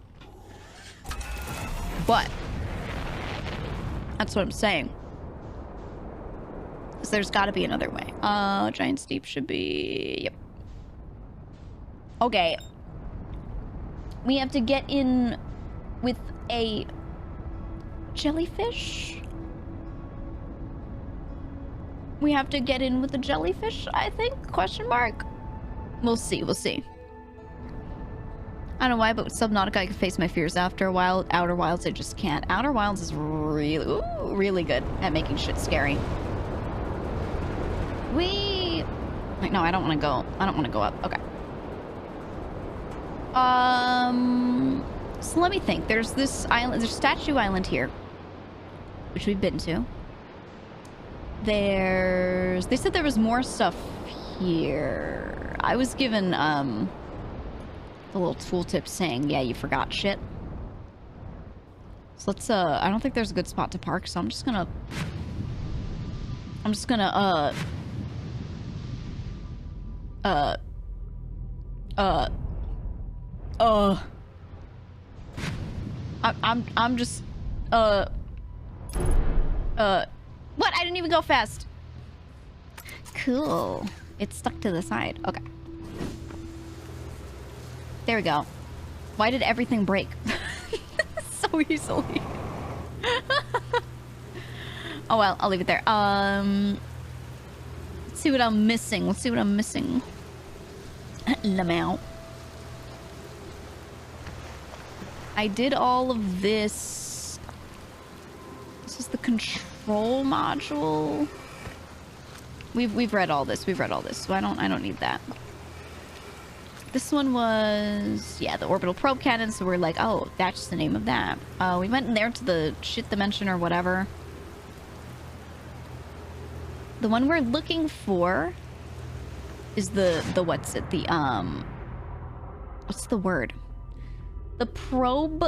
But that's what I'm saying. So there's got to be another way. Giant steep should be... Yep. Okay. We have to get in with a jellyfish. We have to get in with the jellyfish, I think? Question mark? We'll see, we'll see. I don't know why, but with Subnautica I can face my fears after a while. Outer Wilds I just can't. Outer Wilds is really good at making shit scary. Wait, no, I don't want to go. I don't want to go up. Okay. So let me think. There's this island. There's Statue Island here, which we've been to. They said there was more stuff here. I was given, the little tooltip saying, yeah, you forgot shit. So let's, I don't think there's a good spot to park, so I'm just gonna, I'm just, what? I didn't even go fast. Cool. It's stuck to the side. Okay. There we go. Why did everything break? So easily. Oh well, I'll leave it there. Let's see what I'm missing. Let's see what I'm missing. Lamau. I did all of this. This is the control module. We've read all this. We've read all this. So I don't need that. This one was, yeah, the orbital probe cannon. So we're like, oh, that's the name of that. We went in there to the shit dimension or whatever. The one we're looking for is the what's it? The what's the word? The probe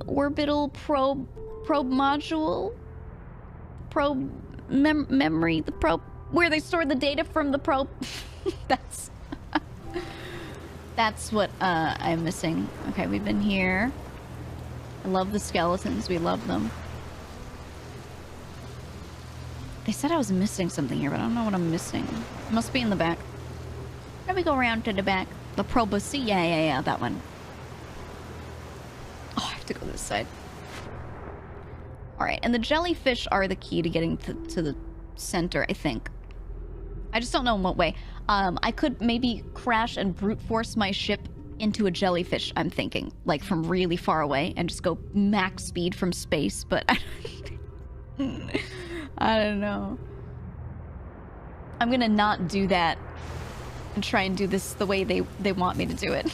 orbital probe module, memory, the probe where they store the data from the probe. That's what I'm missing. Okay, we've been here. I love the skeletons. We love them. They said I was missing something here, but I don't know what I'm missing. It must be in the back. Let me go around to the back. The probacy. Yeah, that one. Oh, I have to go this side. Alright, and the jellyfish are the key to getting to the center, I think. I just don't know in what way. I could maybe crash and brute force my ship into a jellyfish, I'm thinking. Like, from really far away, and just go max speed from space, but I don't know. I'm gonna not do that and try and do this the way they want me to do it.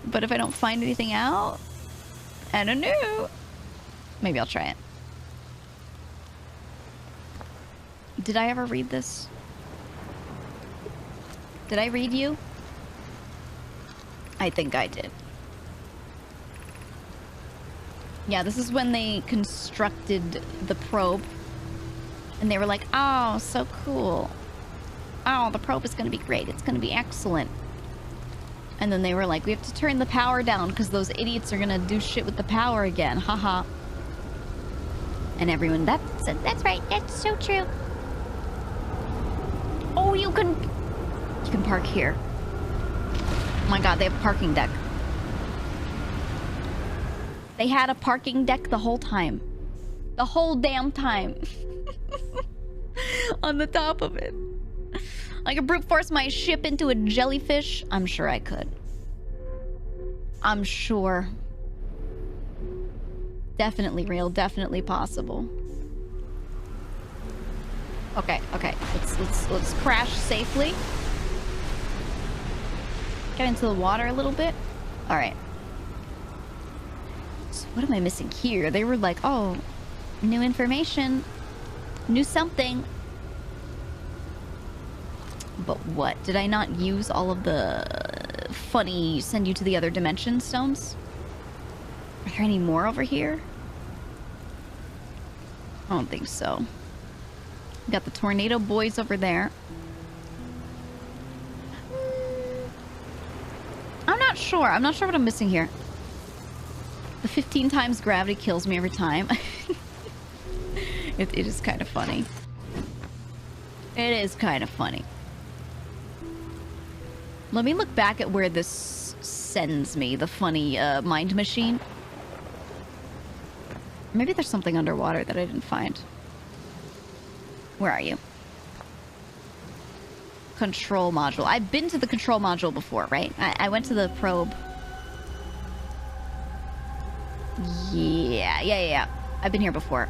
But if I don't find anything out, I don't know. Maybe I'll try it. Did I ever read this? Did I read you? I think I did. Yeah, this is when they constructed the probe. And they were like, oh, so cool. Oh, the probe is going to be great. It's going to be excellent. And then they were like, we have to turn the power down because those idiots are going to do shit with the power again. Haha. And everyone, that's right. That's so true. Oh, you can park here. Oh my god, they have a parking deck. They had a parking deck the whole time. The whole damn time. On the top of it. I could brute force my ship into a jellyfish. I'm sure I could. I'm sure. Definitely real. Definitely possible. Okay. Let's crash safely. Get into the water a little bit. All right. So what am I missing here? They were like, oh, new information. Knew something. But what? Did I not use all of the funny send you to the other dimension stones? Are there any more over here? I don't think so. We got the tornado boys over there. I'm not sure. I'm not sure what I'm missing here. The 15 times gravity kills me every time. It is kind of funny. It is kind of funny. Let me look back at where this sends me, the funny mind machine. Maybe there's something underwater that I didn't find. Where are you? Control module. I've been to the control module before, right? I went to the probe. Yeah. I've been here before.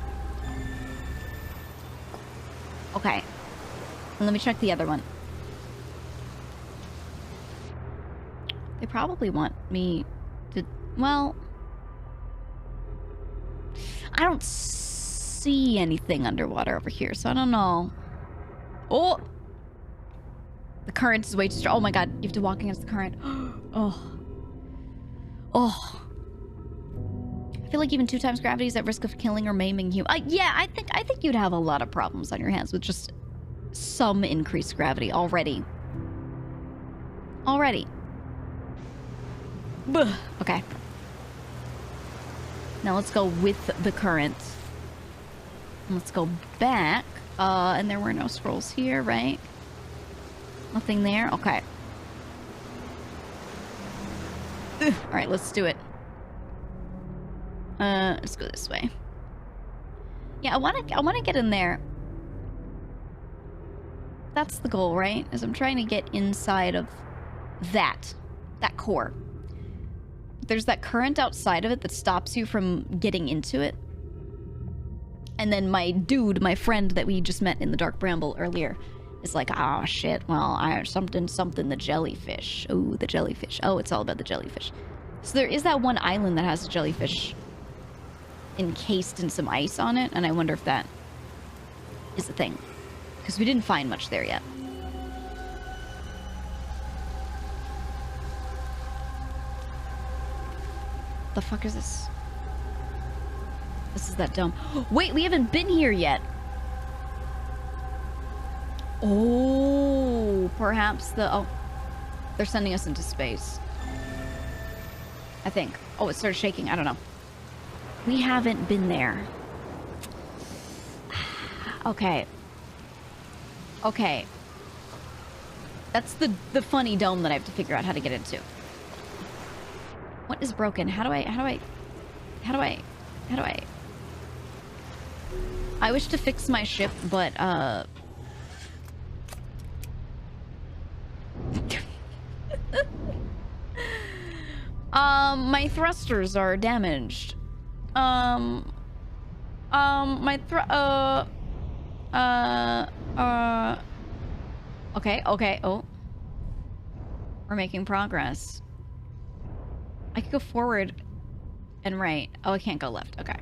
Okay. And let me check the other one. They probably want me to... Well... I don't see anything underwater over here, so I don't know. Oh! The current is way too strong. Oh my god, you have to walk against the current. Oh. I feel like even 2 times gravity is at risk of killing or maiming you. Yeah, I think you'd have a lot of problems on your hands with just some increased gravity already. Okay. Now let's go with the current. And let's go back. And there were no scrolls here, right? Nothing there? Okay. Alright, let's do it. Let's go this way. Yeah, I wanna get in there. That's the goal, right? Is I'm trying to get inside of that core. There's that current outside of it that stops you from getting into it. And then my friend that we just met in the Dark Bramble earlier is like, oh shit, well, something, the jellyfish. Oh, the jellyfish. Oh, it's all about the jellyfish. So there is that one island that has a jellyfish encased in some ice on it, and I wonder if that is a thing. Because we didn't find much there yet. The fuck is this? This is that dome. Wait, we haven't been here yet. Oh, perhaps oh, they're sending us into space. I think. Oh, it started shaking. I don't know. We haven't been there. Okay. Okay. That's the funny dome that I have to figure out how to get into. What is broken? How do I... I wish to fix my ship, but, my thrusters are damaged. Okay, oh. We're making progress. I could go forward and right. Oh, I can't go left. Okay.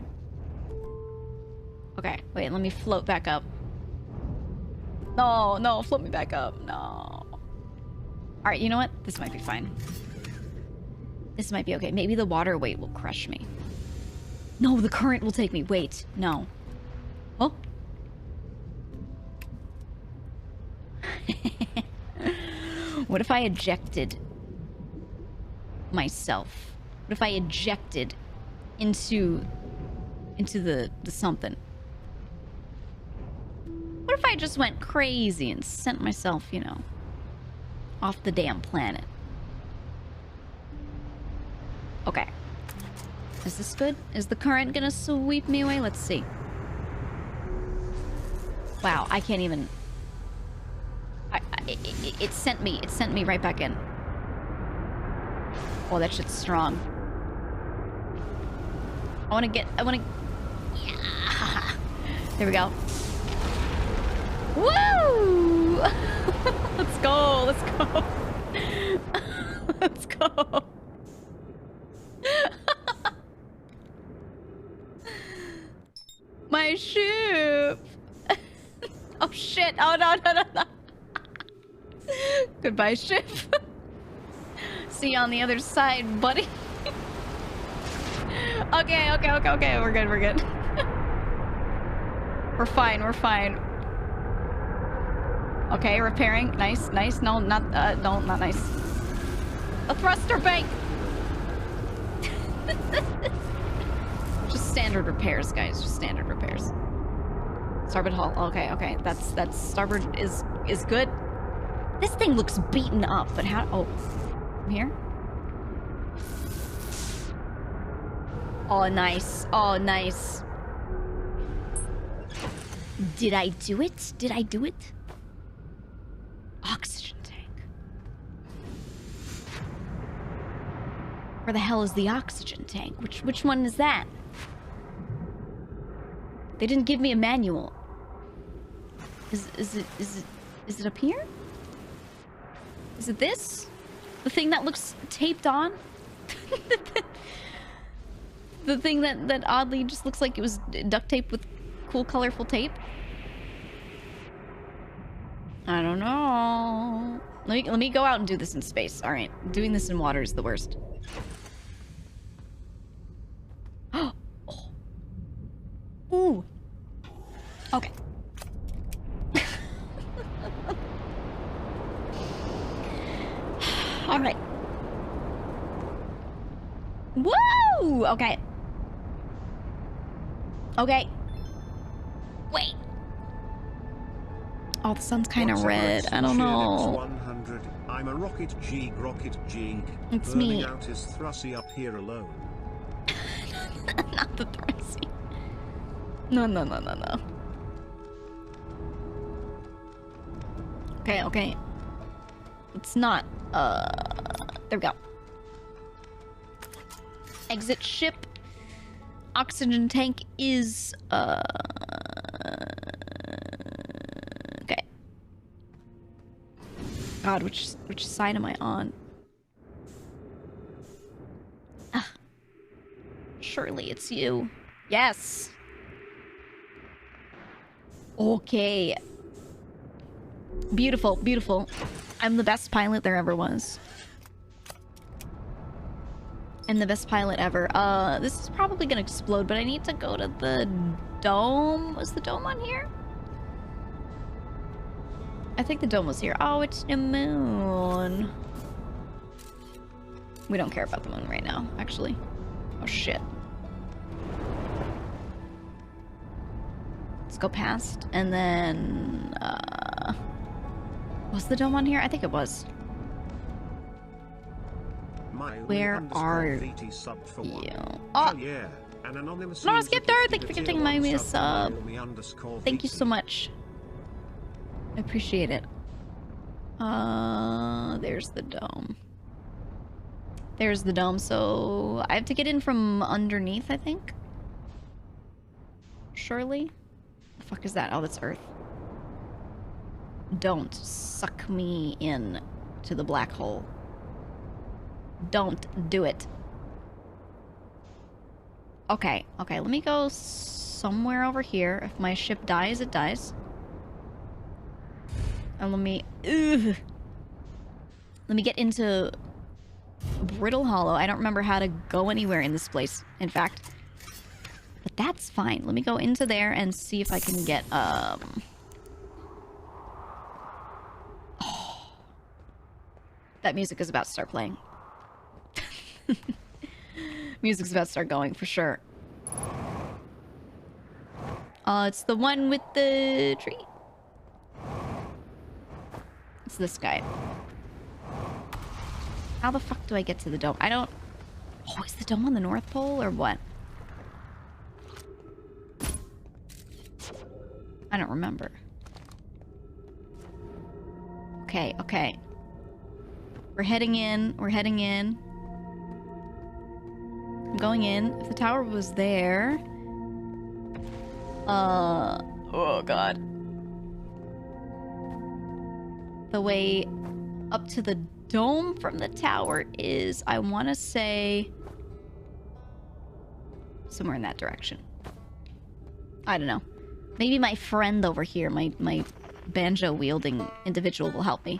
Okay, wait, let me float back up. No, float me back up. No. Alright, you know what? This might be fine. This might be okay. Maybe the water weight will crush me. No, the current will take me. Wait, no. Oh. What if I ejected myself? What if I ejected into the something? What if I just went crazy and sent myself, you know, off the damn planet? Okay. Is this good? Is the current gonna sweep me away? Let's see. Wow, I can't even... It sent me right back in. Oh, that shit's strong. I wanna... Yeah! There we go. Woo! Let's go! Let's go! My ship! Oh shit! Oh no! Goodbye, ship. See you on the other side, buddy. Okay. We're good. We're fine. Okay, repairing. Nice. No, not nice. A thruster bank. Just standard repairs, guys. Just standard repairs. Starboard hull. Okay, okay. That's starboard is good. This thing looks beaten up, but how? Oh, from here. Oh, nice. Oh, nice. Did I do it? Did I do it? Oxygen tank. Where the hell is the oxygen tank? Which one is that? They didn't give me a manual. Is it up here? Is it this? The thing that looks taped on? The thing that oddly just looks like it was duct tape with cool colorful tape? I don't know. Let me go out and do this in space. All right, doing this in water is the worst. Oh. Ooh. Okay. All right. Woo! Okay. Okay. Wait. Oh, the sun's kind of red. I don't know. 100. I'm a rocket GEEG. It's Burning me. out his thrusy up here alone. Not the thrusy. No. Okay, okay. It's not, there we go. Exit ship. Oxygen tank is, okay. God, which side am I on? Ah. Surely it's you. Yes! Okay. Beautiful, beautiful. I'm the best pilot there ever was. I'm the best pilot ever. This is probably gonna explode, but I need to go to the dome. Was the dome on here? I think the dome was here. Oh, it's the moon. We don't care about the moon right now, actually. Oh, shit. Let's go past, and then, was the dome on here? I think it was. Where are you? Oh! Yeah. An anonymous Lawrence user Skipper, gifted thank you for a tier giving my 1 sub. Thank you so VT. much. I appreciate it. There's the dome. There's the dome, so I have to get in from underneath, I think. Surely? The fuck is that? Oh, that's Earth. Don't suck me in to the black hole. Don't do it. Okay, okay, let me go somewhere over here. If my ship dies, it dies. And let me get into Brittle Hollow. I don't remember how to go anywhere in this place, in fact. But that's fine. Let me go into there and see if I can get, oh. That music is about to start playing. Music's about to start going, for sure. It's the one with the tree. It's this guy. How the fuck do I get to the dome? I don't... Oh, is the dome on the North Pole or what? I don't remember. Okay, okay. We're heading in. We're heading in. I'm going in. If the tower was there... Oh, God. The way up to the dome from the tower is, I want to say, somewhere in that direction. I don't know. Maybe my friend over here, my banjo-wielding individual will help me.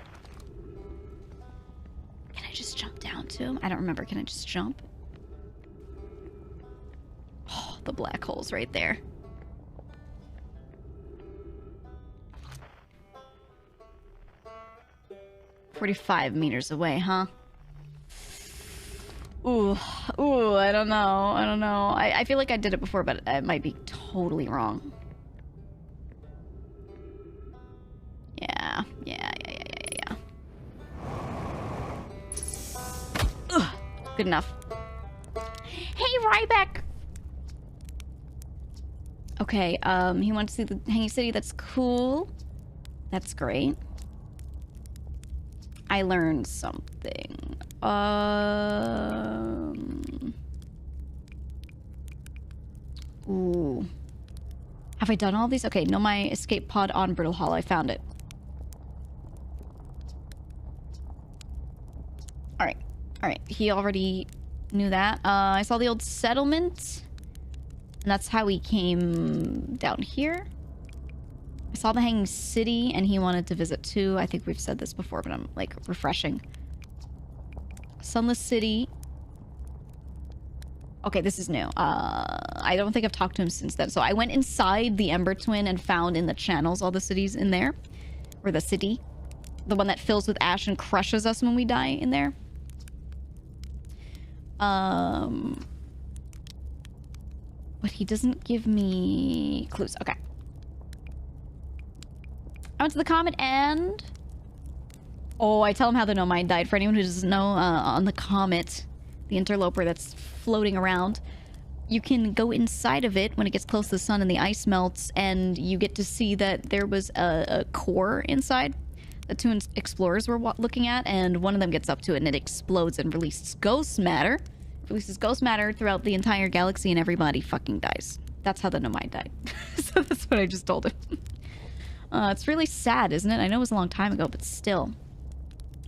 Can I just jump down to him? I don't remember. Can I just jump? Oh, the black hole's right there. "45 meters away, huh? Ooh, I don't know. I don't know. I feel like I did it before, but I might be totally wrong. Good enough. Hey, Ryback! Okay, he wants to see the Hanging City. That's cool. That's great. I learned something. Ooh. Have I done all these? Okay, Nomai escape pod on Brittle Hall. I found it. Alright. Alright. He already knew that. I saw the old settlement. And that's how we came down here. I saw the Hanging City, and he wanted to visit too. I think we've said this before, but I'm, like, refreshing. Sunless City. Okay, this is new. I don't think I've talked to him since then. So I went inside the Ember Twin and found in the channels all the cities in there. Or the city. The one that fills with ash and crushes us when we die in there. But he doesn't give me clues. Okay. I went to the comet and... Oh, I tell him how the Nomai died. For anyone who doesn't know, on the comet, the interloper that's floating around, you can go inside of it when it gets close to the sun and the ice melts, and you get to see that there was a core inside that two explorers were looking at, and one of them gets up to it and it explodes and releases ghost matter. It releases ghost matter throughout the entire galaxy, and everybody fucking dies. That's how the Nomai died. So that's what I just told him. It's really sad, isn't it? I know it was a long time ago, but still.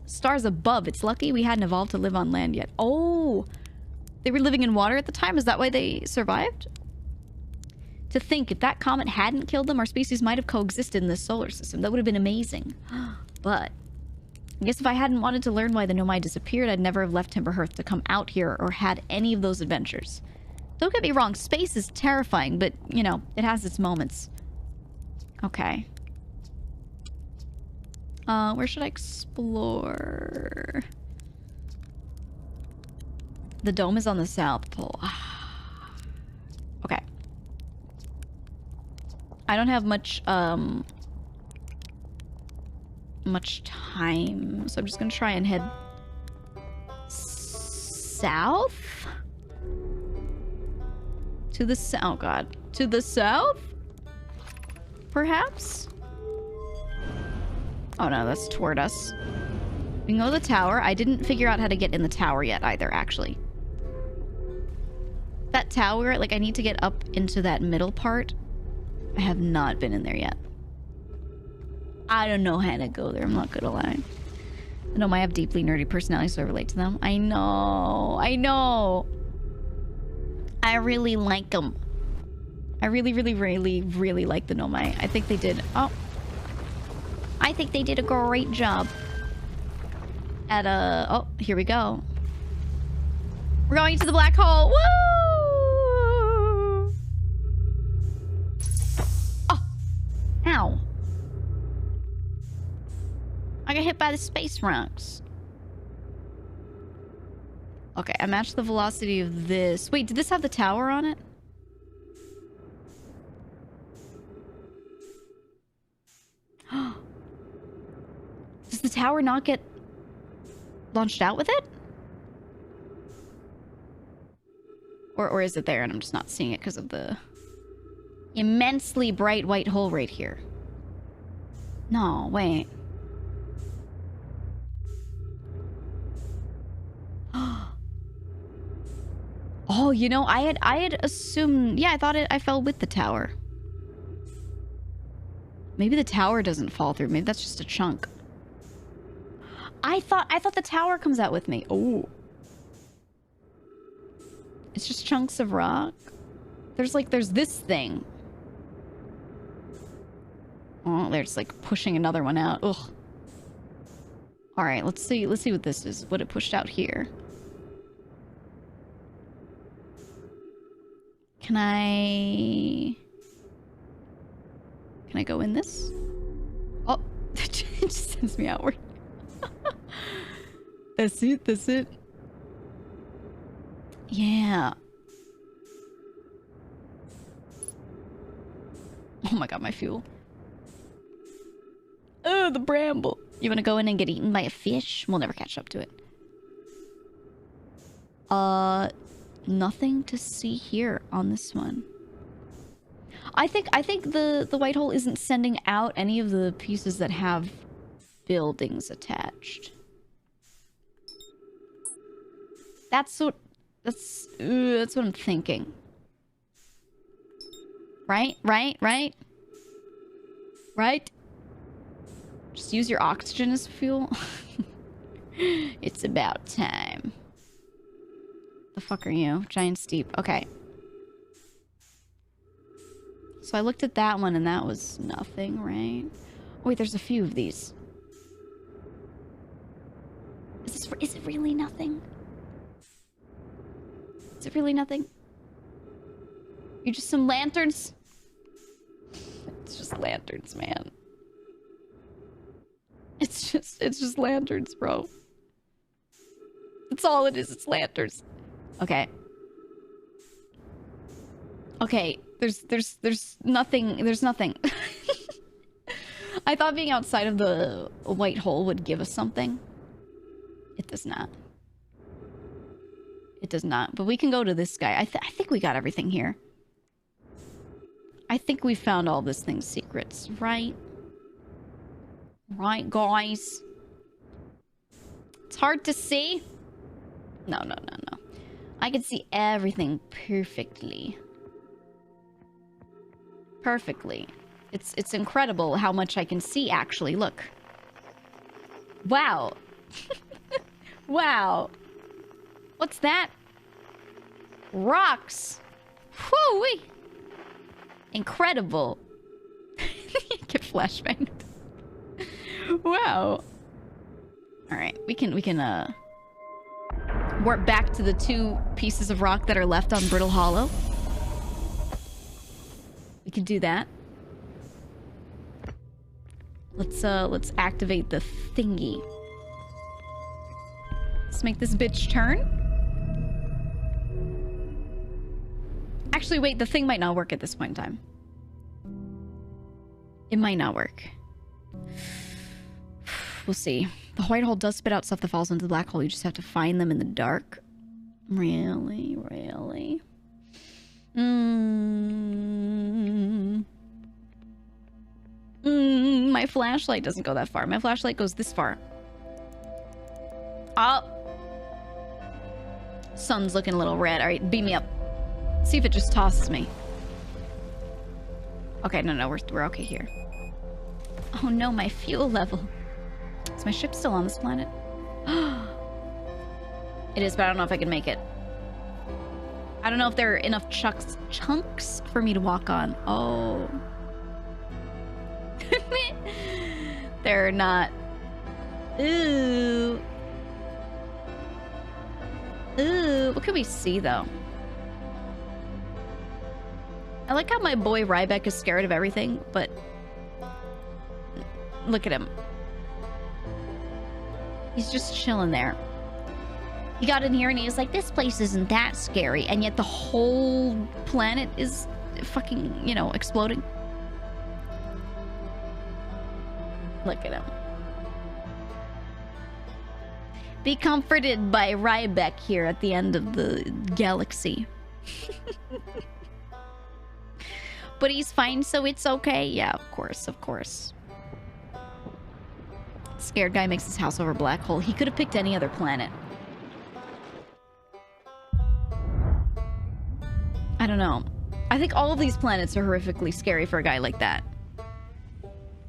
Stars above. It's lucky we hadn't evolved to live on land yet. Oh! They were living in water at the time? Is that why they survived? To think, if that comet hadn't killed them, our species might have coexisted in this solar system. That would have been amazing. But I guess if I hadn't wanted to learn why the Nomai disappeared, I'd never have left Timberhearth to come out here or had any of those adventures. Don't get me wrong, space is terrifying, but, you know, it has its moments. Okay. Where should I explore? The dome is on the South Pole. Okay. I don't have much time, so I'm just gonna try and head south? To the south. Oh god. To the south? Perhaps? Oh no, that's toward us. We can go to the tower. I didn't figure out how to get in the tower yet either, actually. That tower, like, I need to get up into that middle part. I have not been in there yet. I don't know how to go there, I'm not gonna lie. I know I have deeply nerdy personalities, so I relate to them. I know. I know. I really like them. I really, really, really, really like the Nomai. I think they did... Oh. I think they did a great job. At oh, here we go. We're going to the black hole. Woo! Oh. Ow. I got hit by the space rocks. Okay, I matched the velocity of this. Wait, did this have the tower on it? Does the tower not get launched out with it? Or is it there and I'm just not seeing it because of the immensely bright white hole right here? No, wait. Oh, you know, I had assumed... Yeah, I thought I fell with the tower. Maybe the tower doesn't fall through. Maybe that's just a chunk. I thought the tower comes out with me. Oh. It's just chunks of rock. There's this thing. Oh, they're just like pushing another one out. Ugh. All right, let's see what this is. What it pushed out here. Can I go in this? Oh, it just sends me outward. That's it, that's it. Yeah. Oh my god, my fuel. Oh, the bramble. You want to go in and get eaten by a fish? We'll never catch up to it. Nothing to see here on this one. I think the white hole isn't sending out any of the pieces that have buildings attached. That's what I'm thinking. Right? Just use your oxygen as fuel. It's about time. The fuck are you? Giant steep. Okay. So I looked at that one and that was nothing, right? Oh, wait, there's a few of these. Is it really nothing? Is it really nothing? You're just some lanterns? It's just lanterns, man. It's just lanterns, bro. That's all it is. It's lanterns. Okay. Okay. There's nothing. There's nothing. I thought being outside of the white hole would give us something. It does not. It does not. But we can go to this guy. I think we got everything here. I think we found all this thing's secrets, right? Right, guys? It's hard to see. No. I can see everything perfectly. Perfectly. It's incredible how much I can see, actually. Look. Wow. Wow. What's that? Rocks. Whoo-wee. Incredible. Get flashbanged. Wow. Alright, we can warp back to the 2 pieces of rock that are left on Brittle Hollow. We can do that. Let's activate the thingy. Let's make this bitch turn. Actually, wait, the thing might not work at this point in time. It might not work. We'll see. The white hole does spit out stuff that falls into the black hole. You just have to find them in the dark. Really? Really? My flashlight doesn't go that far. My flashlight goes this far. Oh. Sun's looking a little red. Alright, beam me up. See if it just tosses me. Okay, no, we're okay here. Oh no, my fuel level. Is my ship still on this planet? It is, but I don't know if I can make it. I don't know if there are enough chunks for me to walk on. Oh. They're not. Ooh. Ooh. What can we see, though? I like how my boy Rybeck is scared of everything, but... Look at him. He's just chilling there. He got in here and he was like, this place isn't that scary. And yet the whole planet is fucking, you know, exploding. Look at him. Be comforted by Rybeck here at the end of the galaxy. But he's fine, so it's okay. Yeah, of course, of course. Scared guy makes his house over a black hole. He could have picked any other planet. I don't know. I think all of these planets are horrifically scary for a guy like that.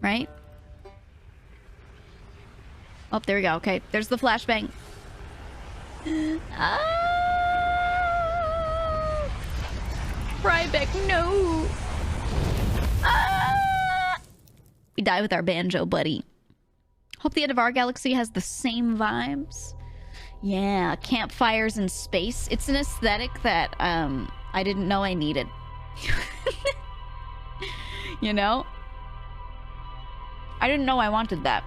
Right? Oh, there we go. Okay, there's the flashbang. Ah! Rybeck, no! Ah! We die with our banjo, buddy. Hope the end of our galaxy has the same vibes. Yeah, campfires in space. It's an aesthetic that I didn't know I needed. You know? I didn't know I wanted that.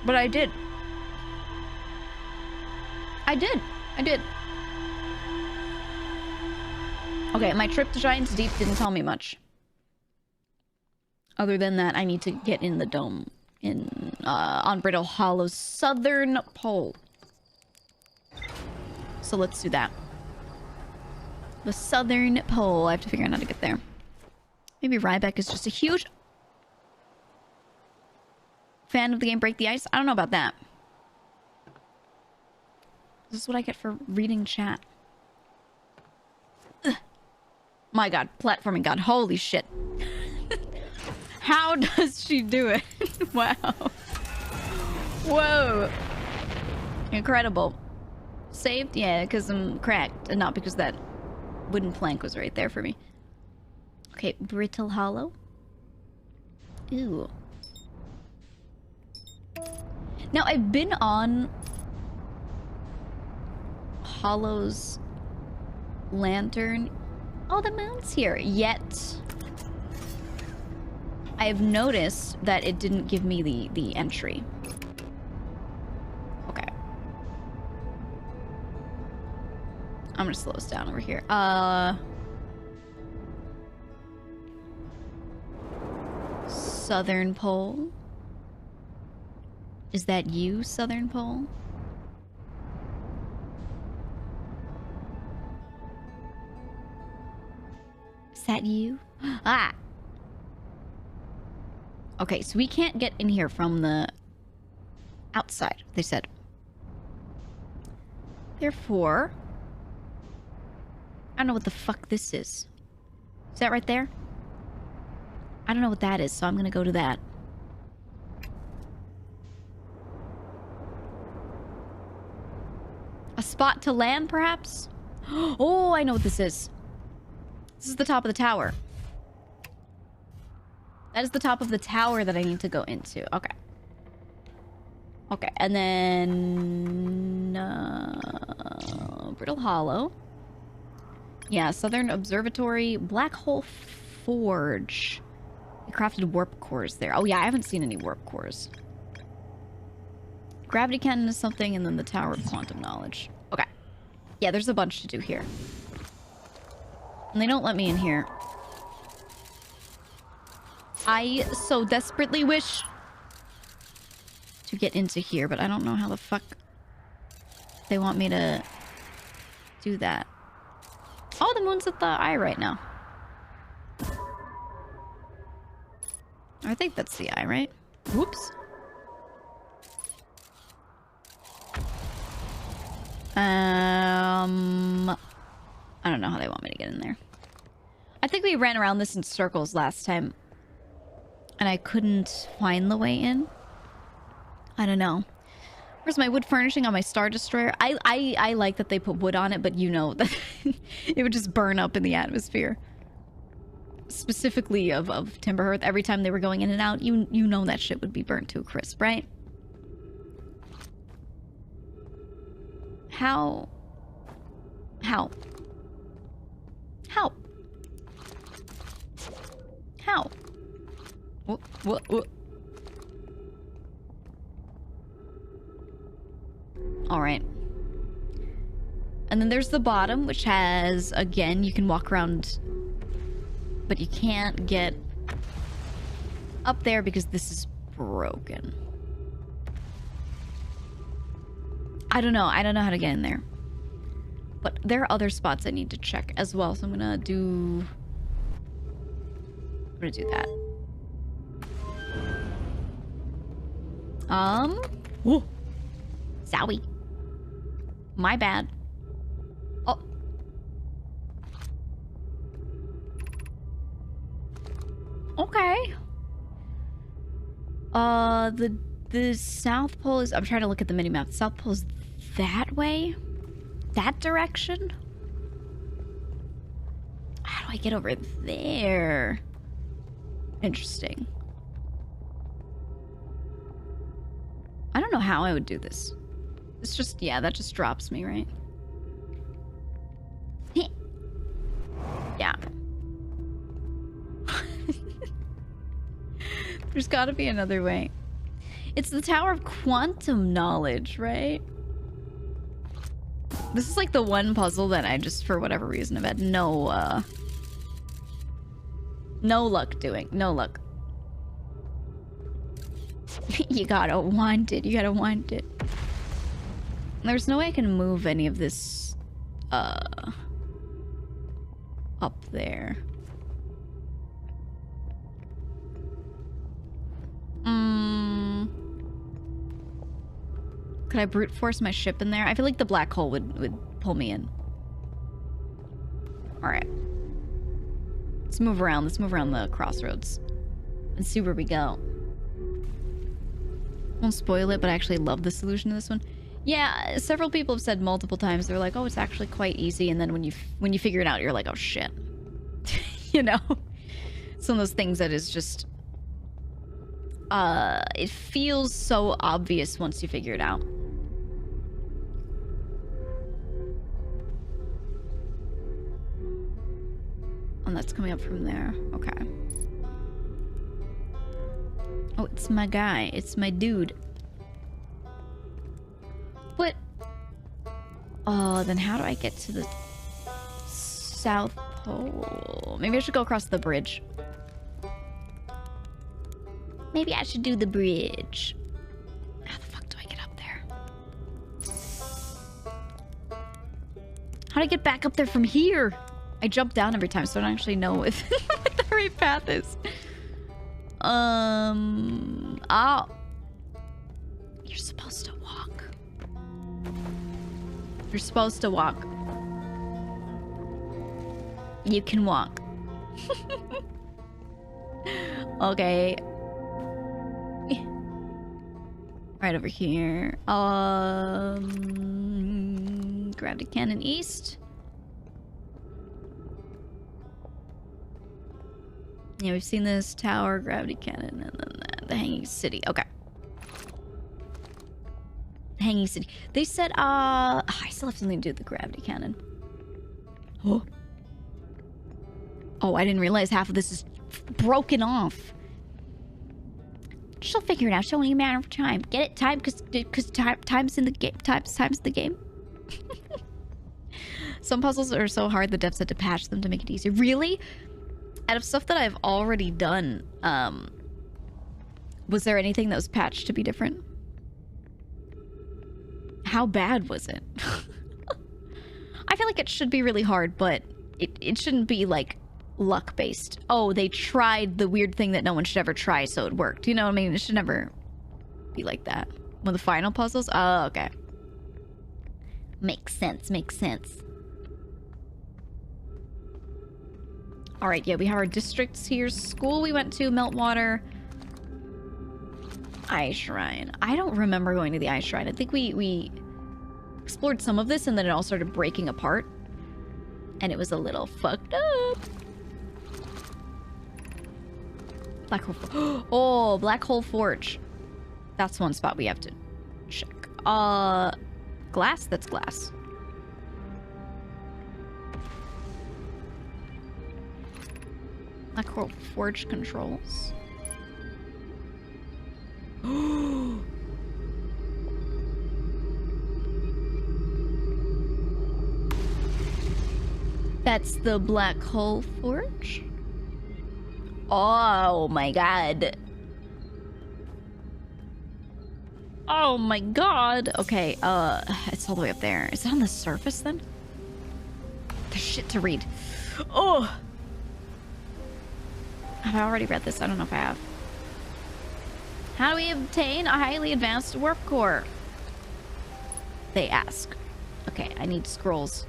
But I did. I did. Okay, my trip to Giant's Deep didn't tell me much. Other than that, I need to get in the dome on Brittle Hollow's southern pole. So let's do that. The Southern Pole. I have to figure out how to get there. Maybe Ryback is just a huge fan of the game Break the Ice. I don't know about that. This is what I get for reading chat. Ugh. My god, platforming god. Holy shit. How does she do it? Wow. Whoa. Incredible. Saved? Yeah, because I'm cracked. And not because that wooden plank was right there for me. Okay, Brittle Hollow. Ooh. Now, I've been on Hollow's lantern. Oh, the moon's here. Yet, I've noticed that it didn't give me the entry. Okay. I'm gonna slow us down over here. Southern Pole. Is that you, Southern Pole? Is that you? Ah! Okay, so we can't get in here from the outside, they said. Therefore, I don't know what the fuck this is. Is that right there? I don't know what that is, so I'm gonna go to that. A spot to land, perhaps? Oh, I know what this is. This is the top of the tower. That is the top of the tower that I need to go into. Okay. Okay, and then... Brittle Hollow. Yeah, Southern Observatory. Black Hole Forge. I crafted warp cores there. Oh yeah, I haven't seen any warp cores. Gravity cannon is something, and then the Tower of Quantum Knowledge. Okay. Yeah, there's a bunch to do here. And they don't let me in here. I so desperately wish to get into here, but I don't know how the fuck they want me to do that. Oh, the moon's at the eye right now. I think that's the eye, right? Whoops. I don't know how they want me to get in there. I think we ran around this in circles last time. And I couldn't find the way in. I don't know. Where's my wood furnishing on my Star Destroyer? I like that they put wood on it, but you know that it would just burn up in the atmosphere. Specifically of Timber Hearth, every time they were going in and out, you know that shit would be burnt to a crisp, right? How? How? How? How? What? Alright. And then there's the bottom, which has, again, you can walk around, but you can't get up there because this is broken. I don't know how to get in there. But there are other spots I need to check as well, so I'm gonna do that. Whoa. Zowie. My bad. Oh. Okay. The South Pole is... I'm trying to look at the mini-map. The South Pole is that way? That direction? How do I get over there? Interesting. I don't know how I would do this. It's just, yeah, that just drops me, right? Yeah. There's gotta be another way. It's the Tower of Quantum Knowledge, right? This is like the one puzzle that I just, for whatever reason, have had no luck doing. No luck. You gotta want it. You gotta want it. There's no way I can move any of this up there. Could I brute force my ship in there? I feel like the black hole would pull me in. Alright. Let's move around. Let's move around the crossroads. And see where we go. Won't spoil it, but I actually love the solution to this one. Yeah, several people have said multiple times, they're like, oh, it's actually quite easy, and then when you figure it out, you're like, oh shit. You know? It's one of those things that is just... it feels so obvious once you figure it out. And that's coming up from there. Okay. Oh, it's my guy. It's my dude. But... oh, then how do I get to the South Pole? Maybe I should go across the bridge. Maybe I should do the bridge. How the fuck do I get up there? How do I get back up there from here? I jump down every time, so I don't actually know if what the right path is. Oh. You're supposed to walk. You're supposed to walk. You can walk. Okay. Right over here. Gravity cannon east. Yeah, we've seen this tower, gravity cannon, and then the hanging city. Okay. Hanging city. They said, I still have something to do with the gravity cannon. Oh. Oh, I didn't realize half of this is broken off. She'll figure it out. It's only a matter of time. Get it? Time? Because time's in the game. Time's the game. Some puzzles are so hard, the devs had to patch them to make it easier. Really? Out of stuff that I've already done, was there anything that was patched to be different? How bad was it? I feel like it should be really hard, but it shouldn't be, like, luck-based. Oh, they tried the weird thing that no one should ever try, so it worked. You know what I mean? It should never be like that. One of the final puzzles? Oh, okay. Makes sense, makes sense. Alright, yeah, we have our districts here. School we went to, Meltwater. Ice Shrine. I don't remember going to the Ice Shrine. I think we explored some of this and then it all started breaking apart. And it was a little fucked up. Black Hole. Oh, Black Hole Forge. That's one spot we have to check. Glass? That's glass. Black Hole Forge controls. That's the Black Hole Forge? Oh my god. Oh my god. Okay, it's all the way up there. Is it on the surface then? There's shit to read. Oh! Have I already read this? I don't know if I have. How do we obtain a highly advanced warp core? They ask. Okay, I need scrolls.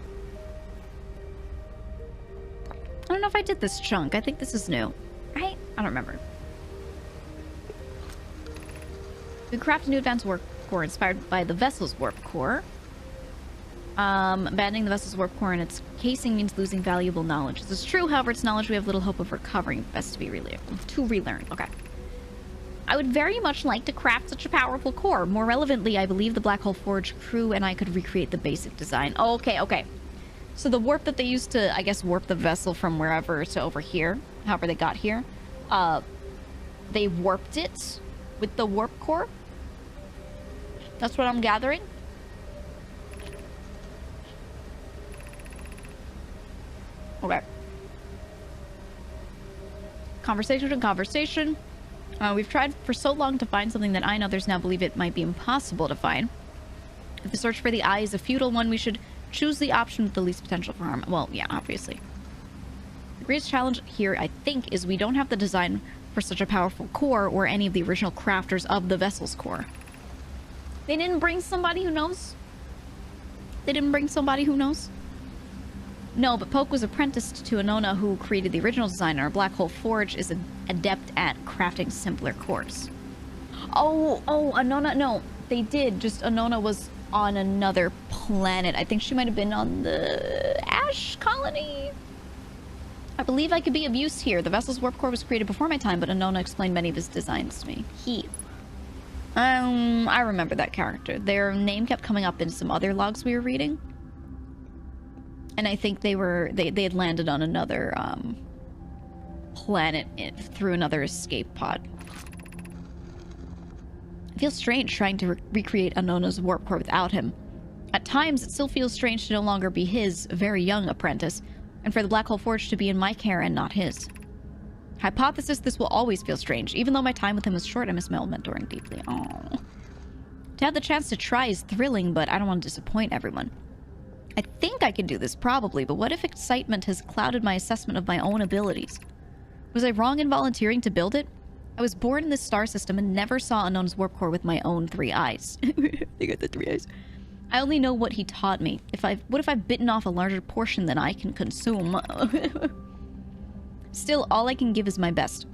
I don't know if I did this chunk. I think this is new. Right? I don't remember. We craft a new advanced warp core inspired by the vessel's warp core. Abandoning the vessel's warp core and its casing means losing valuable knowledge. This is true, however, it's knowledge we have little hope of recovering. Best to be relearned. Okay. I would very much like to craft such a powerful core. More relevantly, I believe the Black Hole Forge crew and I could recreate the basic design. Okay, okay. So the warp that they used to, I guess, warp the vessel from wherever to over here, however they got here, they warped it with the warp core. That's what I'm gathering. Okay. Conversation to conversation. We've tried for so long to find something that others now believe it might be impossible to find. If the search for the eye is a futile one, we should Choose the option with the least potential for harm. Well, yeah, obviously. The greatest challenge here, I think, is we don't have the design for such a powerful core or any of the original crafters of the vessel's core. They didn't bring somebody who knows? They didn't bring somebody who knows? No, but Poke was apprenticed to Anona, who created the original design, and our Black Hole Forge is an adept at crafting simpler cores. Oh, Anona, no, they did, just Anona was on another planet. I think she might have been on the Ash Colony. I believe I could be of use here. The vessel's warp core was created before my time, but Anona explained many of his designs to me. I remember that character. Their name kept coming up in some other logs we were reading. And I think they had landed on another planet through another escape pod. It feels strange trying to recreate Anona's warp core without him. At times, it still feels strange to no longer be his very young apprentice, and for the Black Hole Forge to be in my care and not his. Hypothesis, this will always feel strange. Even though my time with him was short, I miss my old mentoring deeply. Aww. To have the chance to try is thrilling, but I don't want to disappoint everyone. I think I can do this, probably, but what if excitement has clouded my assessment of my own abilities? Was I wrong in volunteering to build it? I was born in this star system and never saw Anona's warp core with my own 3 eyes. They got the 3 eyes. I only know what he taught me. What if I've bitten off a larger portion than I can consume? Still, all I can give is my best.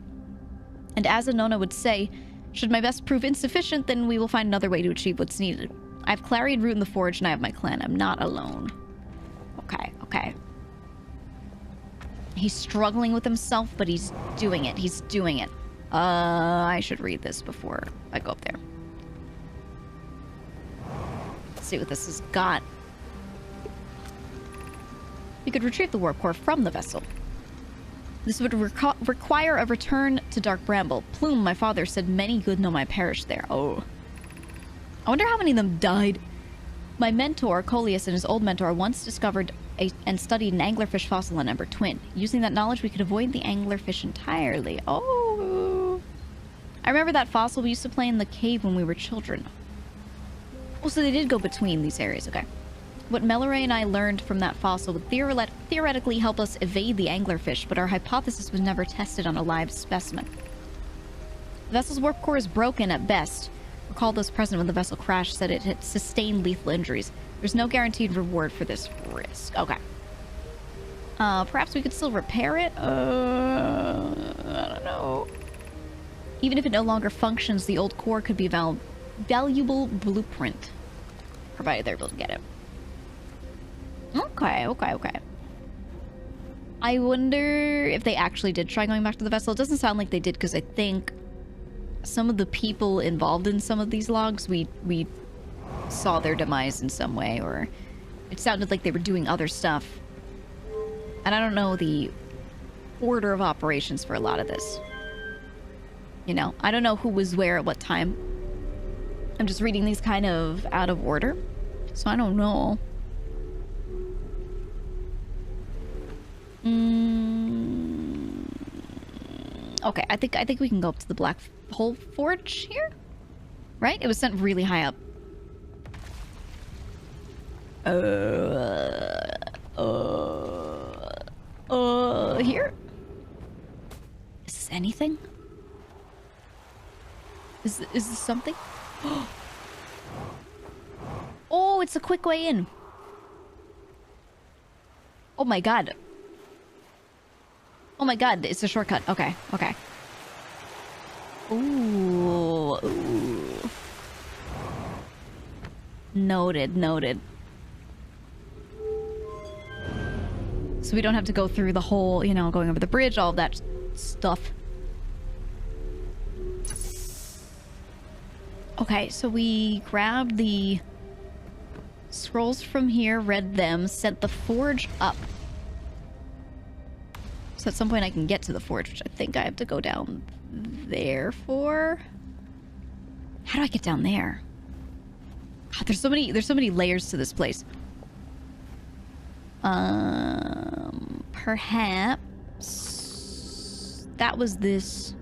And as Anona would say, should my best prove insufficient, then we will find another way to achieve what's needed. I have Clary and Root in the Forge, and I have my clan. I'm not alone. Okay. He's struggling with himself, but he's doing it. He's doing it. I should read this before I go up there. Let's see what this has got. We could retrieve the warp core from the vessel. This would require a return to Dark Bramble. Plume, my father, said many good Nomai perished there. Oh. I wonder how many of them died. My mentor, Coleus, and his old mentor once discovered and studied an anglerfish fossil on Ember Twin. Using that knowledge, we could avoid the anglerfish entirely. Oh. I remember that fossil we used to play in the cave when we were children. Oh, so they did go between these areas. Okay. What Melloray and I learned from that fossil would theoretically help us evade the anglerfish, but our hypothesis was never tested on a live specimen. The vessel's warp core is broken at best. Recall those present when the vessel crashed said it had sustained lethal injuries. There's no guaranteed reward for this risk. Okay. Perhaps we could still repair it? I don't know. Even if it no longer functions, the old core could be a valuable blueprint. Provided they're able to get it. Okay. I wonder if they actually did try going back to the vessel. It doesn't sound like they did, because I think some of the people involved in some of these logs, we saw their demise in some way, or it sounded like they were doing other stuff. And I don't know the order of operations for a lot of this. You know, I don't know who was where at what time. I'm just reading these kind of out of order, so I don't know. Okay, I think we can go up to the Black Hole Forge here, right? It was sent really high up. Here? Is this anything? Is this something? Oh, it's a quick way in. Oh my god. Oh my god, it's a shortcut. Okay. Ooh. Noted. So we don't have to go through the whole, you know, going over the bridge, all of that stuff. Okay, so we grabbed the scrolls from here, read them, set the forge up. So at some point I can get to the forge, which I think I have to go down there for. How do I get down there? God, there's so many layers to this place. Perhaps that was this.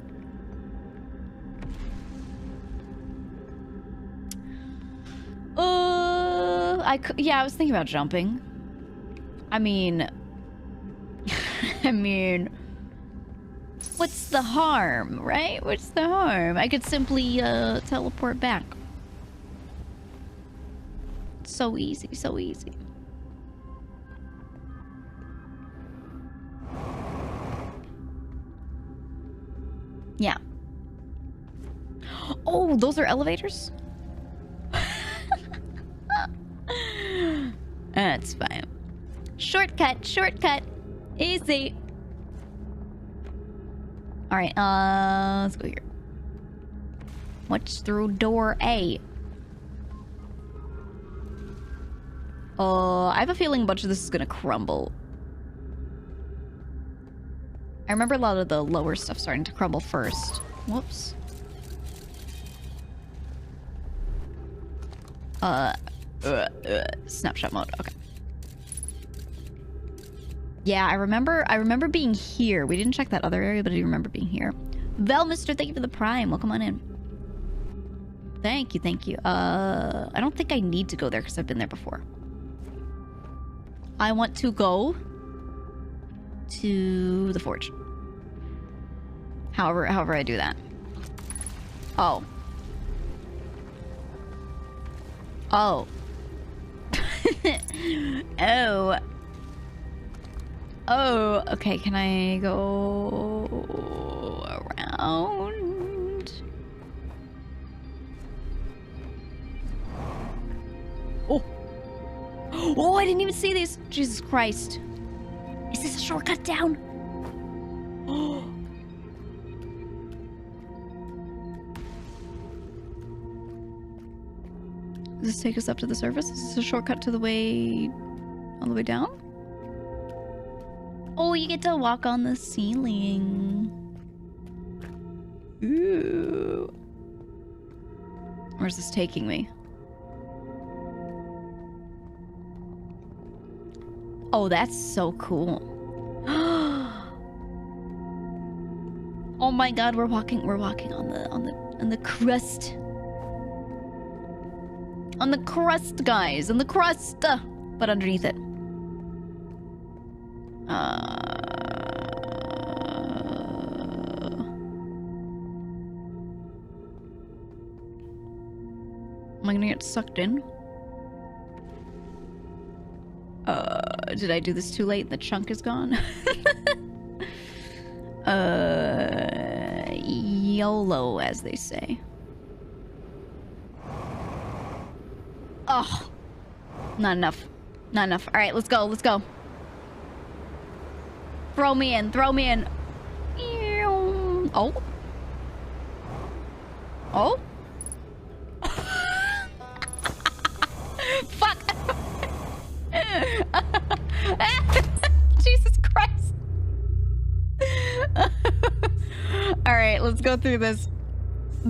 Yeah, I was thinking about jumping. I mean... I mean... What's the harm, right? What's the harm? I could simply, teleport back. So easy, so easy. Yeah. Oh, those are elevators? That's fine. Shortcut, shortcut. Easy. Alright, let's go here. What's through door A? I have a feeling a bunch of this is gonna crumble. I remember a lot of the lower stuff starting to crumble first. Whoops. Snapshot mode. Okay. Yeah, I remember being here. We didn't check that other area, but I do remember being here. Velmister, thank you for the prime. Welcome on in. Thank you, thank you. I don't think I need to go there because I've been there before. I want to go to the forge. However I do that. Oh. Oh. Oh. Oh, okay, can I go around? Oh. Oh, I didn't even see these. Jesus Christ. Is this a shortcut down? Oh. Does this take us up to the surface? Is this a shortcut to the way... all the way down? Oh, you get to walk on the ceiling. Ooh. Where's this taking me? Oh, that's so cool. Oh my god, we're walking on the crust. On the crust, guys, on the crust. But underneath it. Am I gonna get sucked in? Did I do this too late? The chunk is gone? YOLO, as they say. Oh, not enough. Not enough. All right, let's go. Let's go. Throw me in. Throw me in. Oh. Oh. Fuck. Jesus Christ. All right, let's go through this.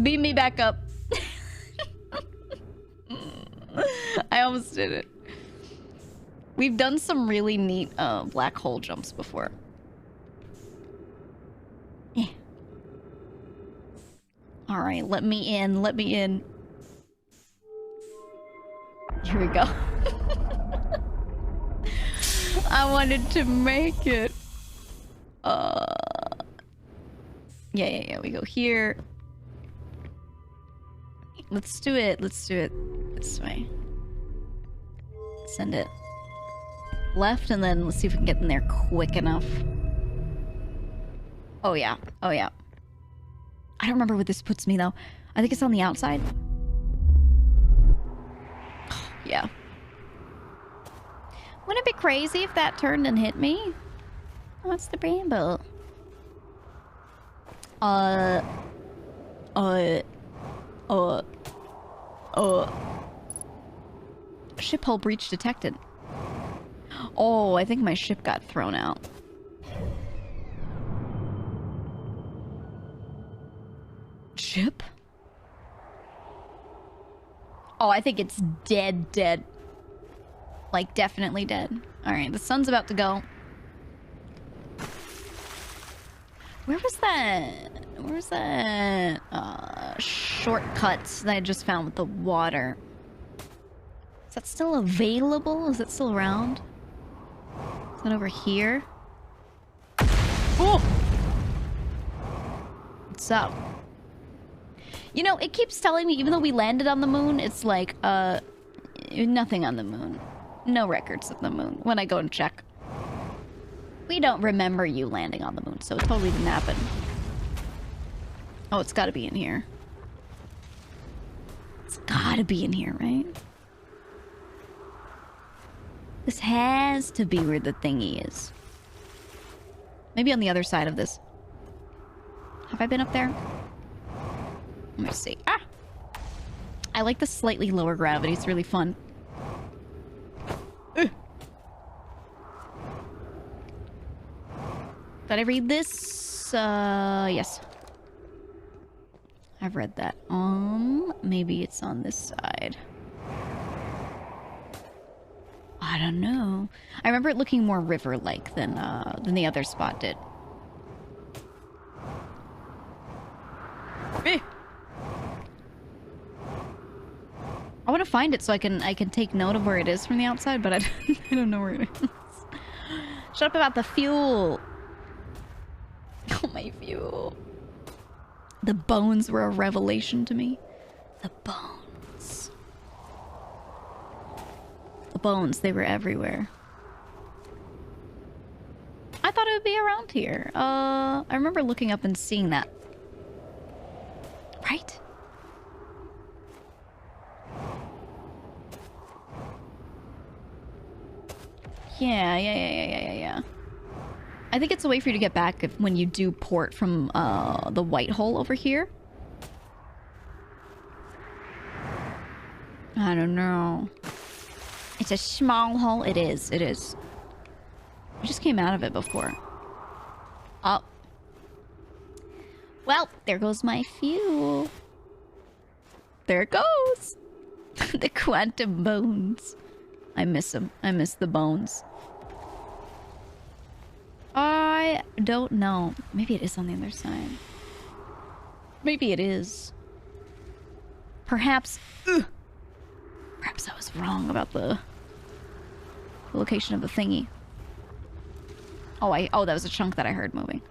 Beam me back up. I almost did it. We've done some really neat black hole jumps before. Yeah. All right, let me in. Let me in. Here we go. I wanted to make it. Yeah. We go here. Let's do it. Let's do it this way. Send it left, and then let's see if we can get in there quick enough. Oh yeah. Oh yeah. I don't remember what this puts me though. I think it's on the outside. Yeah. Wouldn't it be crazy if that turned and hit me? What's the Bramble? Ship hull breach detected. Oh, I think my ship got thrown out. Ship? Oh, I think it's dead. Like, definitely dead. Alright, the sun's about to go. Where was that shortcut that I just found with the water? Is that still available? Is it still around? Is that over here? Oh! What's up? You know, it keeps telling me, even though we landed on the moon, it's like, nothing on the moon. No records of the moon when I go and check. We don't remember you landing on the moon, so it totally didn't happen. Oh, it's gotta be in here. It's gotta be in here, right? This has to be where the thingy is. Maybe on the other side of this. Have I been up there? Let me see. Ah! I like the slightly lower gravity. It's really fun. Did I read this? Yes. I've read that. Maybe it's on this side. I don't know. I remember it looking more river-like than the other spot did. I want to find it so I can take note of where it is from the outside, but I don't know where it is. Shut up about the fuel. Oh, my fuel. The bones were a revelation to me. The bones. The bones, they were everywhere. I thought it would be around here. I remember looking up and seeing that. Right? Yeah. I think it's a way for you to get back when you do port from the white hole over here. I don't know. It's a small hole. It is. We just came out of it before. Oh. Well, there goes my fuel. There it goes. The quantum bones. I miss them. I miss the bones. I don't know. Maybe it is on the other side. Maybe it is. Perhaps... Perhaps I was wrong about the location of the thingy. Oh, that was a chunk that I heard moving.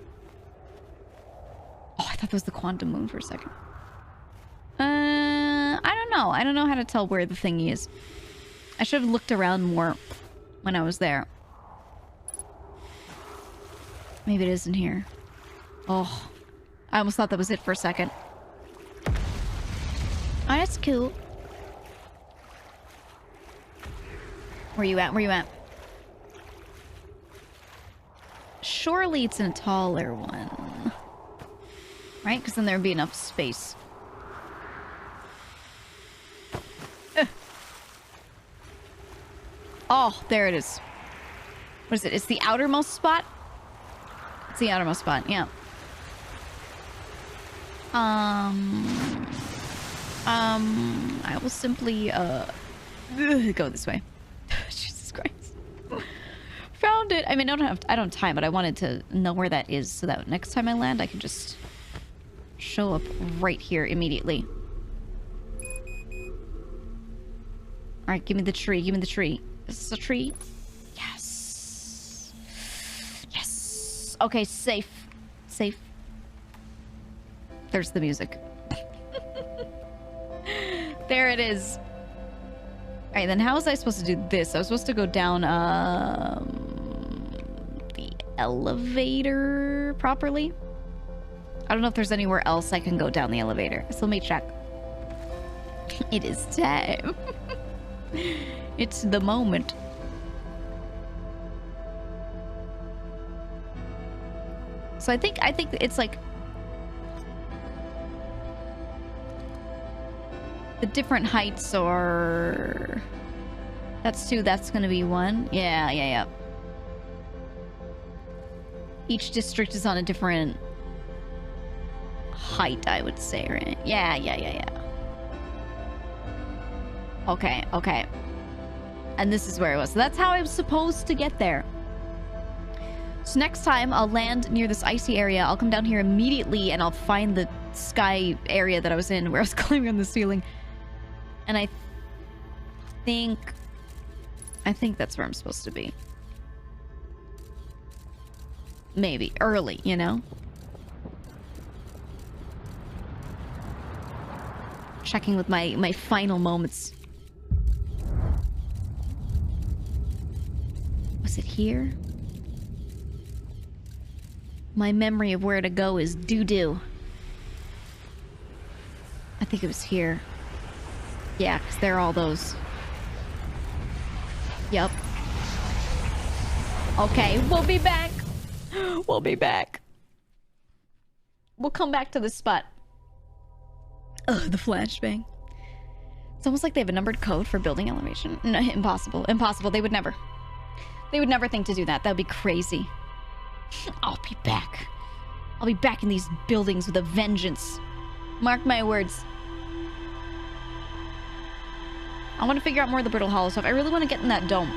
Oh, I thought that was the quantum moon for a second. I don't know. I don't know how to tell where the thingy is. I should have looked around more when I was there. Maybe it isn't here. Oh, I almost thought that was it for a second. Oh, that's cool. Where you at? Where you at? Surely it's in a taller one. Right? Because then there'd be enough space. Oh, there it is. What is it? It's the outermost spot? It's the outermost spot, yeah. I will simply, go this way. Jesus Christ. Found it. I mean, I don't have time, but I wanted to know where that is so that next time I land, I can just show up right here immediately. Alright, give me the tree. Give me the tree. Is this a tree? Yes. Yes. Okay, safe. Safe. There's the music. There it is. Alright, then how was I supposed to do this? I was supposed to go down, the elevator properly? I don't know if there's anywhere else I can go down the elevator. So let me check. It is time. It's the moment. So I think it's like the different heights are... That's 2, that's gonna be 1. Yeah. Each district is on a different height, I would say, right? Yeah. Okay. And this is where it was. So that's how I was supposed to get there. So next time I'll land near this icy area. I'll come down here immediately and I'll find the sky area that I was in where I was climbing on the ceiling. And think that's where I'm supposed to be. Maybe early, you know? Checking with my final moments. Was it here? My memory of where to go is doo-doo. I think it was here. Yeah, because there are all those. Yup. Okay, we'll be back. We'll be back. We'll come back to this spot. Ugh, the flashbang. It's almost like they have a numbered code for building elevation. No, impossible. Impossible. They would never. They would never think to do that. That would be crazy. I'll be back. I'll be back in these buildings with a vengeance. Mark my words. I want to figure out more of the Brittle Hollow stuff. I really want to get in that dome.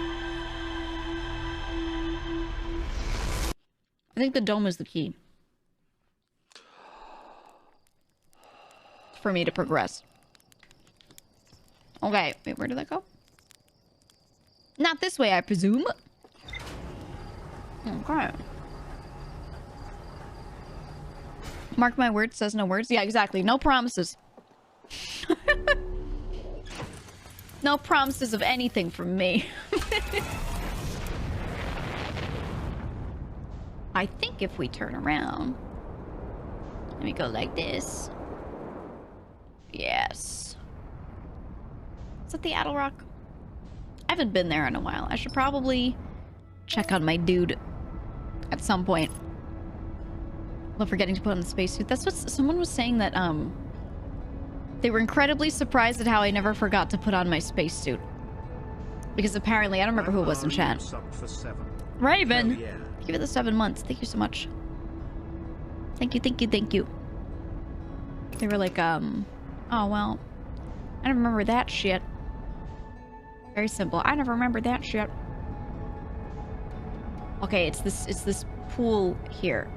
I think the dome is the key for me to progress. Okay, wait, where did that go? Not this way, I presume. Okay. Mark my words, says no words. Yeah, exactly. No promises. No promises of anything from me. I think if we turn around... Let me go like this. Yes. Is that the Addle Rock? I haven't been there in a while. I should probably check on my dude at some point. Love forgetting to put on the spacesuit. That's what someone was saying, that they were incredibly surprised at how I never forgot to put on my spacesuit. Because apparently, I don't remember who it was in chat. Raven! Yeah. Give it the 7 months. Thank you so much. Thank you, thank you, thank you. They were like, oh, well, I don't remember that shit. Very simple. I never remember that shit. Okay, it's this pool here.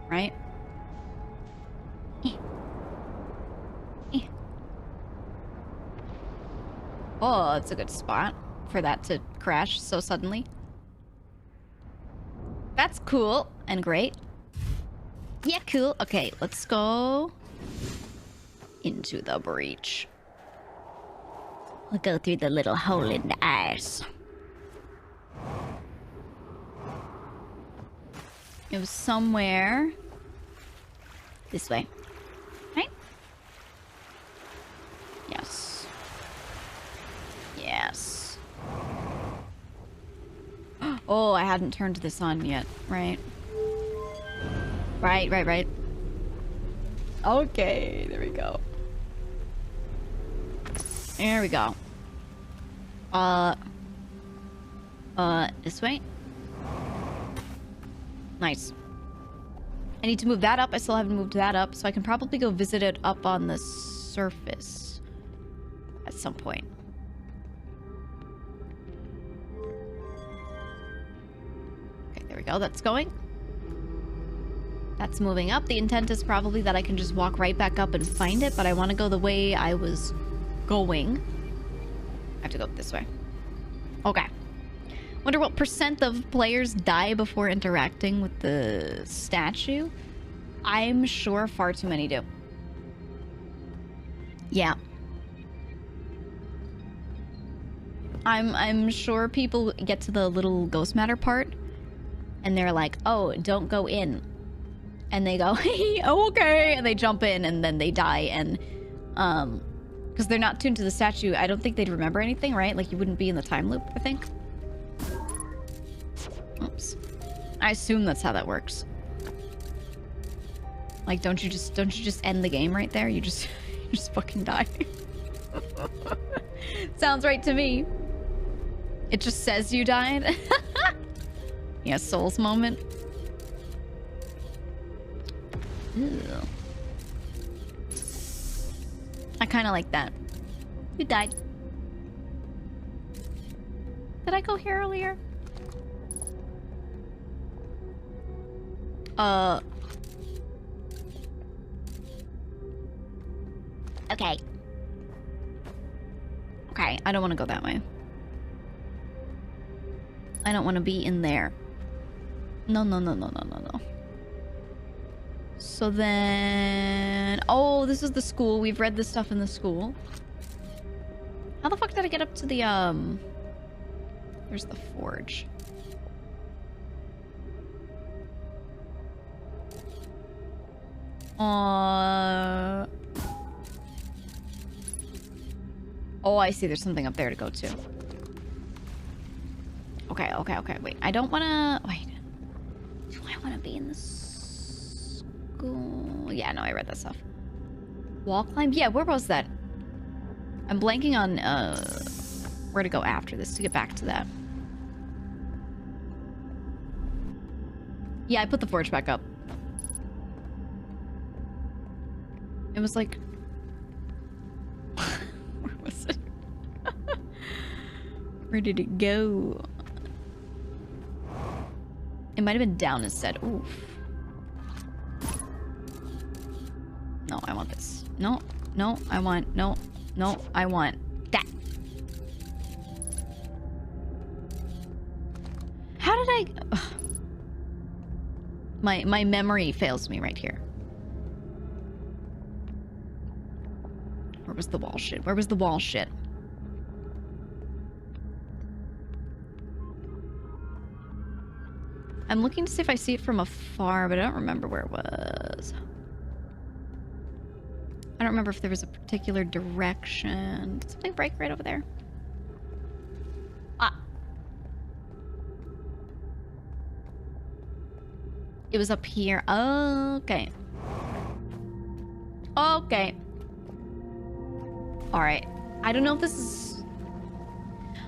Right? Oh, it's a good spot for that to crash so suddenly. That's cool and great. Yeah, cool. Okay, let's go into the breach. We'll go through the little hole in the ice. It was somewhere this way. Right? Yes. Yes. Oh, I hadn't turned this on yet, right? Right. Okay, there we go. There we go. This way? Nice. I need to move that up. I still haven't moved that up, so I can probably go visit it up on the surface at some point. Okay, there we go. That's going. That's moving up. The intent is probably that I can just walk right back up and find it, but I want to go the way I was going. I have to go this way. Okay. Wonder what % of players die before interacting with the statue? I'm sure far too many do. Yeah. I'm sure people get to the little ghost matter part and they're like, oh, don't go in. And they go, hey, oh, okay, and they jump in and then they die. And because they're not tuned to the statue, I don't think they'd remember anything, right? Like you wouldn't be in the time loop, I think. Oops. I assume that's how that works. Like, don't you just end the game right there? You just fucking die. Sounds right to me. It just says you died. Yeah, Souls moment. Ew. I kind of like that. You died. Did I go here earlier? Okay. Okay, I don't want to go that way. I don't want to be in there. No, no, no, no, no, no, no. So then... Oh, this is the school. We've read this stuff in the school. How the fuck did I get up to the, There's the forge. Oh, I see. There's something up there to go to. Okay, okay, okay. Wait, I don't want to... Wait. Do I want to be in the school? Yeah, no, I read that stuff. Wall climb? Yeah, where was that? I'm blanking on where to go after this to get back to that. Yeah, I put the forge back up. It was like... Where was it? Where did it go? It might have been down instead. Oof. No, I want this. No, no, I want... No, no, I want that. How did I... Ugh. My memory fails me right here. Where was the wall shit? Where was the wall shit? I'm looking to see if I see it from afar, but I don't remember where it was. I don't remember if there was a particular direction. Did something break right over there? Ah. It was up here. Okay. Okay. Alright. I don't know if this is...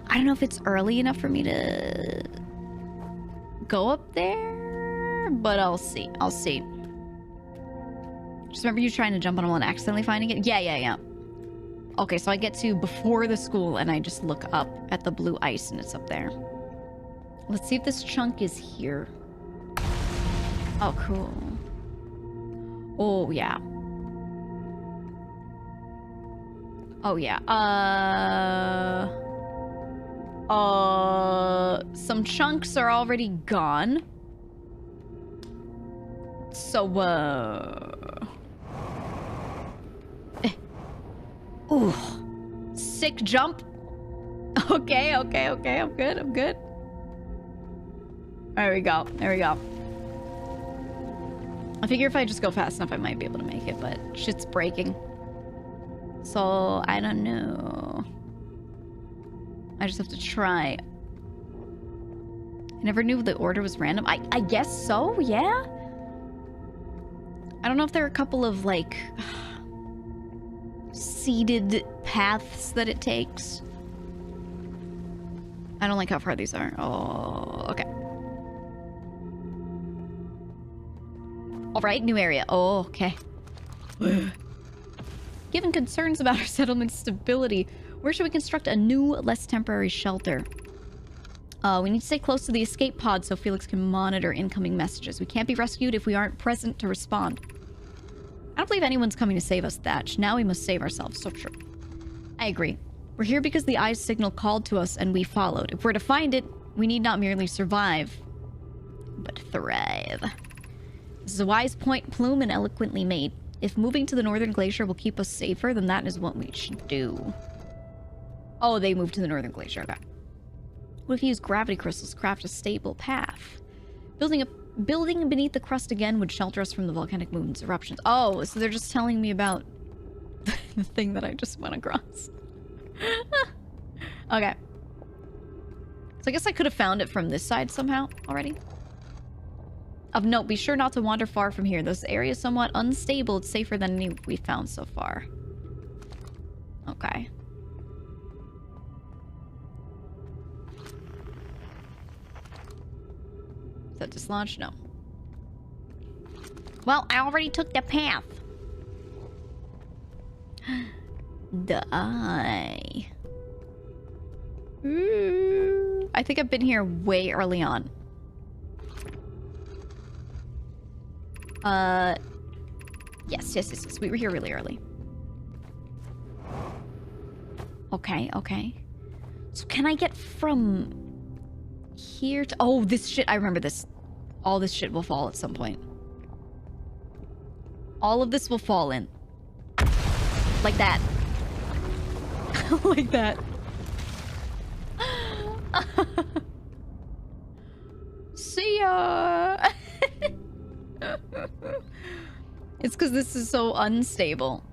I don't know if it's early enough for me to go up there, but I'll see. I'll see. Just remember you trying to jump on a wall and accidentally finding it? Yeah, yeah, yeah. Okay, so I get to before the school and I just look up at the blue ice and it's up there. Let's see if this chunk is here. Oh, cool. Oh, yeah. Oh, yeah. Some chunks are already gone. So, Ooh. Sick jump. Okay, okay, okay. I'm good, I'm good. There we go. There we go. I figure if I just go fast enough, I might be able to make it, but shit's breaking. So, I don't know. I just have to try. I never knew the order was random. I guess so, yeah? I don't know if there are a couple of, like, seeded paths that it takes. I don't like how far these are. Oh, okay. Alright, new area. Oh, okay. Given concerns about our settlement's stability, where should we construct a new, less temporary shelter? We need to stay close to the escape pod so Felix can monitor incoming messages. We can't be rescued if we aren't present to respond. I don't believe anyone's coming to save us, Thatch. Now we must save ourselves. So true. I agree. We're here because the eye's signal called to us and we followed. If we're to find it, we need not merely survive, but thrive. This is a wise point, Plume, and eloquently made. If moving to the northern glacier will keep us safer, then that is what we should do. Oh, they moved to the northern glacier. Okay. What if you use gravity crystals to craft a stable path? Building beneath the crust again would shelter us from the volcanic movement's eruptions. Oh, so they're just telling me about the thing that I just went across. Okay. So I guess I could have found it from this side somehow already. Of note, be sure not to wander far from here. This area is somewhat unstable. It's safer than any we've found so far. Okay. Is that dislodged? No. Well, I already took the path. The eye. Ooh. I think I've been here way early on. Yes. We were here really early. Okay, okay. So can I get from here to... Oh, this shit. I remember this. All this shit will fall at some point. All of this will fall in. Like that. Like that. See ya! It's because this is so unstable.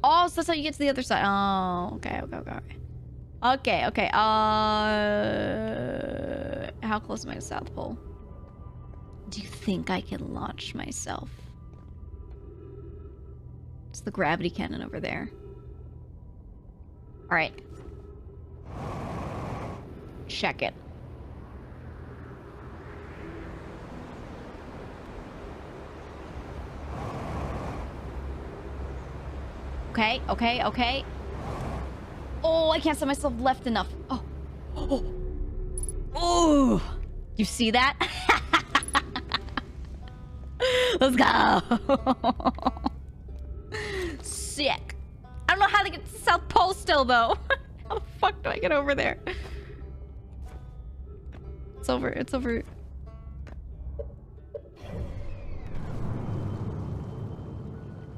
Oh, so that's how you get to the other side. Oh, okay, okay, okay. Okay, okay. How close am I to South Pole? Do you think I can launch myself? It's the gravity cannon over there. All right. Check it. Okay, okay, okay. Oh, I can't set myself left enough. Oh. Oh. Oh. You see that? Let's go. Sick. I don't know how to get to the South Pole still, though. How the fuck do I get over there? It's over. It's over.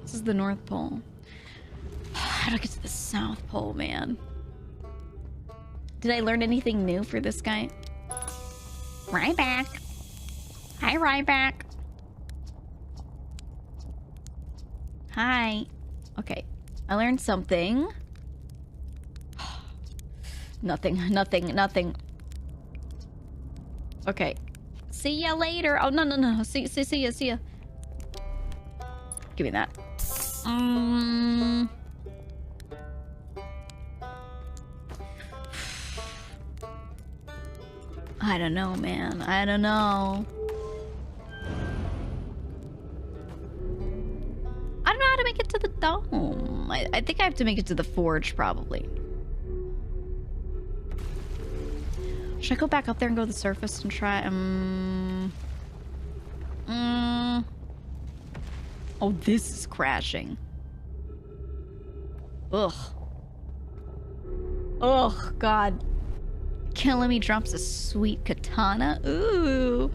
This is the North Pole. How do I get to the South Pole, man? Did I learn anything new for this guy? Ryback. Hi, Ryback. Hi. Okay. I learned something. Nothing, nothing, nothing. Okay. See ya later. Oh, no, no, no. See ya, see ya. Give me that. I don't know, man. I don't know. I don't know how to make it to the dome. I think I have to make it to the forge, probably. Should I go back up there and go to the surface and try? Oh, this is crashing. Ugh. Ugh, God. Killing me drops a sweet katana. Ooh.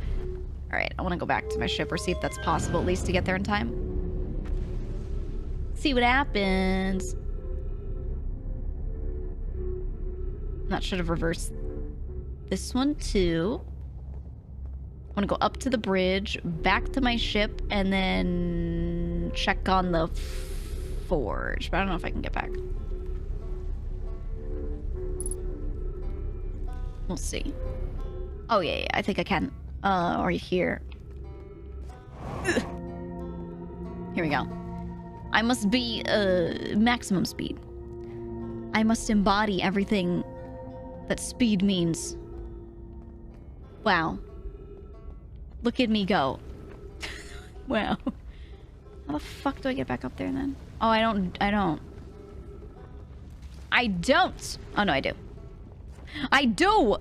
Alright, I want to go back to my ship or see if that's possible, at least to get there in time. See what happens. That should have reversed this one too. I want to go up to the bridge, back to my ship, and then check on the forge. But I don't know if I can get back. We'll see. Oh, yeah, I think I can. Or here. Ugh. Here we go. I must be, maximum speed. I must embody everything that speed means. Wow. Look at me go. Wow. How the fuck do I get back up there then? Oh, I don't. I don't. Oh, no, I do. I do!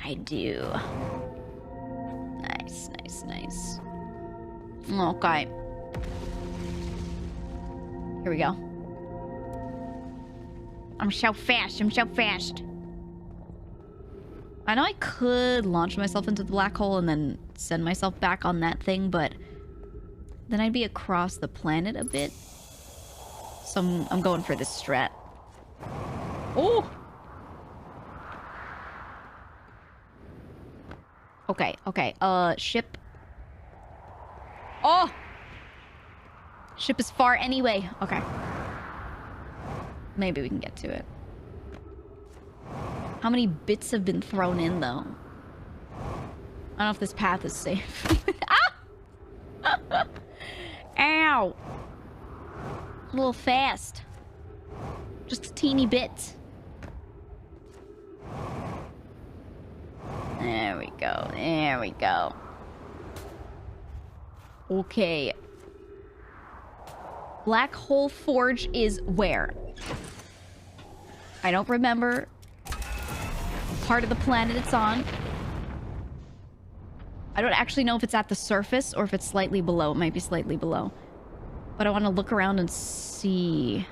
I do. Nice, nice, nice. Okay. Here we go. I'm so fast. I'm so fast. I know I could launch myself into the black hole and then send myself back on that thing, but then I'd be across the planet a bit. So I'm going for this strat. Oh! Okay, okay. Ship. Oh! Ship is far anyway. Okay. Maybe we can get to it. How many bits have been thrown in, though? I don't know if this path is safe. Ah! Ow! A little fast. Just a teeny bit. There we go. There we go. Okay. Black Hole Forge is where? I don't remember part of the planet it's on. I don't actually know if it's at the surface or if it's slightly below. It might be slightly below. But I want to look around and see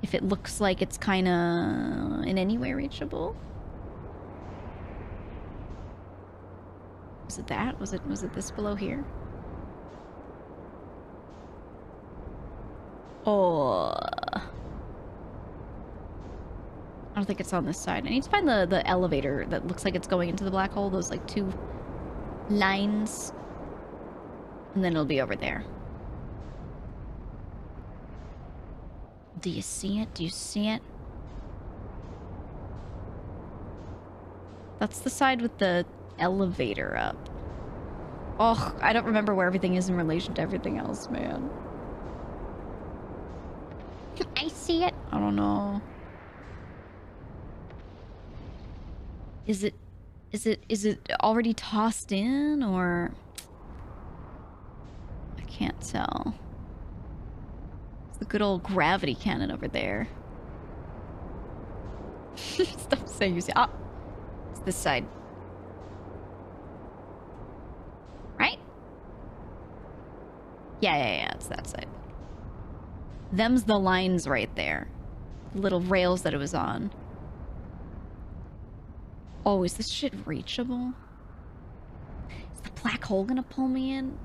if it looks like it's kind of in any way reachable. Was it that? Was it this below here? Oh. I don't think it's on this side. I need to find the elevator that looks like it's going into the black hole. Those like two lines. And then it'll be over there. Do you see it? Do you see it? That's the side with the elevator up. Oh, I don't remember where everything is in relation to everything else, man. Can I see it? I don't know. Is it already tossed in, or I can't tell. It's the good old gravity cannon over there. Stop saying you see. Ah, it's this side. Right? Yeah, it's that side. Them's the lines right there. The little rails that it was on. Oh, is this shit reachable? Is the black hole gonna pull me in?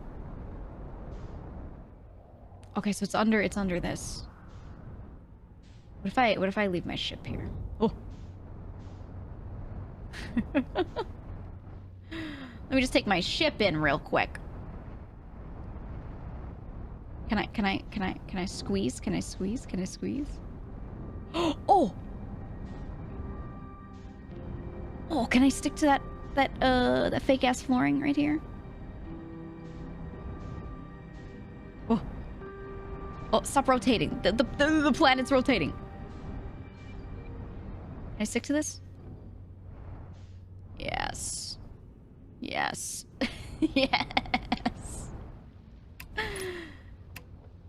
Okay, so it's under this. What if I leave my ship here? Oh. Let me just take my ship in real quick. Can I squeeze? Can I squeeze? Can I squeeze? Oh! Oh, can I stick to that fake ass flooring right here? Oh. Oh, stop rotating. The planet's rotating. Can I stick to this? Yes. Yes. Yes.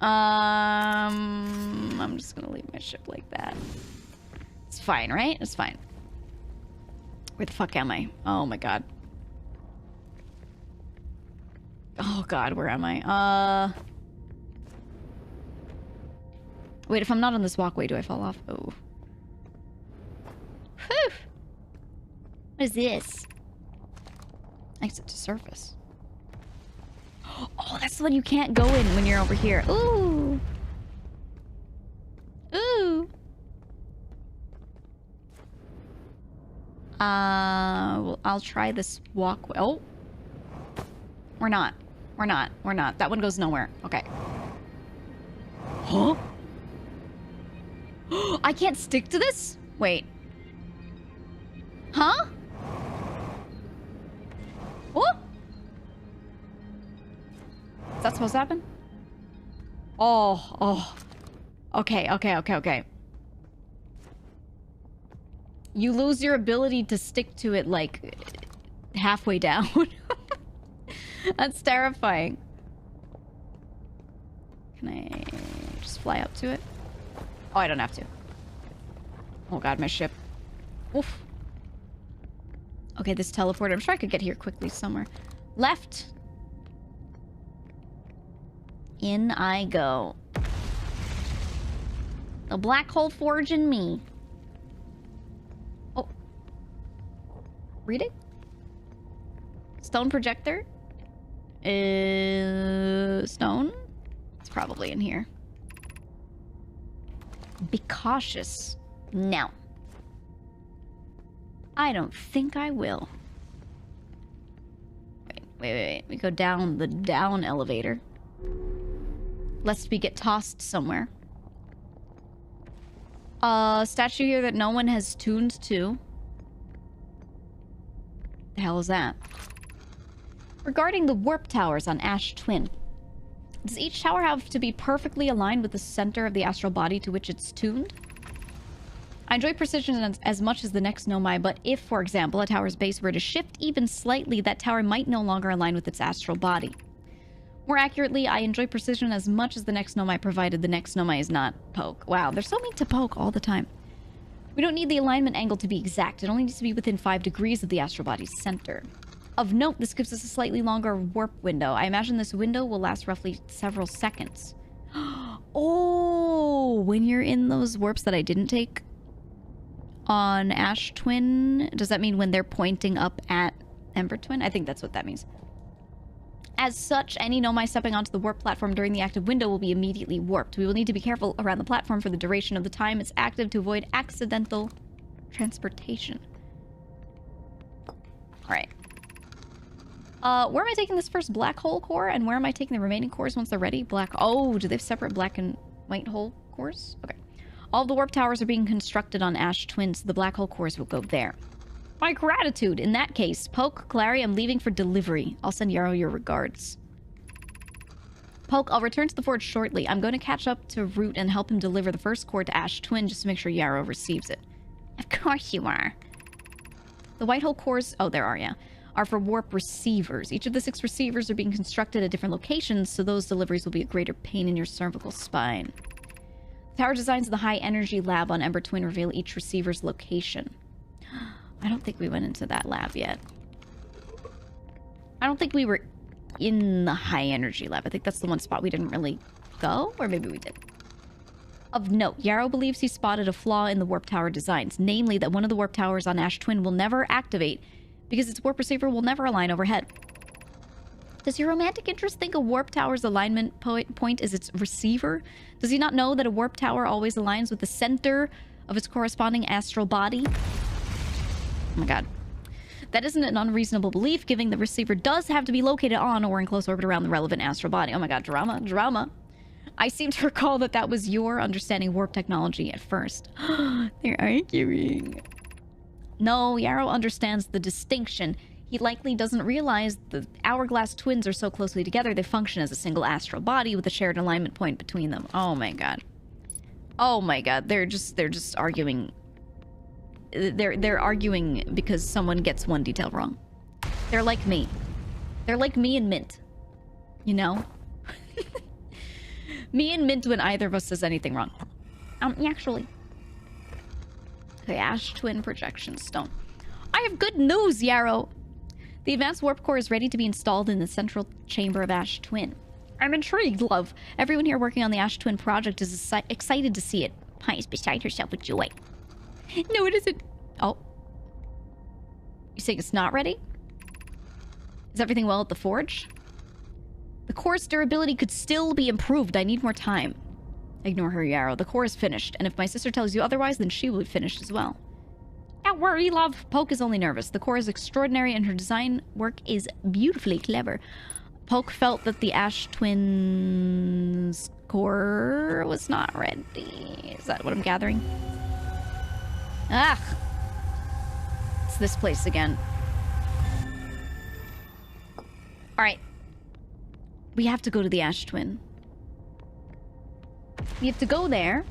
I'm just gonna leave my ship like that. It's fine, right? It's fine. Where the fuck am I? Oh my god. Oh god, where am I? Wait, if I'm not on this walkway, do I fall off? Oh. Whew! What is this? Exit to surface. Oh, that's the one you can't go in when you're over here. Ooh! Ooh! Well, I'll try this walkway. Oh! We're not. We're not. We're not. That one goes nowhere. Okay. Huh? I can't stick to this? Wait. Huh? What? Is that supposed to happen? Oh. Okay. You lose your ability to stick to it, like, halfway down. That's terrifying. Can I just fly up to it? Oh, I don't have to. Oh god, my ship. Oof. Okay, this teleporter. I'm sure I could get here quickly somewhere. Left. In I go. The black hole forge in me. Oh. Reading? Stone projector? Stone? It's probably in here. Be cautious. No. I don't think I will. Wait. We go down the down elevator. Lest we get tossed somewhere. Statue here that no one has tuned to. The hell is that? Regarding the warp towers on Ash Twin. Does each tower have to be perfectly aligned with the center of the astral body to which it's tuned? I enjoy precision as much as the next Nomai, but if, for example, a tower's base were to shift even slightly, that tower might no longer align with its astral body. More accurately, I enjoy precision as much as the next Nomai, provided the next Nomai is not poke. Wow, they're so mean to poke all the time. We don't need the alignment angle to be exact. It only needs to be within 5 degrees of the astral body's center. Of note, this gives us a slightly longer warp window. I imagine this window will last roughly several seconds. Oh, when you're in those warps that I didn't take on Ash Twin, does that mean when they're pointing up at Ember Twin? I think that's what that means. As such, any Nomai stepping onto the warp platform during the active window will be immediately warped. We will need to be careful around the platform for the duration of the time it's active to avoid accidental transportation. Alright. Where am I taking this first black hole core? And where am I taking the remaining cores once they're ready? Black... Oh, do they have separate black and white hole cores? Okay. All the warp towers are being constructed on Ash Twin, so the black hole cores will go there. My gratitude! In that case, Poke, Clary, I'm leaving for delivery. I'll send Yarrow your regards. Poke, I'll return to the forge shortly. I'm going to catch up to Root and help him deliver the first core to Ash Twin just to make sure Yarrow receives it. Of course you are. The white hole cores... Oh, there are, yeah. Are for warp receivers. Each of the 6 receivers are being constructed at different locations, so those deliveries will be a greater pain in your cervical spine. The tower designs of the high energy lab on Ember Twin reveal each receiver's location. I don't think we went into that lab yet. I don't think we were in the high energy lab. I think that's the one spot we didn't really go, or maybe we did. Of note, Yarrow believes he spotted a flaw in the warp tower designs, namely that one of the warp towers on Ash Twin will never activate because its warp receiver will never align overhead. Does your romantic interest think a warp tower's alignment point is its receiver? Does he not know that a warp tower always aligns with the center of its corresponding astral body? Oh my god. That isn't an unreasonable belief, given the receiver does have to be located on or in close orbit around the relevant astral body. Oh my god, drama, drama. I seem to recall that that was your understanding of warp technology at first. They're arguing. No, Yarrow understands the distinction. He likely doesn't realize the hourglass twins are so closely together they function as a single astral body with a shared alignment point between them. Oh my god. Oh my god, they're just arguing. They're arguing because someone gets one detail wrong. They're like me. They're like me and Mint. You know? Me and Mint when either of us says anything wrong. Actually. Okay, Ash Twin projection stone. I have good news, Yarrow! The advanced warp core is ready to be installed in the central chamber of Ash Twin. I'm intrigued, love. Everyone here working on the Ash Twin project is excited to see it. Pi is beside herself with joy. No, it isn't. Oh. You saying it's not ready? Is everything well at the forge? The core's durability could still be improved. I need more time. Ignore her, Yarrow. The core is finished, and if my sister tells you otherwise, then she will be finished as well. Don't worry, love. Poke is only nervous. The core is extraordinary, and her design work is beautifully clever. Poke felt that the Ash Twin's core was not ready. Is that what I'm gathering? Ah! It's this place again. Alright. We have to go to the Ash Twin. We have to go there.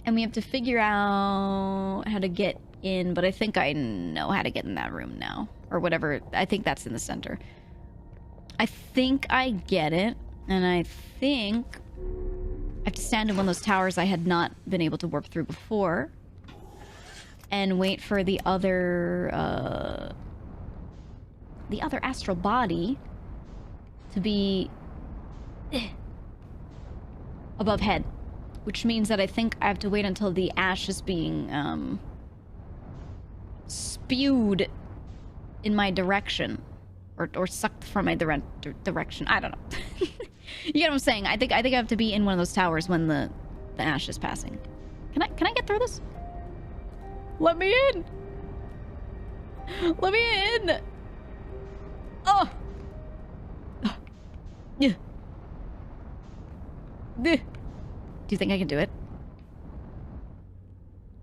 And we have to figure out how to get in, but I think I know how to get in that room now. Or whatever. I think that's in the center. I think I get it. And I think I have to stand in one of those towers I had not been able to warp through before. And wait for the other astral body to be above head. Which means that I think I have to wait until the ash is being spewed in my direction. Or sucked from my direction. I don't know. You get what I'm saying? I think I have to be in one of those towers when the ash is passing. Can I get through this? Let me in! Let me in! Oh! Yeah. Do you think I can do it?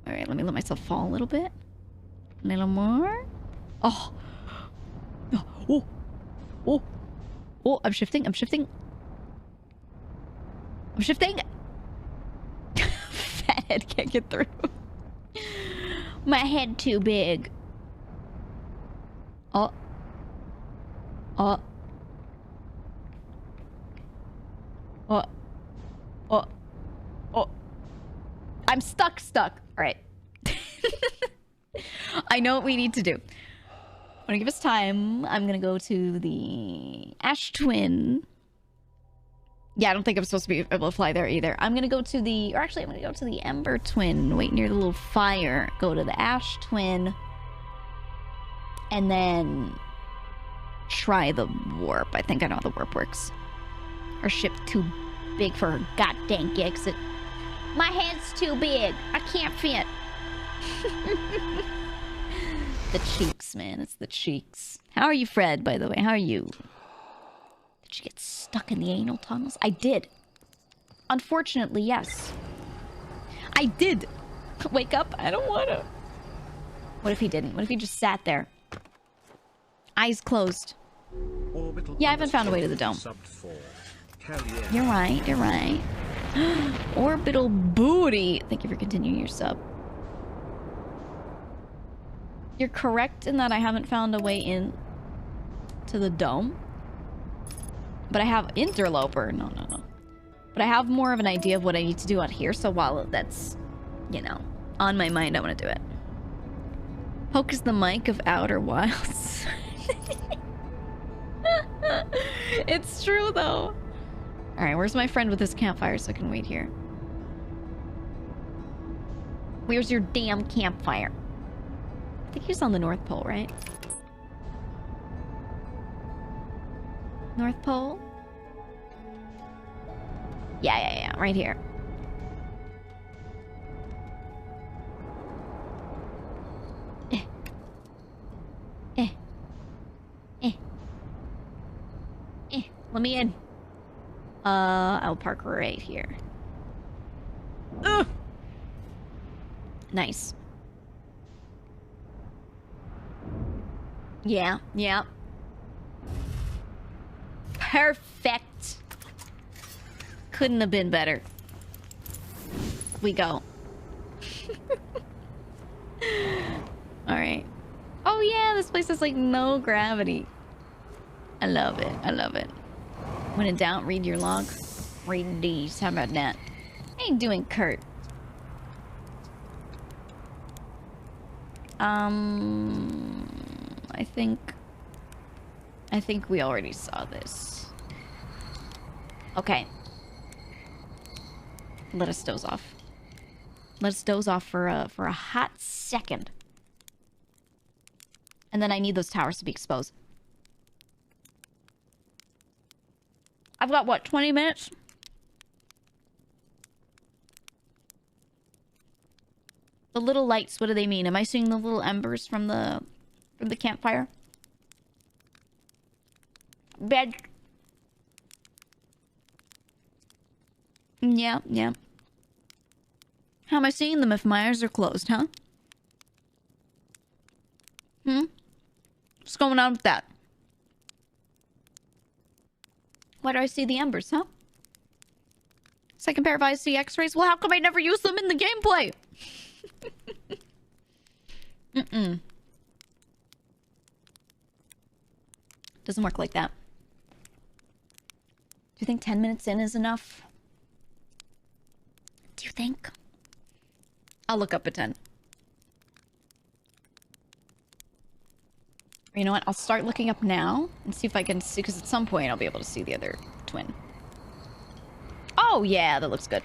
Alright, let me let myself fall a little bit. A little more. Oh! Oh! Oh! Oh, I'm shifting, I'm shifting. I'm shifting! Fat head can't get through. My head too big. Oh. Oh. Oh. Oh. Oh. I'm stuck. Alright. I know what we need to do. gonna give us time. I'm gonna go to the Ash Twin. Yeah, I don't think I'm supposed to be able to fly there either. I'm gonna go to the... Or actually, I'm gonna go to the Ember Twin. Wait near the little fire. Go to the Ash Twin. And then... try the warp. I think I know how the warp works. Our ship's too big for her goddamn exit. My head's too big. I can't fit. The cheeks, man. It's the cheeks. How are you, Fred, by the way? How are you? Did you get stuck in the anal tunnels? I did. Unfortunately, yes. I did. Wake up. I don't want to. What if he didn't? What if he just sat there? Eyes closed. Yeah, I haven't found a way to the dome. Yeah. You're right. You're right. Orbital booty. Thank you for continuing your sub. You're correct in that I haven't found a way in to the dome. But I have interloper. No. But I have more of an idea of what I need to do out here. So while that's, you know, on my mind, I want to do it. Poke is the mic of Outer Wilds. It's true, though. Alright, where's my friend with his campfire so I can wait here? Where's your damn campfire? I think he's on the North Pole, right? North Pole? Yeah, right here. Let me in. I'll park right here. Ugh. Nice. Yeah. Perfect. Couldn't have been better. We go. Alright. Oh yeah, this place has like no gravity. I love it. When in doubt, read your log. Read these. How about that? How you doing, Kurt? I think we already saw this. Okay. Let us doze off. Let us doze off for a hot second. And then I need those towers to be exposed. I've got, what, 20 minutes? The little lights, what do they mean? Am I seeing the little embers from the campfire? Bed. Yeah. How am I seeing them if my eyes are closed, huh? What's going on with that? Why do I see the embers, huh? Second pair of eyes see x-rays? Well, how come I never use them in the gameplay? Doesn't work like that. Do you think 10 minutes in is enough? Do you think? I'll look up at 10. You know what? I'll start looking up now and see if I can see, because at some point I'll be able to see the other twin. Oh, yeah, that looks good.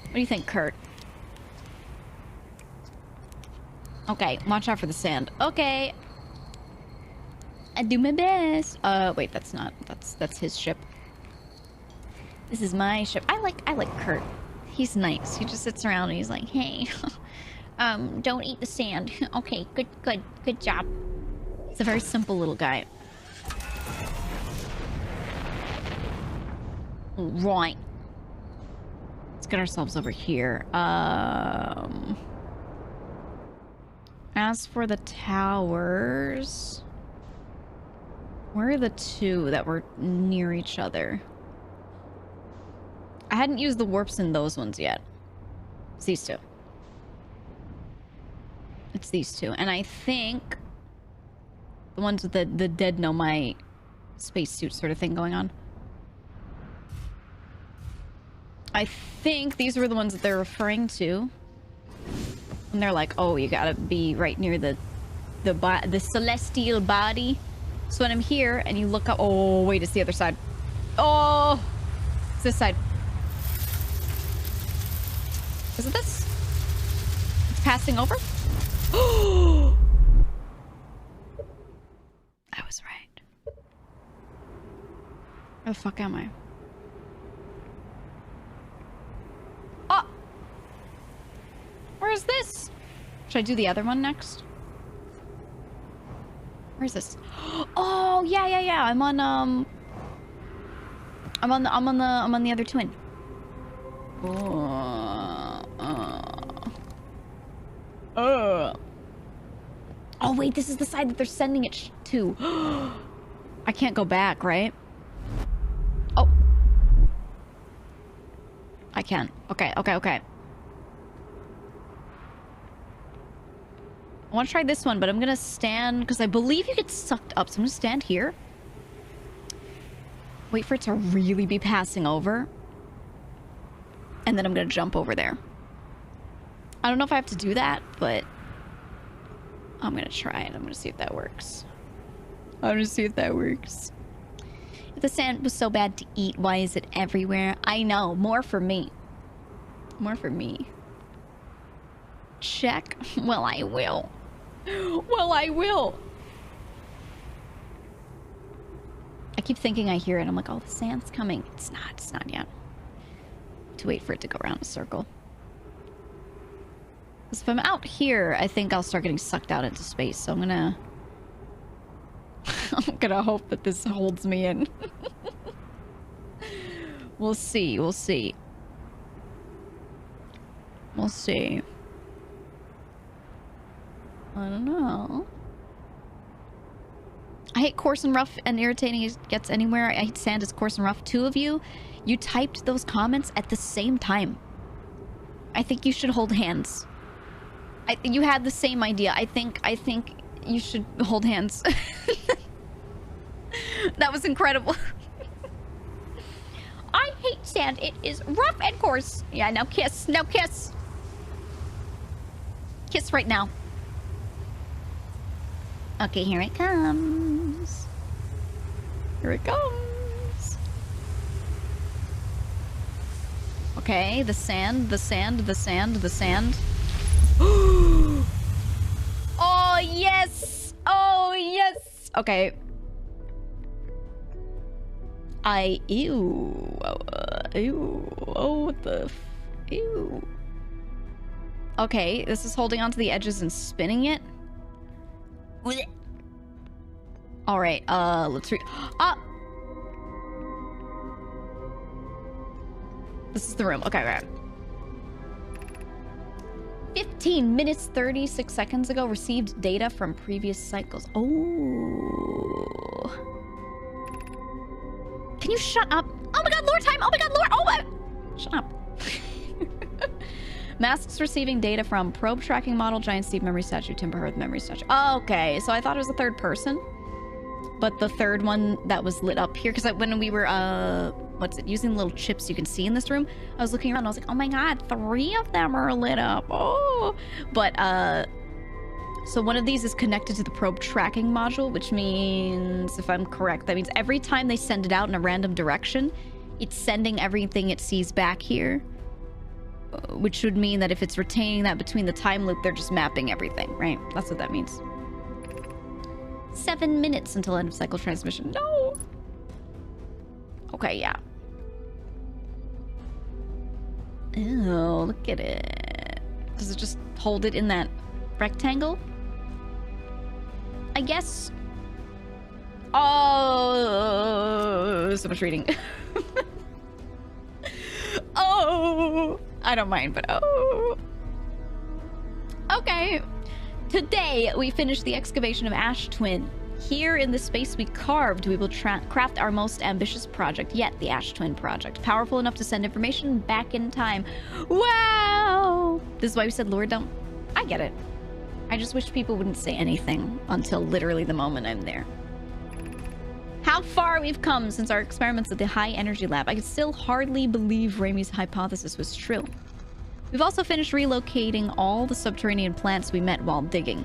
What do you think, Kurt? Okay, watch out for the sand. Okay. I do my best. Wait, that's not. That's his ship. This is my ship. I like Kurt. He's nice. He just sits around and he's like, hey, don't eat the sand. Okay, good job. He's a very simple little guy. Right. Let's get ourselves over here. As for the towers, where are the two that were near each other? I hadn't used the warps in those ones yet. It's these two. It's these two. And I think the ones with the dead Nomai spacesuit sort of thing going on. I think these were the ones that they're referring to. And they're like, oh, you gotta be right near the the celestial body. So when I'm here and you look up, oh wait, it's the other side. Oh, it's this side. Is it this? It's passing over. Oh, I was right. Where the fuck am I? Oh, where's this? Should I do the other one next? Where's this? Oh yeah. I'm on the other twin. Oh wait, this is the side that they're sending it to. I can't go back, right? Oh, I can. Okay. I want to try this one, but I'm gonna stand because I believe you get sucked up. So I'm gonna stand here. Wait for it to really be passing over. And then I'm gonna jump over there. I don't know if I have to do that, but I'm gonna try it. I'm gonna see if that works. If the sand was so bad to eat, why is it everywhere? I know. More for me. Check. Well, I will. I keep thinking I hear it. I'm like, oh, the sand's coming. It's not yet. To wait for it to go around a circle. Because if I'm out here, I think I'll start getting sucked out into space. So I'm gonna hope that this holds me in. We'll see. I don't know. I hate coarse and rough and irritating it gets anywhere. I hate sand is coarse and rough. Two of you typed those comments at the same time. I think you should hold hands. You had the same idea. I think you should hold hands. That was incredible. I hate sand. It is rough and coarse. Yeah, now kiss. Kiss right now. Okay, here it comes. Okay, the sand. Oh, yes! Okay. Ew. Oh, what the ew. Okay, this is holding onto the edges and spinning it. All right, let's read. This is the room. Okay, right. 15 minutes 36 seconds ago, received data from previous cycles. Oh. Can you shut up? Oh my god, lore time! Oh my god, lore! Oh my... Shut up. Masks receiving data from probe tracking model, giant Steve memory statue, timber hearth memory statue. Okay, so I thought it was a third person. But the third one that was lit up here, because when we were, using the little chips you can see in this room, I was looking around and I was like, oh my god, 3 of them are lit up. Oh. But, so one of these is connected to the probe tracking module, which means, if I'm correct, that means every time they send it out in a random direction, it's sending everything it sees back here. Which would mean that if it's retaining that between the time loop, they're just mapping everything, right? That's what that means. 7 minutes until end of cycle transmission. No! Okay, yeah. Oh, look at it. Does it just hold it in that rectangle? I guess. Oh, so much reading. Oh, I don't mind, but oh. Okay. Today, we finished the excavation of Ash Twin. Here in the space we carved, we will craft our most ambitious project yet, the Ash Twin project. Powerful enough to send information back in time. Wow! This is why we said, Lord, don't... I get it. I just wish people wouldn't say anything until literally the moment I'm there. How far we've come since our experiments at the High Energy Lab. I can still hardly believe Raimi's hypothesis was true. We've also finished relocating all the subterranean plants we met while digging.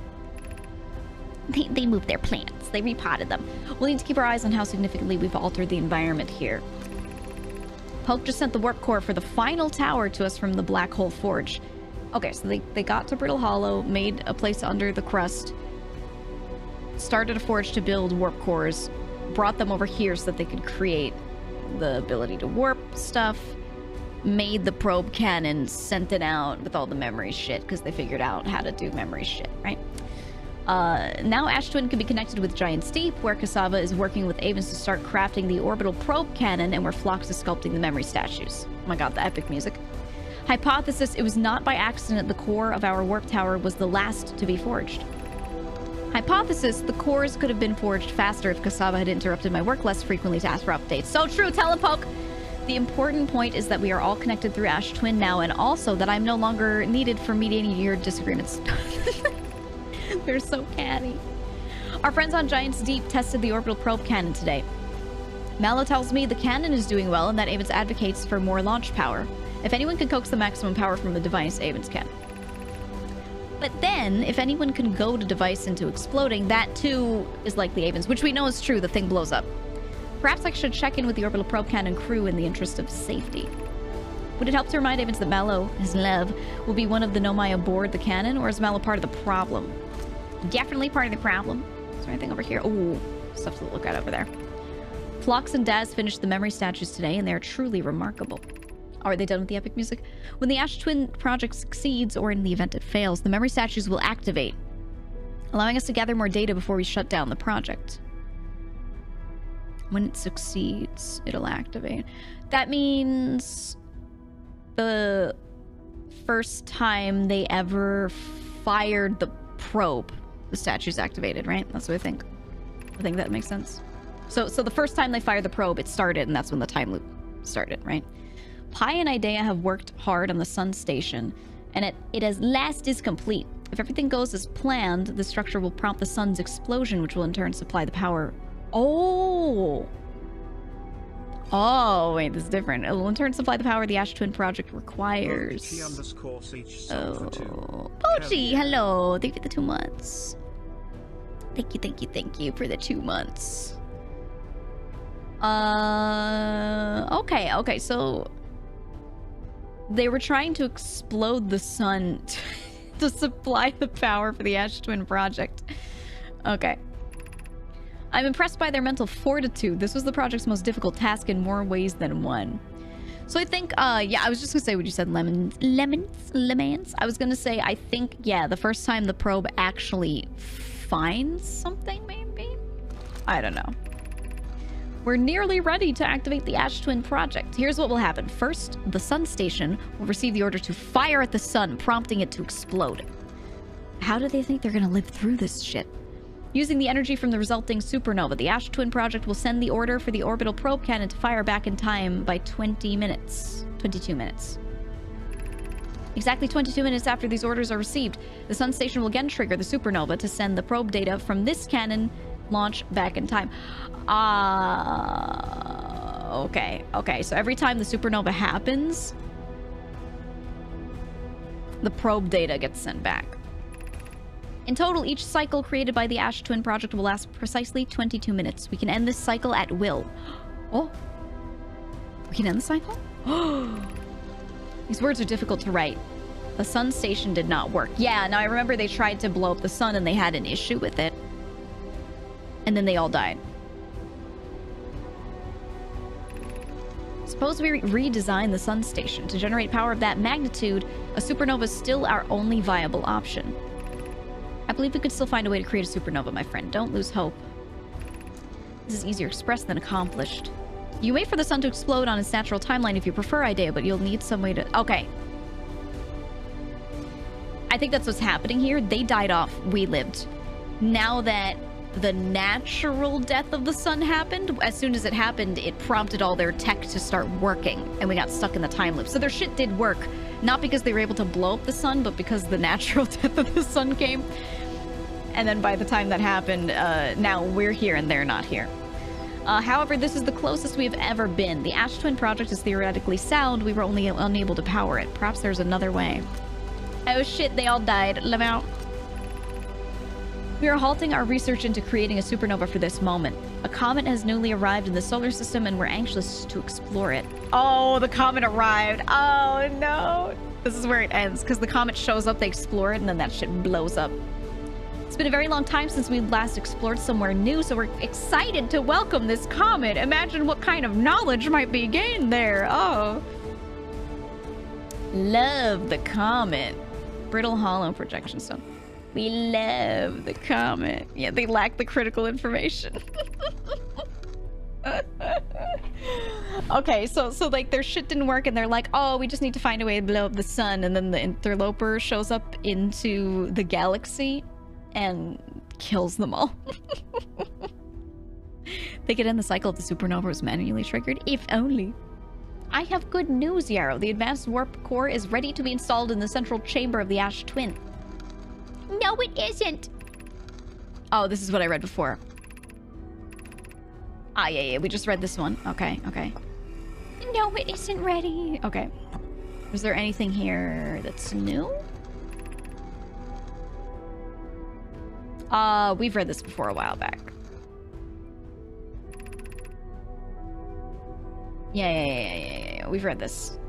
They moved their plants. They repotted them. We'll need to keep our eyes on how significantly we've altered the environment here. Poke just sent the warp core for the final tower to us from the Black Hole Forge. Okay, so they got to Brittle Hollow, made a place under the crust, started a forge to build warp cores, brought them over here so that they could create the ability to warp stuff, made the probe cannon, sent it out with all the memory shit because they figured out how to do memory shit, right? Now Ash Twin can be connected with Giant's Deep, where Cassava is working with Avens to start crafting the orbital probe cannon, and where Phlox is sculpting the memory statues. Oh my god, the epic music. Hypothesis, it was not by accident the core of our warp tower was the last to be forged. Hypothesis, the cores could have been forged faster if Cassava had interrupted my work less frequently to ask for updates. So true, Telepoke! The important point is that we are all connected through Ash Twin now, and also that I'm no longer needed for mediating your disagreements. They're so catty. Our friends on Giant's Deep tested the orbital probe cannon today. Mallow tells me the cannon is doing well and that Avens advocates for more launch power. If anyone can coax the maximum power from the device, Avens can. But then, if anyone can goad a device into exploding, that too is likely Avens, which we know is true. The thing blows up. Perhaps I should check in with the orbital probe cannon crew in the interest of safety. Would it help to remind Avens that Mallow, his love, will be one of the Nomai aboard the cannon, or is Mallow part of the problem? Definitely part of the problem. Is there anything over here? Ooh, stuff to look at over there. Phlox and Daz finished the memory statues today, and they are truly remarkable. Are they done with the epic music? When the Ash Twin project succeeds, or in the event it fails, the memory statues will activate, allowing us to gather more data before we shut down the project. When it succeeds, it'll activate. That means the first time they ever fired the probe, the statue's activated, right? That's what I think. I think that makes sense. So the first time they fired the probe, it started, and that's when the time loop started, right? Pi and Idea have worked hard on the sun station, and it as last is complete. If everything goes as planned, the structure will prompt the sun's explosion, which will in turn supply the power. Oh, wait, this is different. It will in turn supply the power the Ash Twin project requires. Pochi, hello. Thank you for the 2 months. Thank you for the 2 months. Okay, so they were trying to explode the sun to supply the power for the Ash Twin project. Okay. I'm impressed by their mental fortitude. This was the project's most difficult task in more ways than one. So I think, yeah, I was just gonna say what you said, lemons. I was gonna say, I think, yeah, the first time the probe actually finds something, maybe? I don't know. We're nearly ready to activate the Ash Twin project. Here's what will happen. First, the sun station will receive the order to fire at the sun, prompting it to explode. How do they think they're gonna live through this shit? Using the energy from the resulting supernova, the Ash Twin project will send the order for the orbital probe cannon to fire back in time by 22 minutes. Exactly 22 minutes after these orders are received, the sun station will again trigger the supernova to send the probe data from this cannon launch back in time. Okay. So every time the supernova happens, the probe data gets sent back. In total, each cycle created by the Ash Twin project will last precisely 22 minutes. We can end this cycle at will. Oh. We can end the cycle? These words are difficult to write. The sun station did not work. Yeah, now I remember they tried to blow up the sun and they had an issue with it. And then they all died. Suppose we redesign the sun station. To generate power of that magnitude, a supernova is still our only viable option. I believe we could still find a way to create a supernova, my friend. Don't lose hope. This is easier expressed than accomplished. You wait for the sun to explode on its natural timeline if you prefer, Idea, but you'll need some way to... Okay. I think that's what's happening here. They died off. We lived. Now that the natural death of the sun happened, as soon as it happened, it prompted all their tech to start working, and we got stuck in the time loop. So their shit did work. Not because they were able to blow up the sun, but because the natural death of the sun came. And then by the time that happened, now we're here and they're not here. However, this is the closest we've ever been. The Ash Twin project is theoretically sound. We were only unable to power it. Perhaps there's another way. Oh shit, they all died. Let me out. We are halting our research into creating a supernova for this moment. A comet has newly arrived in the solar system and we're anxious to explore it. Oh, the comet arrived. Oh, no. This is where it ends, because the comet shows up, they explore it, and then that shit blows up. It's been a very long time since we last explored somewhere new, so we're excited to welcome this comet. Imagine what kind of knowledge might be gained there. Oh. Love the comet. Brittle hollow projection stone. We love the comet. Yeah, they lack the critical information. Okay, so like their shit didn't work and they're like, oh, we just need to find a way to blow up the sun, and then the interloper shows up into the galaxy and kills them all. They could end the cycle if the supernova was manually triggered. If only. I have good news, Yarrow. The advanced warp core is ready to be installed in the central chamber of the Ash Twin. No, it isn't. Oh, this is what I read before. Ah, yeah, we just read this one. Okay. No, it isn't ready. Okay. Is there anything here that's new? We've read this before a while back. Yeah. We've read this.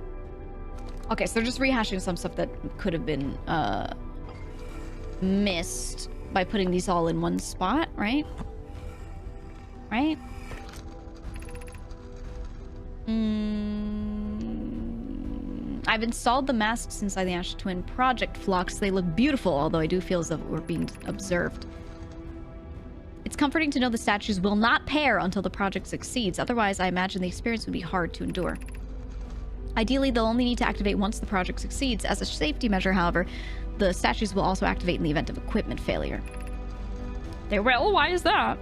Okay, so they're just rehashing some stuff that could have been, missed by putting these all in one spot, right? Right? I've installed the masks inside the Ash Twin Project Flocks. They look beautiful, although I do feel as though we're being observed. It's comforting to know the statues will not pair until the project succeeds. Otherwise, I imagine the experience would be hard to endure. Ideally, they'll only need to activate once the project succeeds. As a safety measure, however, the statues will also activate in the event of equipment failure. They will? Why is that?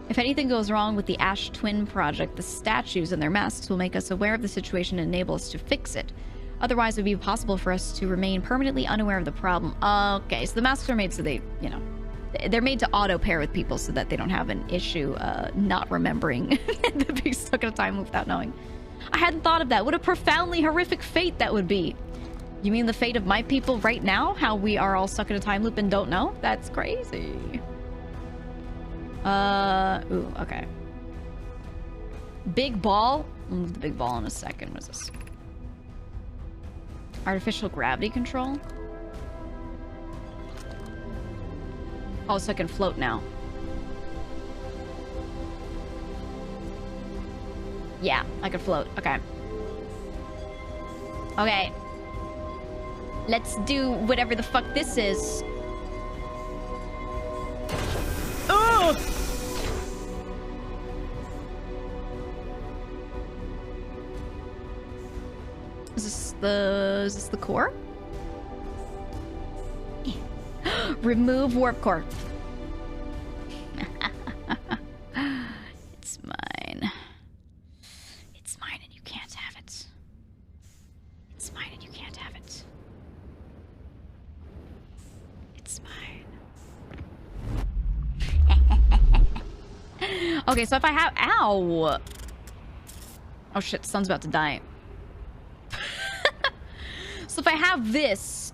If anything goes wrong with the Ash Twin project, the statues and their masks will make us aware of the situation and enable us to fix it. Otherwise, it would be possible for us to remain permanently unaware of the problem. Okay, so the masks are made so they, you know, they're made to auto-pair with people so that they don't have an issue not remembering that being stuck in a time loop without knowing. I hadn't thought of that. What a profoundly horrific fate that would be. You mean the fate of my people right now? How we are all stuck in a time loop and don't know? That's crazy. Ooh, okay. Big ball? I'll move the big ball in a second. What is this? Artificial gravity control? Oh, so I can float now. Yeah, I can float. Okay. Okay. Let's do whatever the fuck this is. Oh! Is this the core? Remove warp core. It's mine. It's mine and you can't have it. It's mine and you can't have it. It's mine. Okay, so if I have... Ow! Oh shit, sun's about to die. So if I have this...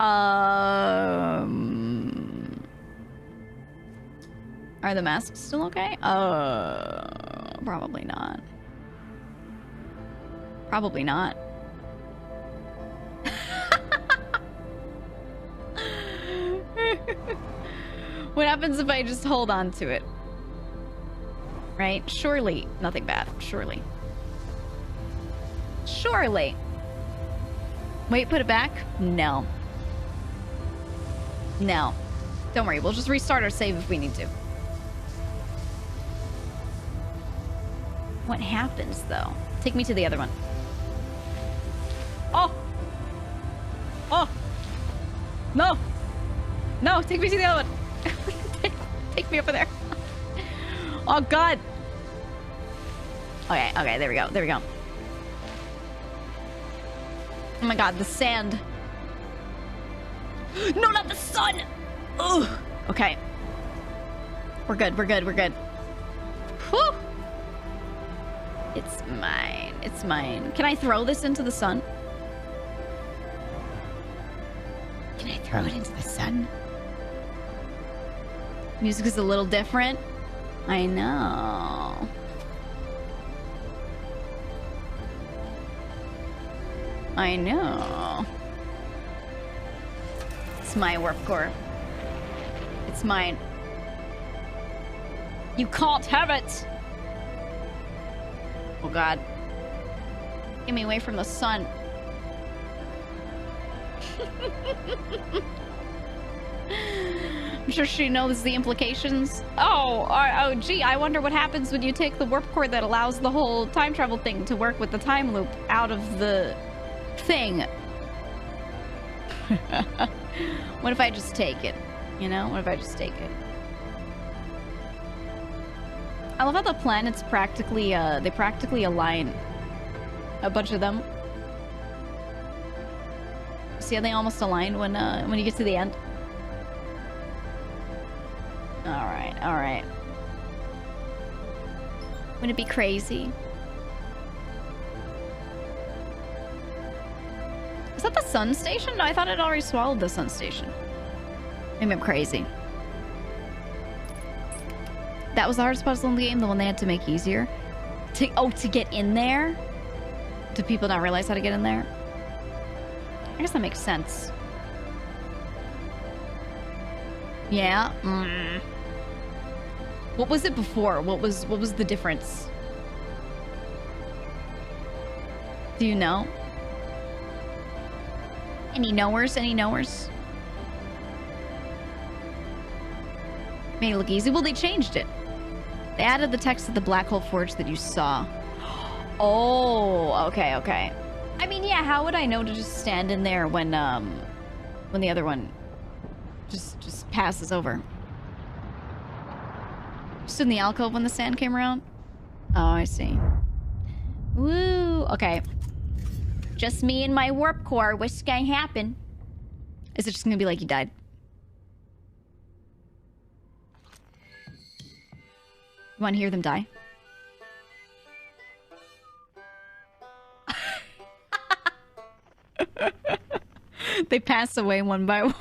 Are the masks still okay? Probably not. Probably not. What happens if I just hold on to it? Right? Surely nothing bad. Surely. Surely. Wait, put it back? No. No. Don't worry, we'll just restart our save if we need to. What happens, though? Take me to the other one. Oh! Oh! No! No, take me to the other one! take me over there. Oh, God! Okay, okay, there we go, there we go. Oh my God, the sand. No, not the sun! Ugh. Okay. We're good, we're good, we're good. Whew! It's mine. It's mine. Can I throw this into the sun? Can I Throw it into the sun. Music is a little different. I know. I know. It's my warp core. It's mine. You can't have it! Oh god. Get me away from the sun. I'm sure she knows the implications. Oh, gee, I wonder what happens when you take the warp core that allows the whole time travel thing to work with the time loop out of the thing. What if I just take it? You know? What if I just take it? I love how the planets practically, they practically align. A bunch of them. See how they almost align when you get to the end? Alright, alright. Wouldn't it be crazy? Is that the sun station? No, I thought it already swallowed the sun station. Maybe I'm crazy. That was the hardest puzzle in the game, the one they had to make easier. To get in there? Do people not realize how to get in there? I guess that makes sense. Yeah. What was it before? What was the difference? Do you know? Any knowers? Any knowers? Made it look easy. Well, they changed it. They added the text of the black hole forge that you saw. Oh, okay, okay. I mean, yeah, how would I know to just stand in there when the other one just passes over? Stood in the alcove when the sand came around? Oh, I see. Woo, okay. Just me and my warp core. What's gonna happen? Is it just gonna be like you died? You want to hear them die? They pass away one by one.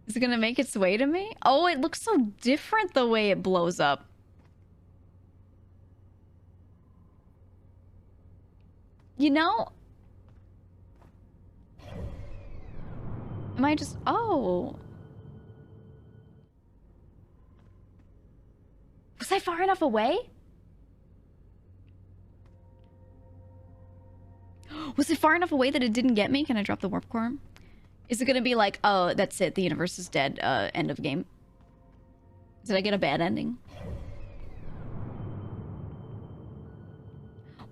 Is it gonna make its way to me? Oh, it looks so different the way it blows up. You know? Am I just... Oh. Was I far enough away? Was it far enough away that it didn't get me? Can I drop the warp core? Is it gonna be like, oh, that's it, the universe is dead, end of game? Did I get a bad ending?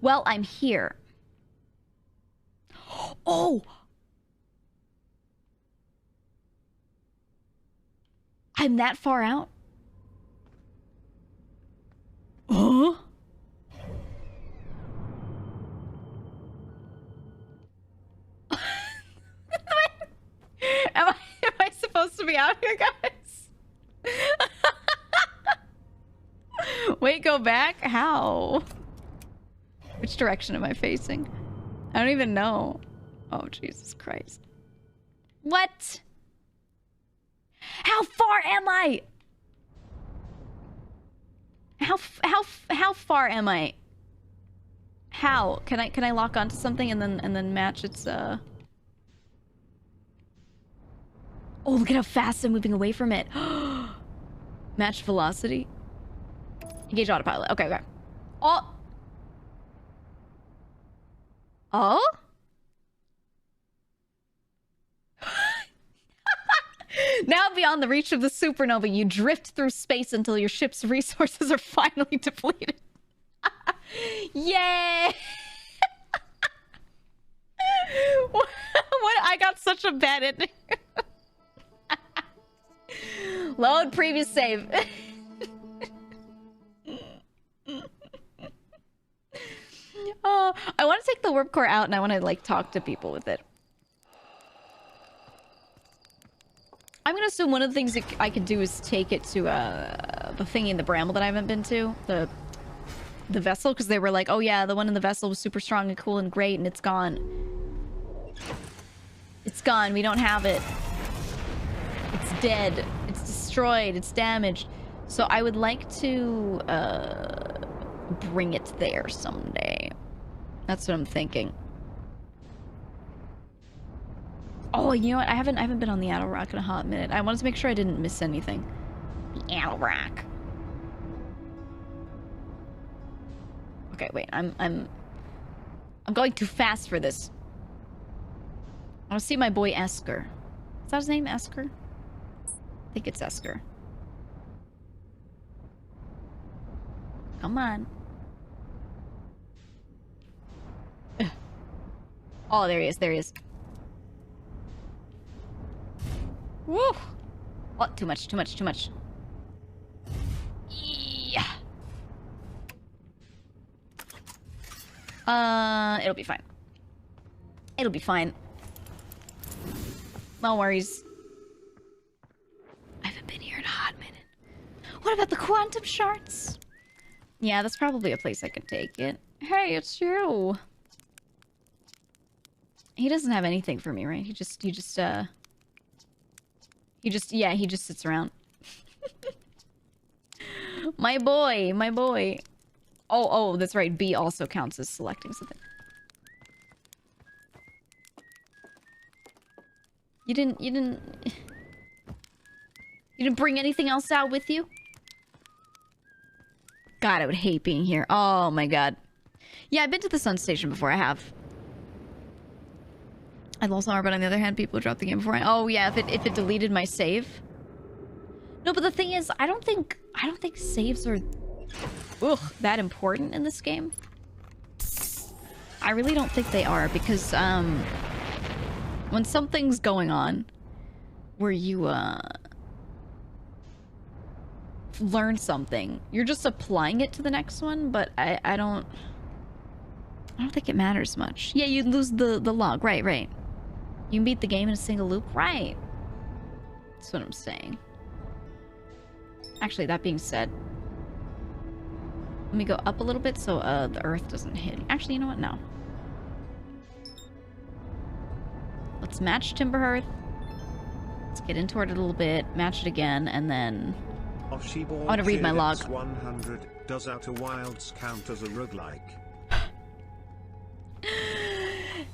Well, I'm here. Oh! I'm that far out? Huh? Am I supposed to be out here, guys? Wait, go back? How? Which direction am I facing? I don't even know. Oh, Jesus Christ. What? How far am I? How far am I? How? Can I lock onto something and then match its Oh, look at how fast I'm moving away from it. Match velocity. Engage autopilot. Okay, okay. Oh. Oh? Now beyond the reach of the supernova, you drift through space until your ship's resources are finally depleted. Yay! What? I got such a bad ending. Load previous save. Oh, I want to take the warp core out and I want to like talk to people with it. I'm gonna assume one of the things that I could do is take it to the thingy in the Bramble that I haven't been to. The the vessel because they were like, oh yeah, the one in the vessel was super strong and cool and great, and it's gone. It's gone. We don't have it. It's dead. It's destroyed. It's damaged. So I would like to bring it there someday. That's what I'm thinking. Oh, you know what? I haven't been on the Adel Rock in a hot minute. I wanted to make sure I didn't miss anything. The Adel Rock. Okay, wait. I'm going too fast for this. I want to see my boy Esker. Is that his name, Esker? I think it's Esker. Come on. Ugh. Oh, there he is. There he is. Woo! Oh, too much, too much, too much. Yeah. It'll be fine. It'll be fine. No worries. I haven't been here in a hot minute. What about the quantum shards? Yeah, that's probably a place I could take it. Hey, it's you. He doesn't have anything for me, right? He just sits around. My boy, my boy. Oh, that's right. B also counts as selecting something. You didn't bring anything else out with you? God, I would hate being here. Oh my god. Yeah, I've been to the Sun Station before. I have. I'd also are, but on the other hand, people dropped the game before. Oh yeah, if it deleted my save. No, but the thing is, I don't think saves are that important in this game. I really don't think they are, because when something's going on where you learn something, you're just applying it to the next one, but I don't think it matters much. Yeah, you lose the log. Right. You can beat the game in a single loop. Right. That's what I'm saying. Actually, that being said, let me go up a little bit so the earth doesn't hit. Actually, you know what? No. Let's match Timber Hearth. Let's get into it a little bit, match it again, and then I want to read my log. 100. Does Outer Wilds count as a roguelike?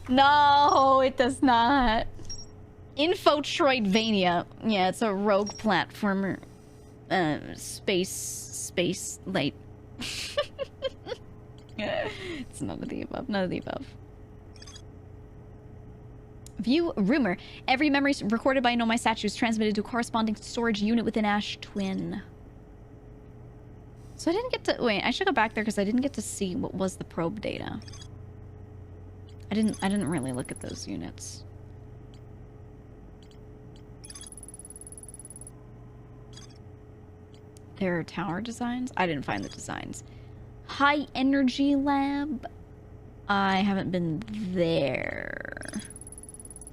No, it does not. Infotroidvania. Yeah, it's a rogue platformer. Space light. It's none of the above. None of the above. View rumor. Every memory recorded by Nomai statue is transmitted to a corresponding storage unit within Ash Twin. So I didn't get to... Wait, I should go back there because I didn't get to see what was the probe data. I didn't really look at those units. There are tower designs? I didn't find the designs. High Energy Lab. I haven't been there.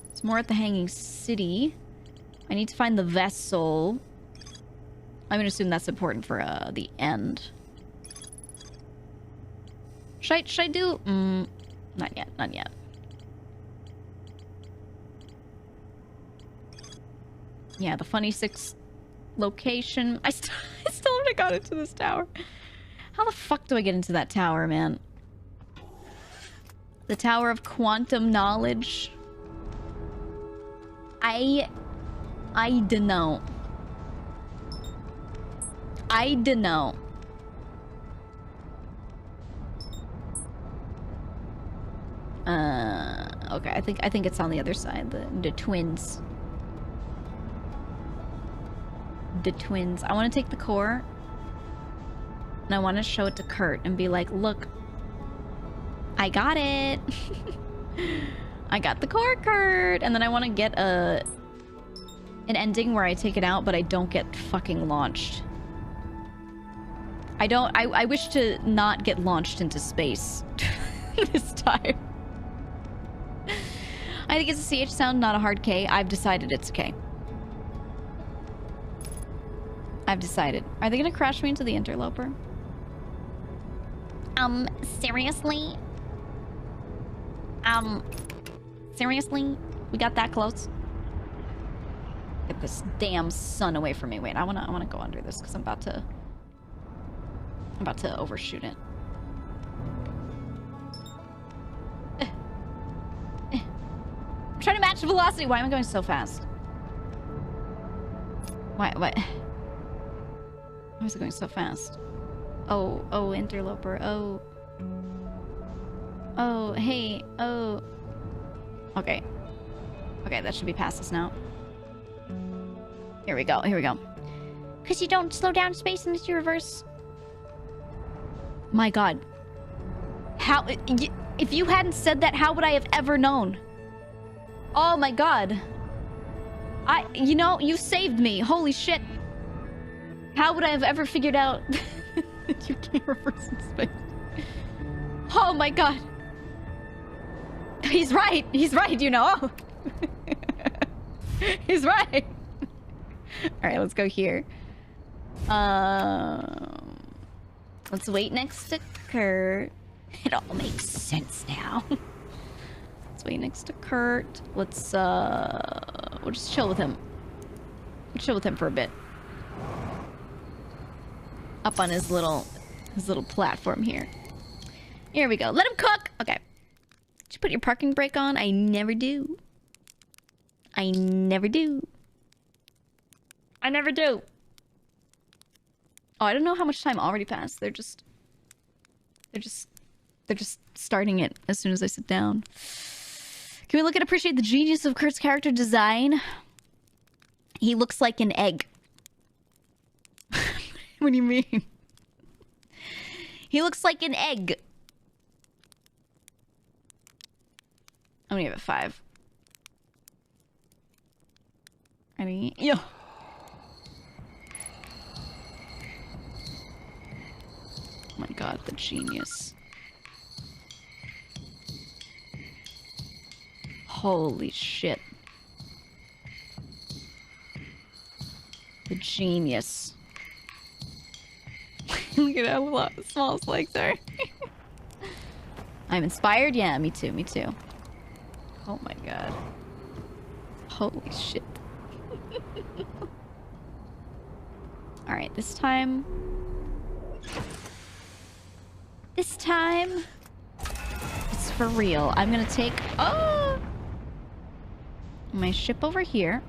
It's more at the Hanging City. I need to find the vessel. I'm gonna assume that's important for the end. Should I do? Not yet. Not yet. Yeah, the Funny Six location. I still haven't got into this tower. How the fuck do I get into that tower, man? The Tower of Quantum Knowledge. I don't know. I don't know. Okay, I think it's on the other side. The twins. The twins. I want to take the core. And I want to show it to Kurt and be like, look. I got it. I got the core, Kurt. And then I want to get an ending where I take it out, but I don't get fucking launched. I wish to not get launched into space this time. I think it's a CH sound, not a hard K. I've decided it's a K. I've decided. Are they gonna crash me into the interloper? Seriously? Seriously? We got that close? Get this damn sun away from me. Wait, I wanna go under this because I'm about to overshoot it. I'm trying to match the velocity. Why am I going so fast? Why is it going so fast? Oh, interloper. Oh, hey. Oh. Okay. Okay, that should be past us now. Here we go. Because you don't slow down space unless you reverse. My god. How... If you hadn't said that, how would I have ever known? Oh my god. You know, you saved me. Holy shit. How would I have ever figured out that you can't reverse in space? Oh my god. He's right, you know. He's right. Alright, let's go here. Let's wait next to Kurt. It all makes sense now. Let's wait next to Kurt. Let's, we'll just chill with him. We'll chill with him for a bit. Up on his little platform here. Here we go. Let him cook! Okay. Did you put your parking brake on? I never do. I never do. I never do. Oh, I don't know how much time already passed. They're just starting it as soon as I sit down. Can we look and appreciate the genius of Kurt's character design? He looks like an egg. What do you mean? He looks like an egg. I'm gonna give it 5. Ready? Yo. Oh my god, the genius. Holy shit. The genius. Look at how small his legs are. I'm inspired? Yeah, me too, me too. Oh my god. Holy shit. Alright, this time... This time... It's for real. I'm gonna take... Oh! My ship over here.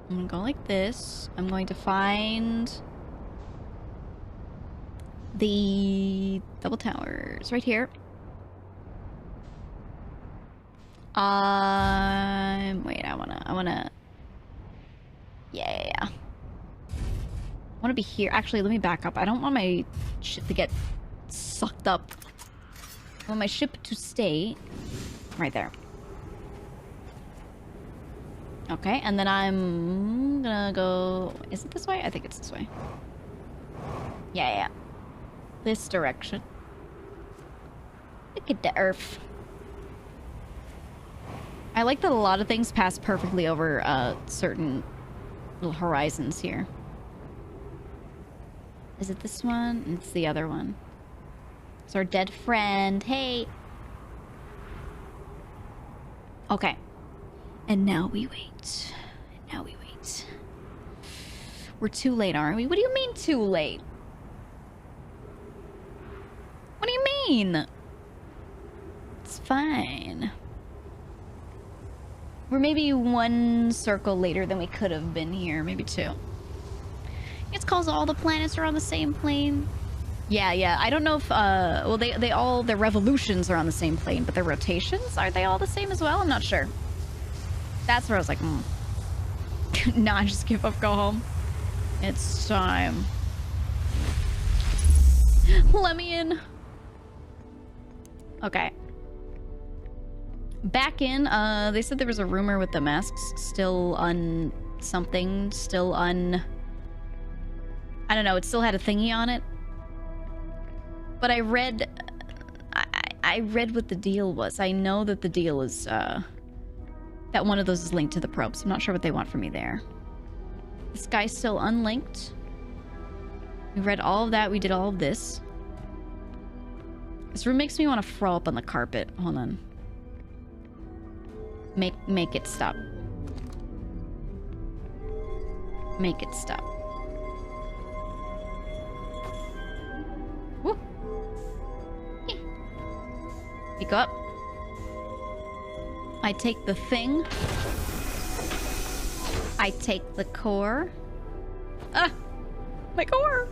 I'm gonna go like this. I'm going to find... the double towers right here. Wait, I wanna... Yeah. I wanna be here. Actually, let me back up. I don't want my ship to get sucked up. I want my ship to stay right there. Okay, and then I'm gonna go... Is it this way? I think it's this way. Yeah. This direction. Look at the earth. I like that a lot of things pass perfectly over certain little horizons here. Is it this one? It's the other one. It's our dead friend. Hey! Okay. And now we wait. We're too late, aren't we? What do you mean too late? What do you mean? It's fine. We're maybe 1 circle later than we could have been here. Maybe 2. It's because all the planets are on the same plane. Yeah. I don't know if, well, they all, their revolutions are on the same plane, but their rotations, are they all the same as well? I'm not sure. That's where I was like, Nah, just give up, go home. It's time. Let me in. Okay. Back in, they said there was a rumor with the masks still on something, still on... I don't know, it still had a thingy on it. But I read what the deal was. I know that the deal is, that one of those is linked to the probe, so I'm not sure what they want from me there. This guy's still unlinked. We read all of that. We did all of this. This room makes me want to throw up on the carpet. Hold on. Make it stop. Make it stop. Woo. Pick up. I take the thing. I take the core. Ah! My core!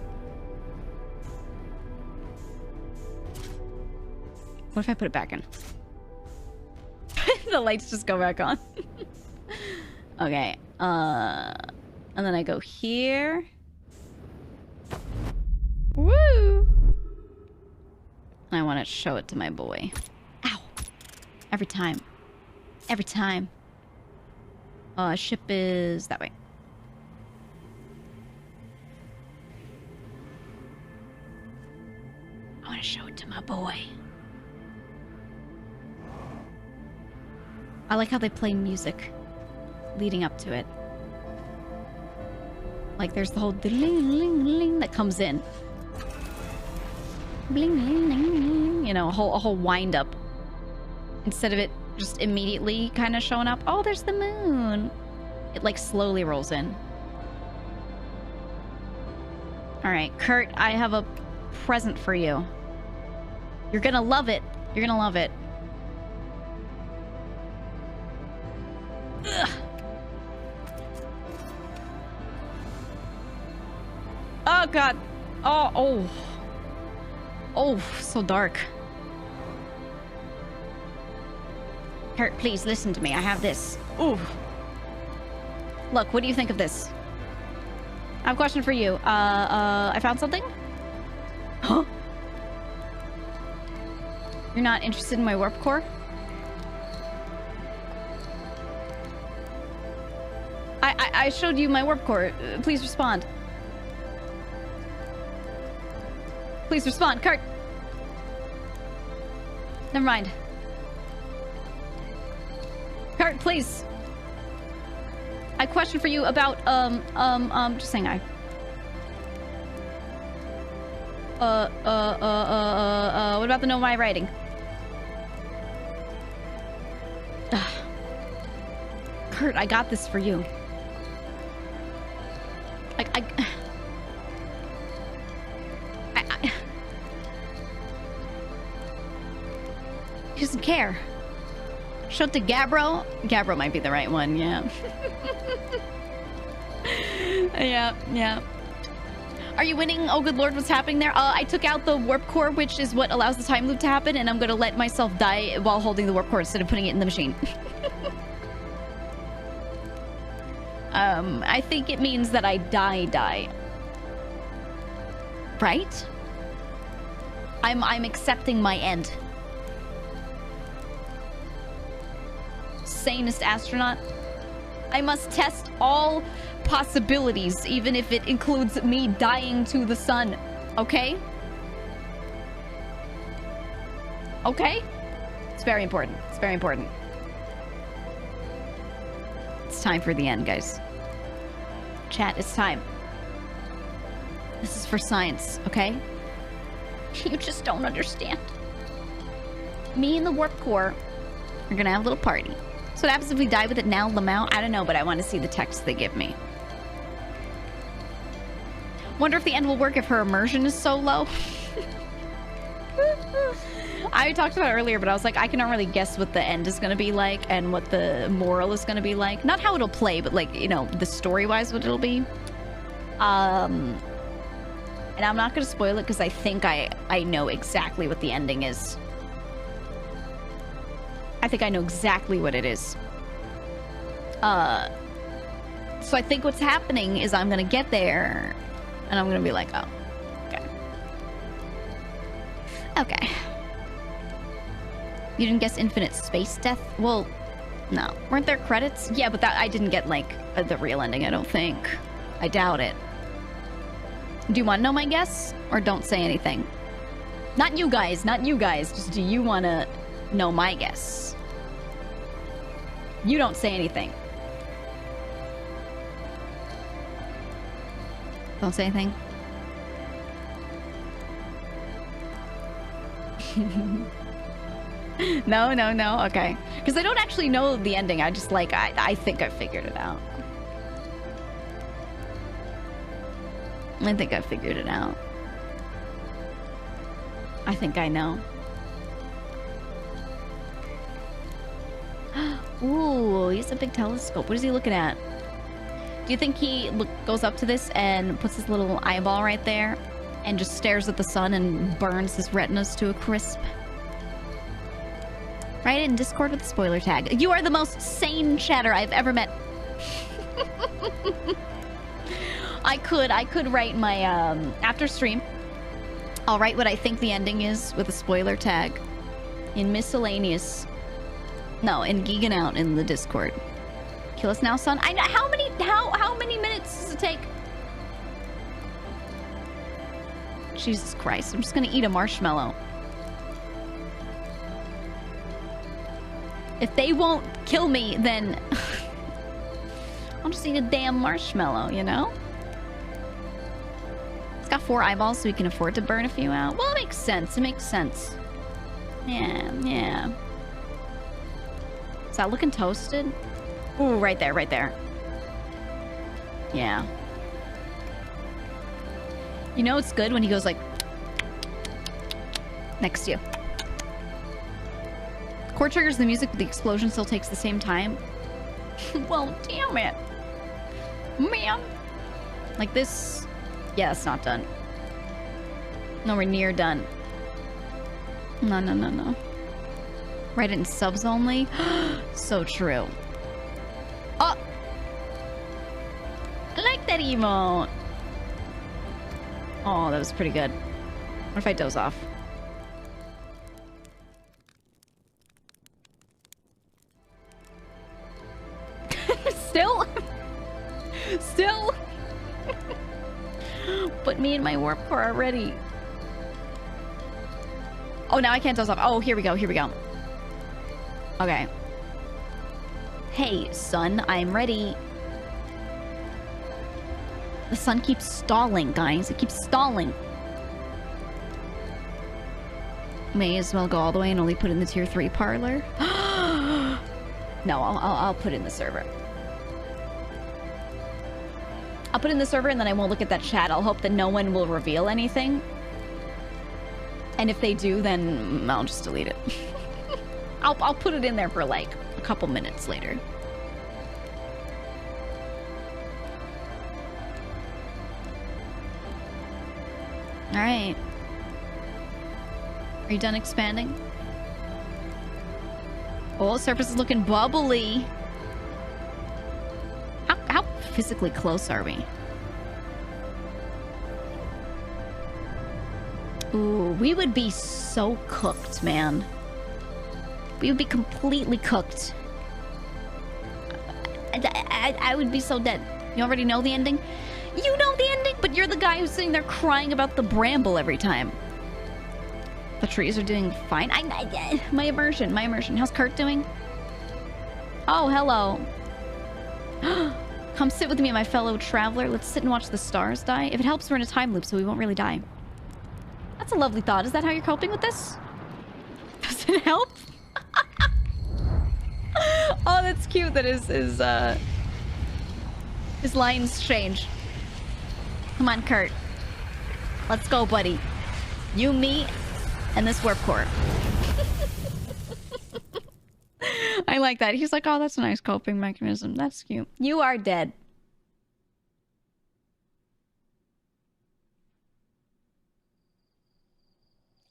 What if I put it back in? The lights just go back on. Okay. And then I go here. Woo! I want to show it to my boy. Ow! Every time. Every time. Ship is that way. I want to show it to my boy. I like how they play music leading up to it. Like there's the whole ding-ling-ling that comes in. Bling-ling-ling-ling. You know, a whole wind up. Instead of it just immediately kind of showing up. Oh, there's the moon. It like slowly rolls in. All right, Kurt, I have a present for you. You're gonna love it. You're gonna love it. Ugh. Oh god. Oh, so dark. Kurt, please listen to me. I have this. Ooh. Look, what do you think of this? I have a question for you. I found something? Huh? You're not interested in my warp core? I showed you my warp core. Please respond. Please respond, Kurt. Never mind. Kurt, please. I have a question for you about, just saying what about the Nomai writing? Kurt, I got this for you. He doesn't care. Show it to Gabbro. Gabbro might be the right one, yeah. Yeah. Are you winning? Oh, good lord, what's happening there? I took out the warp core, which is what allows the time loop to happen, and I'm gonna let myself die while holding the warp core instead of putting it in the machine. I think it means that I die. Right? I'm accepting my end. Sanest astronaut. I must test all possibilities, even if it includes me dying to the sun. Okay? Okay? It's very important. It's very important. It's time for the end, guys. Chat, it's time. This is for science, okay? You just don't understand. Me and the warp core are gonna have a little party. So what happens if we die with it now, Lamau? I don't know, but I want to see the text they give me. Wonder if the end will work if her immersion is so low. I talked about it earlier, but I was like, I cannot really guess what the end is going to be like and what the moral is going to be like. Not how it'll play, but like, you know, the story-wise what it'll be. And I'm not going to spoil it because I think I know exactly what the ending is. I think I know exactly what it is. So I think what's happening is I'm gonna get there and I'm gonna be like, oh, okay. You didn't guess infinite space death? Well, no. Weren't there credits? Yeah, but that I didn't get like the real ending, I don't think. I doubt it. Do you want to know my guess? Or don't say anything? Not you guys. Just do you want to know my guess? You don't say anything. Don't say anything. No, no, no. Okay. Because I don't actually know the ending. I just like, I think I figured it out. I think I figured it out. I think I know. Ooh, he's a big telescope. What is he looking at? Do you think he goes up to this and puts his little eyeball right there and just stares at the sun and burns his retinas to a crisp? Write it in Discord with the spoiler tag. You are the most sane chatter I've ever met. I could write my, after stream, I'll write what I think the ending is with a spoiler tag in miscellaneous. No, in Geegan Out in the Discord. Kill us now, son. I know how many minutes does it take? Jesus Christ, I'm just gonna eat a marshmallow. If they won't kill me, then I'll just eat a damn marshmallow, you know? It's got 4 eyeballs, so we can afford to burn a few out. Well, it makes sense. It makes sense. Yeah, yeah. Is that looking toasted? Ooh, right there, right there. Yeah. You know it's good when he goes like next to you. Core triggers the music, but the explosion still takes the same time. Well, damn it. Man. Like this. Yeah, it's not done. Nowhere near done. No, no, no, no. Write it in subs only. So true. Oh! I like that emote. Oh, that was pretty good. What if I doze off? Still? Still? Put me in my warp core already. Oh, now I can't doze off. Oh, here we go, here we go. Okay. Hey, son, I'm ready. The sun keeps stalling, guys. It keeps stalling. May as well go all the way and only put in the tier 3 parlor. No, I'll put in the server. I'll put in the server and then I won't look at that chat. I'll hope that no one will reveal anything. And if they do, then I'll just delete it. I'll put it in there for like a couple minutes later. Alright. Are you done expanding? Oh, the surface is looking bubbly. How physically close are we? Ooh, we would be so cooked, man. We would be completely cooked. I would be so dead. You already know the ending? You know the ending, but you're the guy who's sitting there crying about the bramble every time. The trees are doing fine. My immersion. How's Kurt doing? Oh, hello. Come sit with me, my fellow traveler. Let's sit and watch the stars die. If it helps, we're in a time loop, so we won't really die. That's a lovely thought. Is that how you're coping with this? Does it help? Oh, that's cute that his lines change. Come on, Kurt. Let's go, buddy. You, me, and this warp core. I like that. He's like, oh, that's a nice coping mechanism. That's cute. You are dead.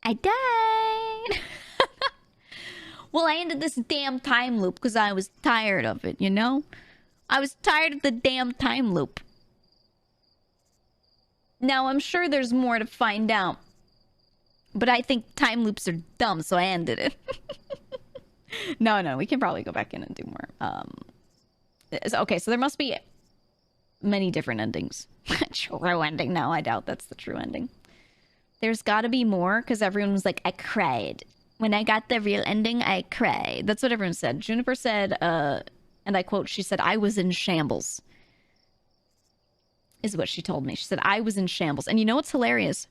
I died. Well, I ended this damn time loop because I was tired of it, you know? I was tired of the damn time loop. Now, I'm sure there's more to find out. But I think time loops are dumb, so I ended it. No, we can probably go back in and do more. Okay, so there must be many different endings. True ending? No, I doubt that's the true ending. There's gotta be more, because everyone was like, I cried. When I got the real ending, I cried. That's what everyone said. Juniper said, and I quote, she said, I was in shambles. is what she told me. She said, I was in shambles. And you know what's hilarious?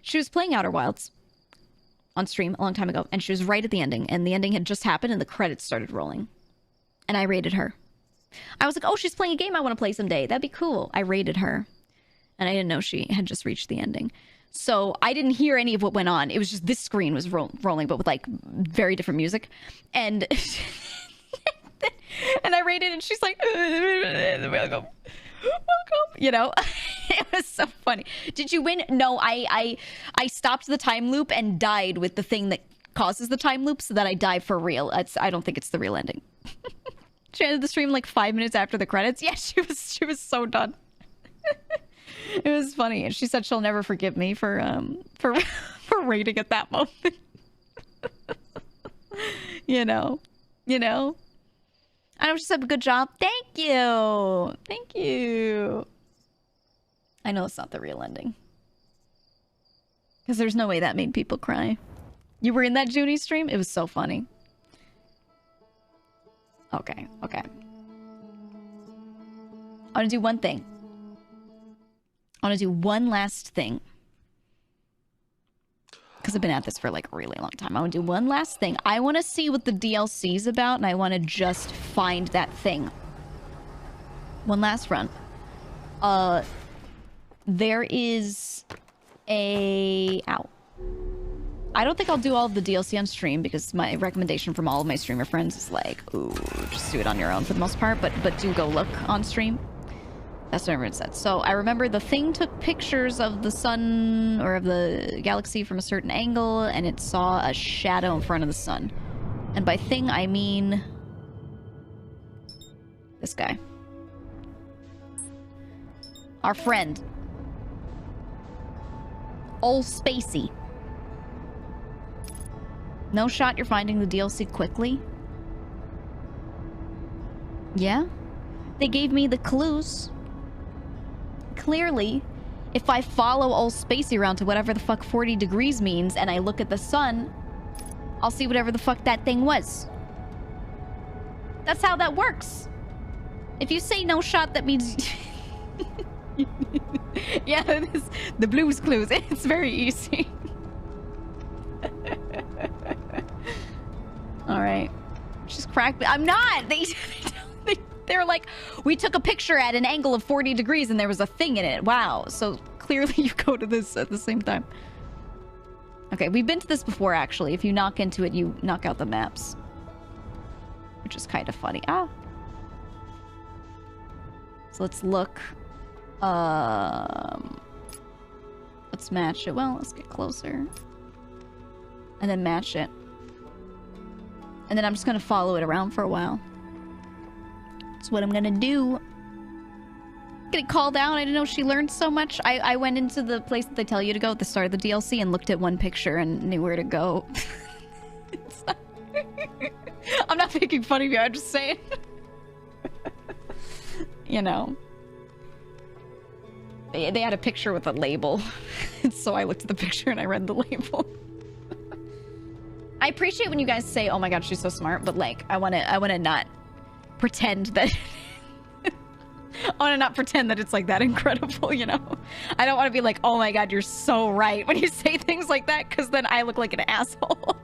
She was playing Outer Wilds on stream a long time ago, and she was right at the ending, and the ending had just happened, and the credits started rolling. And I rated her. I was like, oh, she's playing a game I want to play someday. That'd be cool. I rated her. And I didn't know she had just reached the ending. So I didn't hear any of what went on. It was just this screen was rolling, but with like very different music. And and I rated it, and she's like, welcome. You know, it was so funny. Did you win? No, I stopped the time loop and died with the thing that causes the time loop, so that I die for real. I don't think it's the real ending. She ended the stream like 5 minutes after the credits. Yeah, she was so done. It was funny, and she said she'll never forgive me for rating at that moment. you know. I know she said, good job. Thank you. Thank you. I know it's not the real ending. Because there's no way that made people cry. You were in that Junie stream? It was so funny. Okay. I want to do one thing. I want to do one last thing. Because I've been at this for like a really long time. I want to do one last thing. I want to see what the DLC is about, and I want to just find that thing. One last run. There is a... Ow. I don't think I'll do all of the DLC on stream, because my recommendation from all of my streamer friends is like, ooh, just do it on your own for the most part, but do go look on stream. That's what everyone said. So I remember the thing took pictures of the sun or of the galaxy from a certain angle, and it saw a shadow in front of the sun. And by thing, I mean this guy. Our friend. Old Spacey. No shot you're finding the DLC quickly? Yeah? They gave me the clues. Clearly, if I follow Old Spacey around to whatever the fuck 40 degrees means, and I look at the sun, I'll see whatever the fuck that thing was. That's how that works. If you say no shot, that means... yeah, it is the Blue's Clues. It's very easy. Alright. She's cracked. I'm not! They're like, we took a picture at an angle of 40 degrees and there was a thing in it. Wow. So clearly you go to this at the same time. Okay, we've been to this before, actually. If you knock into it, you knock out the maps. Which is kind of funny. Ah. So let's look. Let's match it. Well, let's get closer. And then match it. And then I'm just going to follow it around for a while. That's what I'm gonna do. Getting called out. I didn't know she learned so much. I went into the place that they tell you to go at the start of the DLC and looked at one picture and knew where to go. I'm not making fun of you. I'm just saying. You know. They had a picture with a label. So I looked at the picture and I read the label. I appreciate when you guys say, oh my god, she's so smart, but like, I wanna not pretend that I want to not pretend that it's like that incredible, you know. I don't want to be like, oh my god, you're so right when you say things like that, because then I look like an asshole.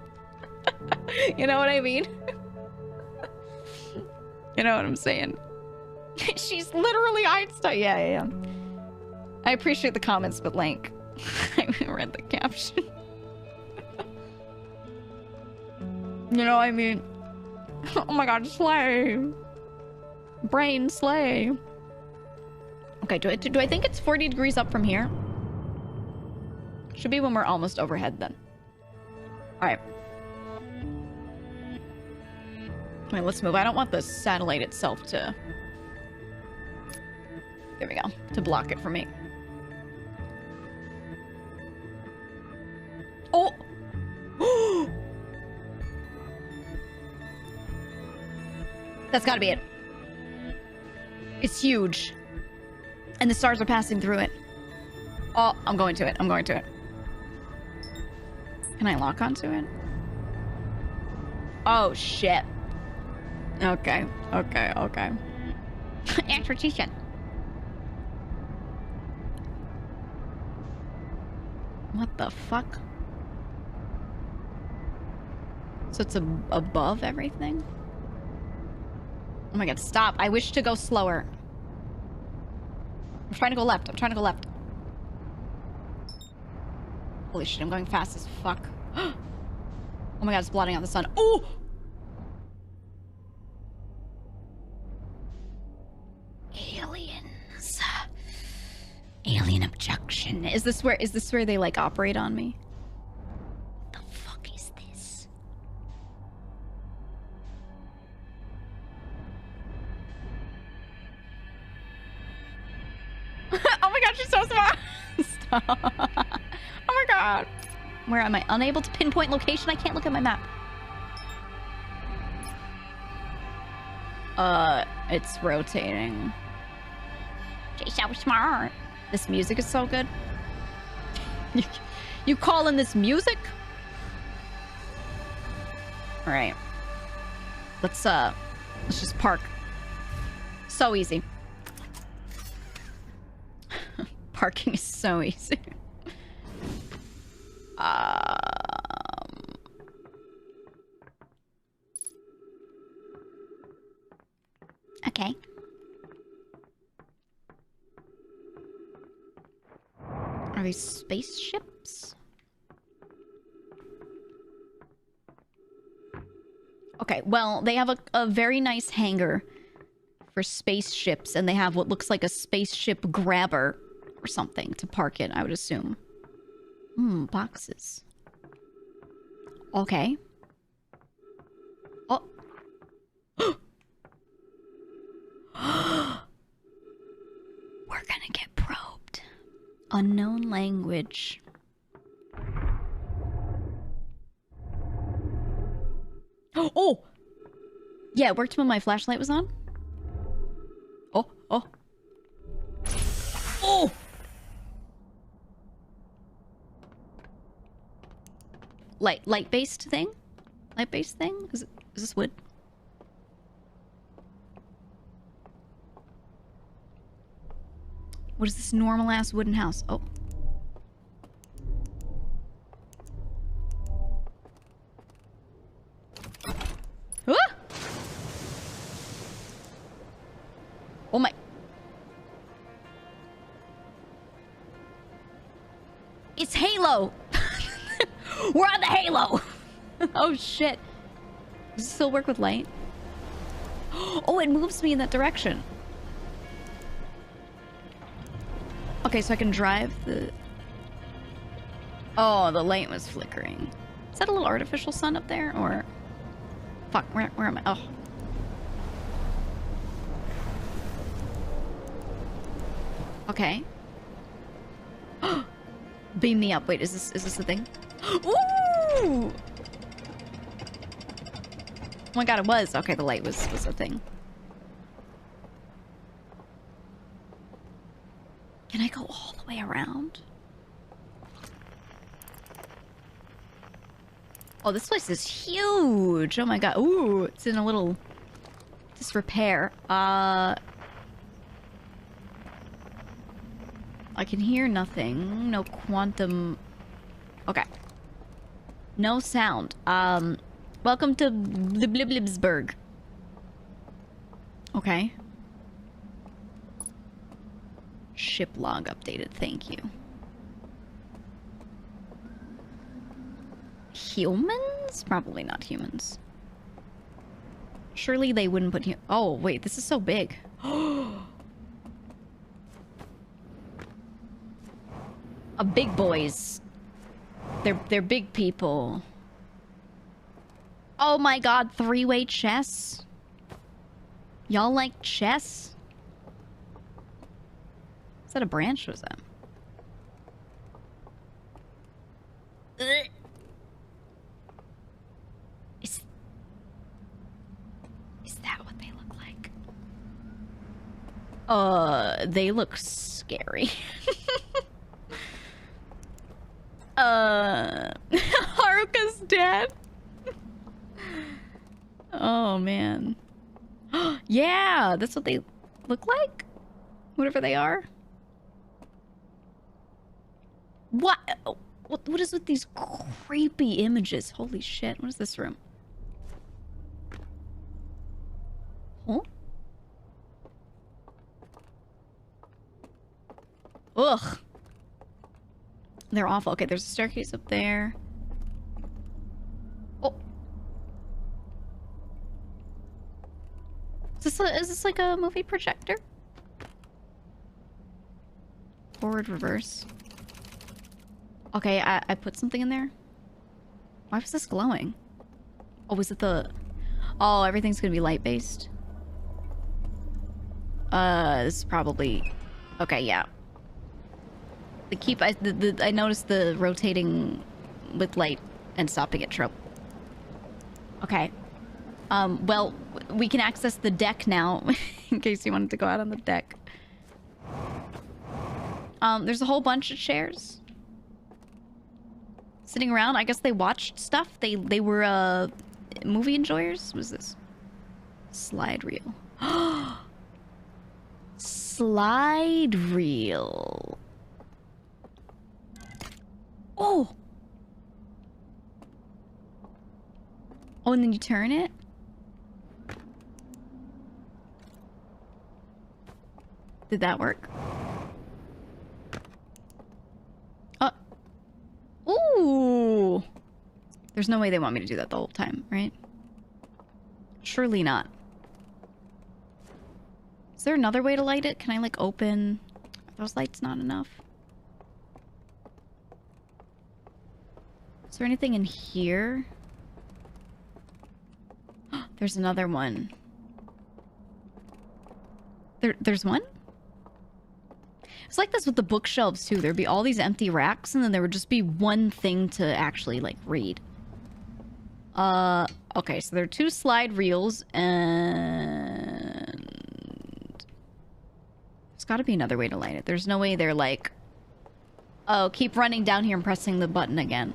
You know what I mean? You know what I'm saying? She's literally Einstein. Yeah. I appreciate the comments, but like, I read the caption. You know what I mean? Oh my god, slay. Brain slay. Okay, do I think it's 40 degrees up from here? Should be when we're almost overhead then. Alright. Alright, let's move. I don't want the satellite itself to... There we go. To block it for me. Oh! That's gotta be it. It's huge. And the stars are passing through it. Oh, I'm going to it. I'm going to it. Can I lock onto it? Oh, shit. Okay. Extradition. What the fuck? So it's above everything? Oh my god, stop. I wish to go slower. I'm trying to go left. I'm trying to go left. Holy shit, I'm going fast as fuck. Oh my god, it's blotting out the sun. Oh! Aliens. Alien abduction. Is this where they like operate on me? What the fuck is this? Oh my god, she's so smart. Stop. Oh my god. Where am I? Unable to pinpoint location? I can't look at my map. It's rotating. She's so smart. This music is so good. You call in this music? Alright. Let's just park. So easy. Parking is so easy. Okay. Are these spaceships? Okay, well, they have a very nice hangar for spaceships, and they have what looks like a spaceship grabber or something to park in, I would assume. Boxes. Okay. Oh. We're gonna get probed. Unknown language. Oh! Yeah, it worked when my flashlight was on. Oh, oh. Oh! Light-based thing? Light-based thing? Is this wood? What is this normal-ass wooden house? Oh. Ah! Oh my... It's Halo! We're on the Halo! Oh shit. Does it still work with light? Oh, it moves me in that direction. Okay, so I can drive the... Oh, the light was flickering. Is that a little artificial sun up there, or... Fuck, where am I? Oh. Okay. Beam me up. Wait, is this the thing? Ooh! Oh my god, it was. Okay, the light was a thing. Can I go all the way around? Oh, this place is huge. Oh my god. Ooh, it's in a little disrepair. I can hear nothing. No quantum. Okay. No sound. Welcome to Bliblibsburg. Okay. Ship log updated. Thank you. Humans? Probably not humans. Surely they wouldn't put oh, wait. This is so big. Big boys. They're big people. Oh my god, three-way chess? Y'all like chess? Is that a branch? What was that? Is that what they look like? They look scary. Haruka's dead. Oh man. Yeah, that's what they look like? Whatever they are. What? What is with these creepy images? Holy shit. What is this room? Huh? Ugh. They're awful. Okay, there's a staircase up there. Oh. Is this like a movie projector? Forward, reverse. Okay, I put something in there. Why was this glowing? Oh, was it the... Oh, everything's gonna be light-based. This is probably... Okay, yeah. I noticed the rotating with light and stopping it trope. Okay. Well, we can access the deck now, in case you wanted to go out on the deck. There's a whole bunch of chairs sitting around. I guess they watched stuff. They were, movie enjoyers? What was this? Slide reel. Slide reel. Oh! Oh, and then you turn it? Did that work? Ooh! There's no way they want me to do that the whole time, right? Surely not. Is there another way to light it? Can I, like, open... Are those lights not enough? Is there anything in here? There's another one. There's one? It's like this with the bookshelves, too. There'd be all these empty racks, and then there would just be one thing to actually, like, read. Okay, so there are 2 slide reels, and... There's gotta be another way to light it. There's no way they're like... Oh, keep running down here and pressing the button again.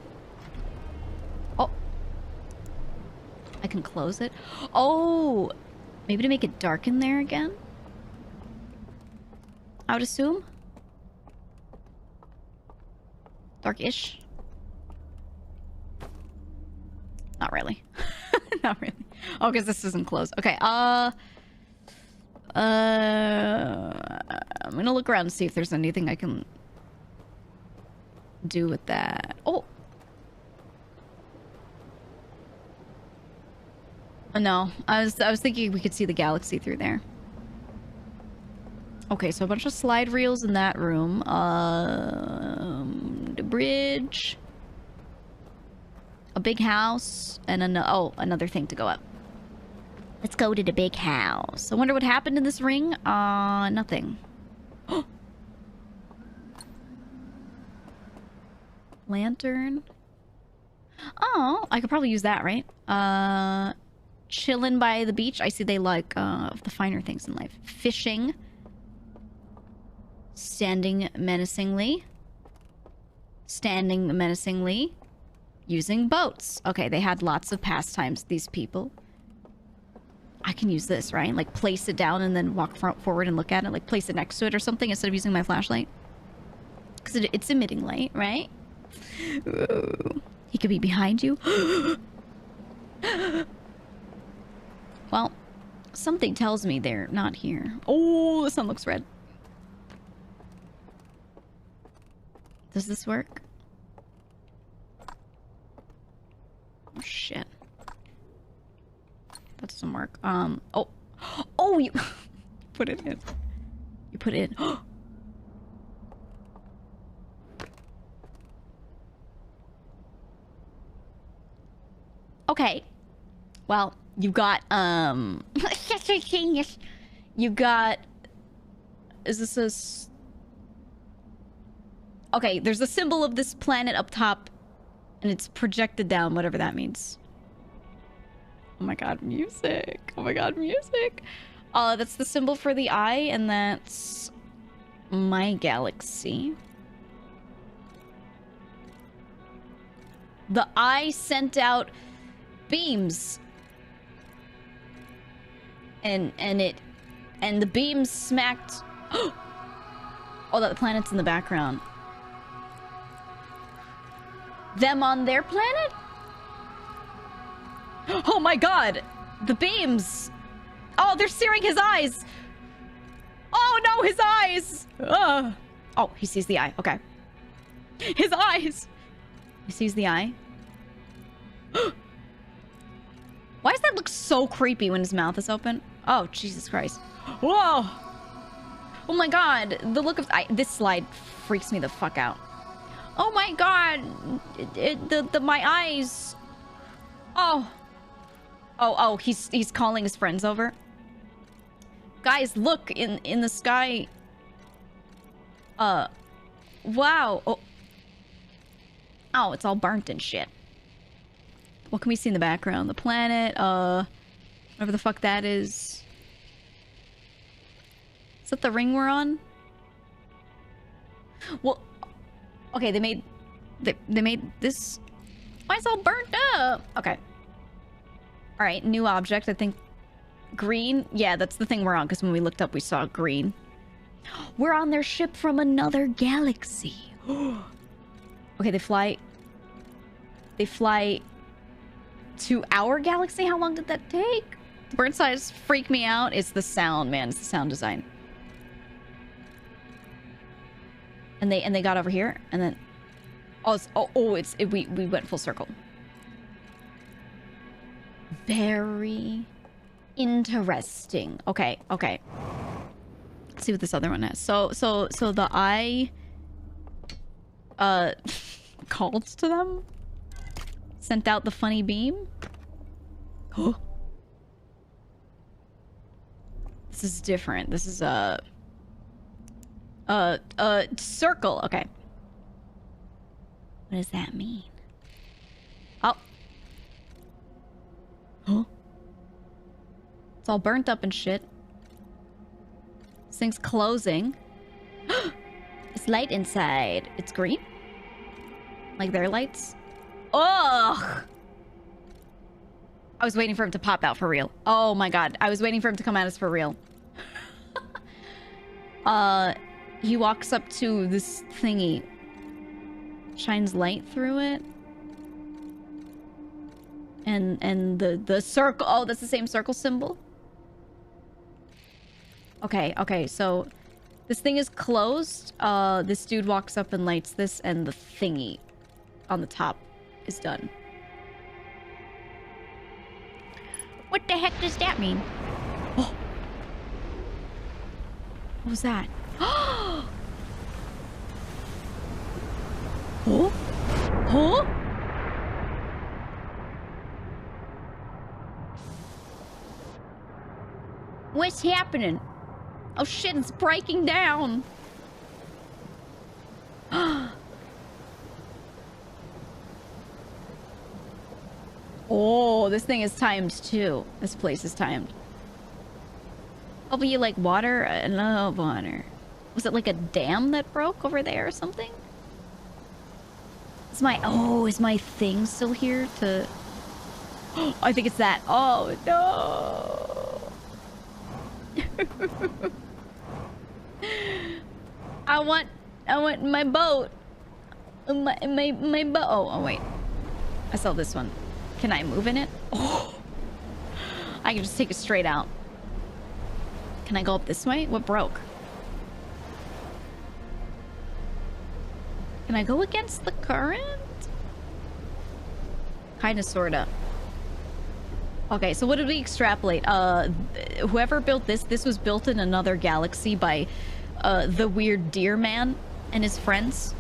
Oh. I can close it. Oh! Maybe to make it dark in there again? I would assume? Dark-ish? Not really. Not really. Oh, because this isn't closed. Okay, I'm gonna look around and see if there's anything I can do with that. Oh! No, I was thinking we could see the galaxy through there. Okay, so a bunch of slide reels in that room. The bridge. A big house. And another thing to go up. Let's go to the big house. I wonder what happened in this ring. Nothing. Lantern. Oh, I could probably use that, right? Chilling by the beach. I see they like, the finer things in life. Fishing. Standing menacingly. Standing menacingly. Using boats. Okay, they had lots of pastimes, these people. I can use this, right? Like, place it down and then walk forward and look at it. Like, place it next to it or something instead of using my flashlight. Because it's emitting light, right? Ooh. He could be behind you. Well, something tells me they're not here. Oh, the sun looks red. Does this work? Oh, shit. That doesn't work. Oh. Oh, you... put it in. You put it in. Okay. Well, you've got, you got... Is this a... Okay, there's a symbol of this planet up top, and it's projected down, whatever that means. Oh my god, music. Oh my god, music. That's the symbol for the eye, and that's my galaxy. The eye sent out beams. And the beams smacked... Oh, that planet's in the background. them on their planet? Oh my god! The beams! Oh, they're searing his eyes! Oh no, his eyes! Oh, he sees the eye. Okay. His eyes! He sees the eye. Why does that look so creepy when his mouth is open? Oh, Jesus Christ. Whoa! Oh my god, the look of... this slide freaks me the fuck out. Oh my god! My eyes... Oh. Oh, he's calling his friends over. Guys, look, in the sky. Wow. Oh, it's all burnt and shit. What can we see in the background? The planet, whatever the fuck that is. Is that the ring we're on? Well, okay, they made this. Why is it all burnt up? Okay. All right, new object, I think. Green? Yeah, that's the thing we're on, because when we looked up, we saw green. We're on their ship from another galaxy. Okay, they fly to our galaxy? How long did that take? Bird size freak me out. It's the sound, man. It's the sound design. And they got over here, and then... we went full circle. Very interesting. Okay. Let's see what this other one has. So the eye called to them, sent out the funny beam. Oh, this is different. This is a circle. Okay, what does that mean? Oh. Huh? It's all burnt up and shit. This thing's closing. It's light inside. It's green? Like their lights? Ugh! I was waiting for him to pop out for real. Oh my god. I was waiting for him to come at us for real. He walks up to this thingy. Shines light through it. And the circle... Oh, that's the same circle symbol? Okay, so... This thing is closed. This dude walks up and lights this, and the thingy on the top is done. What the heck does that mean? Oh! What was that? Oh! Huh? What's happening? Oh shit, it's breaking down. Oh, this thing is timed too. This place is timed. Hopefully you like water? I love water. Was it like a dam that broke over there or something? Is my thing still here to... I think it's that. Oh no. I want my boat. My boat. Oh wait. I saw this one. Can I move in it? Oh. I can just take it straight out. Can I go up this way? What broke? Can I go against the current? Kinda, sorta. Okay, so what did we extrapolate? Whoever built this was built in another galaxy by the weird deer man and his friends.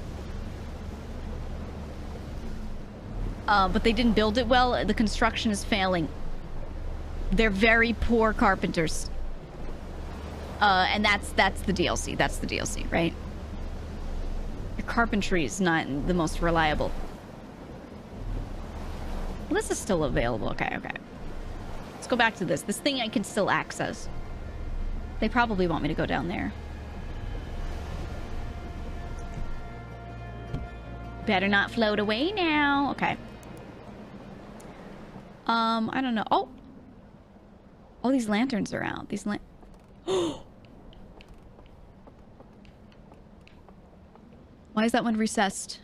But they didn't build it well. The construction is failing. They're very poor carpenters. And that's the DLC. That's the DLC, right? Your carpentry is not the most reliable. Well, this is still available. Okay. Let's go back to this. This thing I can still access. They probably want me to go down there. Better not float away now. Okay. I don't know. Oh! All these lanterns are out. These Why is that one recessed?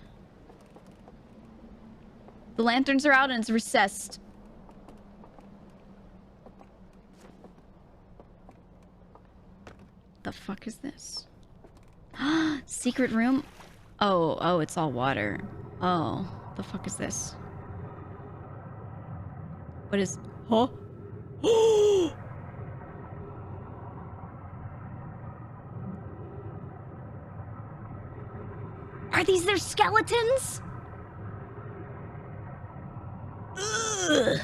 The lanterns are out and it's recessed. The fuck is this? Secret room? Oh, it's all water. Oh, the fuck is this? What is... Huh? Are these their skeletons? Ugh.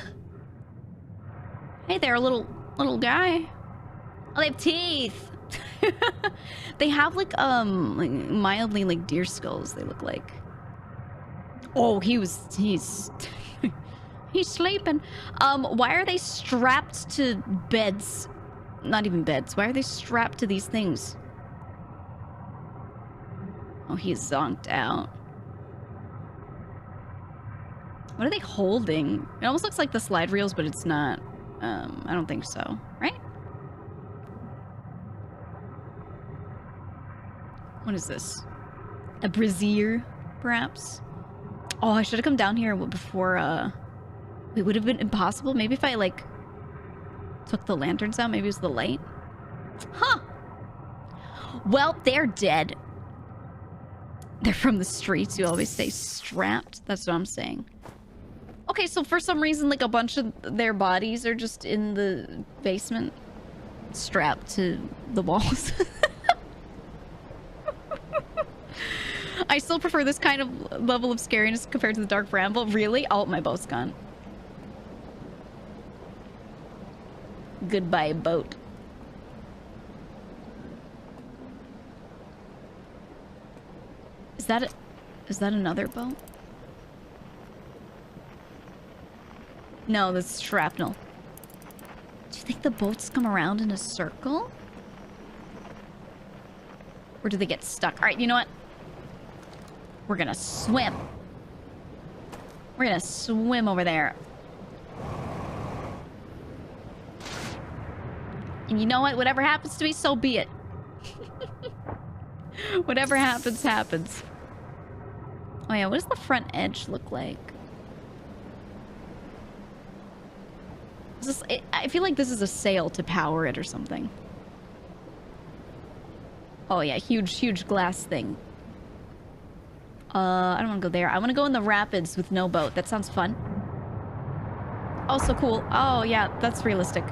Hey there, little guy. Oh, they have teeth. They have like mildly like deer skulls. They look like. Oh, he's he's sleeping. Why are they strapped to beds? Not even beds. Why are they strapped to these things? Oh, he's zonked out. What are they holding? It almost looks like the slide reels, but it's not. I don't think so. Right? What is this? A brazier, perhaps? Oh, I should have come down here before, it would have been impossible. Maybe if I, like, took the lanterns out, maybe it was the light. Huh! Well, they're dead. They're from the streets. You always say strapped. That's what I'm saying. Okay, so for some reason, like, a bunch of their bodies are just in the basement, strapped to the walls. I still prefer this kind of level of scariness compared to the dark Bramble. Really? Oh, my boat's gone. Goodbye, boat. Is that another boat? No, that's shrapnel. Do you think the boats come around in a circle? Or do they get stuck? Alright, you know what? We're gonna swim. We're gonna swim over there. And you know what? Whatever happens to me, so be it. Whatever happens, happens. Oh yeah, what does the front edge look like? Is this, I feel like this is a sail to power it or something. Oh yeah, huge glass thing. I don't want to go there. I want to go in the rapids with no boat. That sounds fun. Oh, so cool. Oh yeah, that's realistic.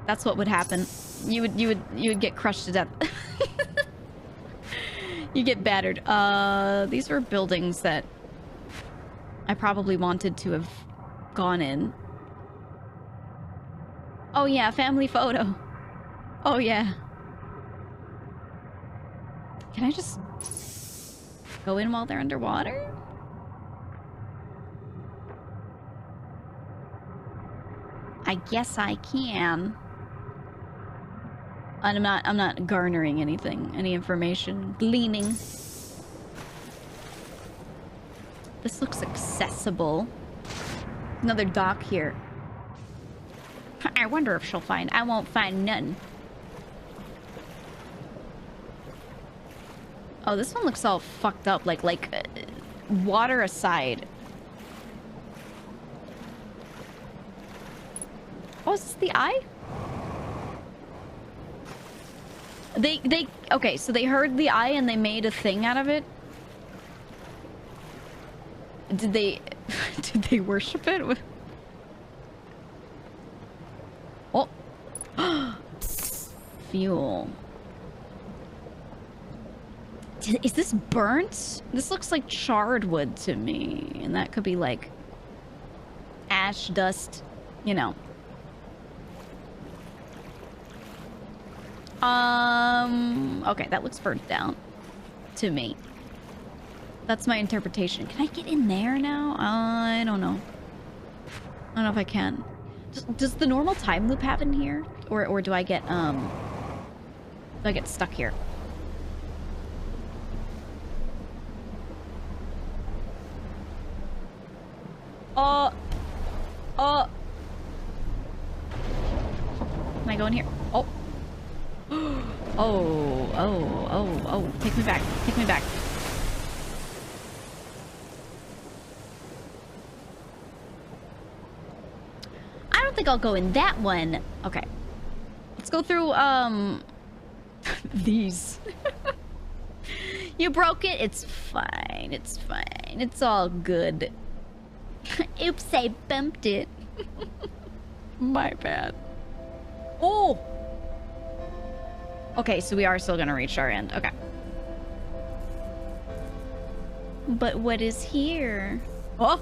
That's what would happen. You would get crushed to death. You get battered. These were buildings that I probably wanted to have gone in. Oh yeah, family photo. Oh yeah. Can I just go in while they're underwater? I guess I can. I'm not garnering anything, any information, gleaning. This looks accessible. Another dock here. I wonder if she'll find. I won't find none. Oh, this one looks all fucked up. Like water aside. Oh, is this the eye? Okay, so they heard the eye and they made a thing out of it. Did they worship it? Oh. Fuel. Is this burnt? This looks like charred wood to me. And that could be like ash, dust, you know. Okay, that looks burnt down to me. That's my interpretation. Can I get in there now? I don't know. I don't know if I can. Does the normal time loop happen here? Or do I get stuck here? Can I go in here? Oh. Oh. Take me back. Take me back. don't think I'll go in that one. Okay. Let's go through, these. You broke it? It's fine. It's fine. It's all good. Oops, I bumped it. My bad. Oh! Okay, so we are still gonna reach our end. Okay. But what is here? Oh!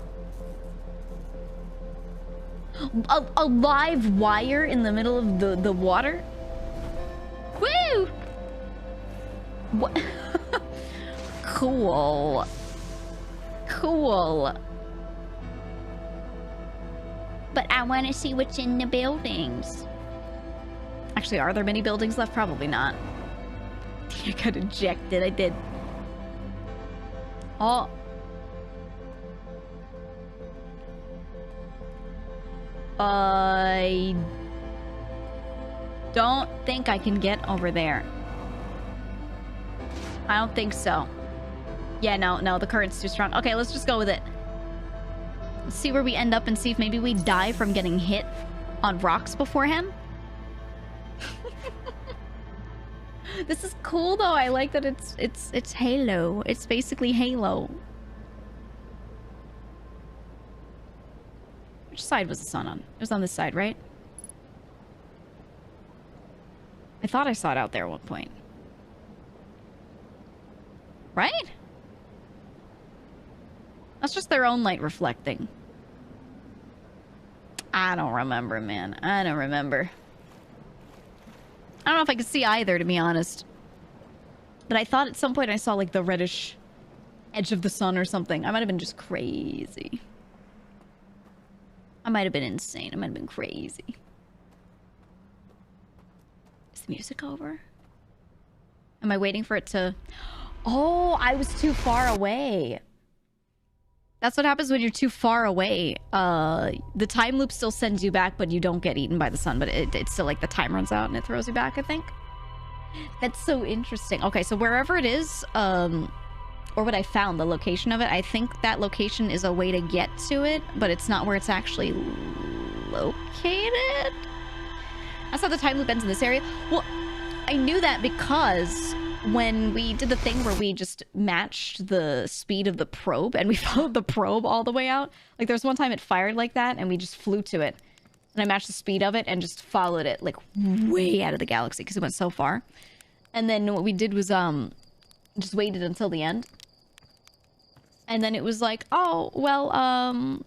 A live wire in the middle of the water? Woo! What? Cool. Cool. But I want to see what's in the buildings. Actually, are there many buildings left? Probably not. I got ejected. I did. Oh. I don't think I can get over there. I don't think so. Yeah, no, the current's too strong. Okay, let's just go with it. Let's see where we end up and see if maybe we die from getting hit on rocks beforehand. This is cool though. I like that it's Halo. It's basically Halo. Which side was the sun on? It was on this side, right? I thought I saw it out there at one point. Right? That's just their own light reflecting. I don't remember, man. I don't remember. I don't know if I could see either, to be honest. But I thought at some point I saw, like, the reddish edge of the sun or something. I might have been just crazy. I might have been insane. I might have been crazy. Is the music over? Am I waiting for it to... Oh, I was too far away. That's what happens when you're too far away. The time loop still sends you back, but you don't get eaten by the sun. But it's still like the time runs out and it throws you back, I think. That's so interesting. Okay, so wherever it is, or what I found, the location of it, I think that location is a way to get to it, but it's not where it's actually located. That's how the time loop ends in this area. Well, I knew that because when we did the thing where we just matched the speed of the probe and we followed the probe all the way out. Like there was one time it fired like that and we just flew to it. And I matched the speed of it and just followed it like way out of the galaxy because it went so far. And then what we did was just waited until the end. And then it was like, oh, well,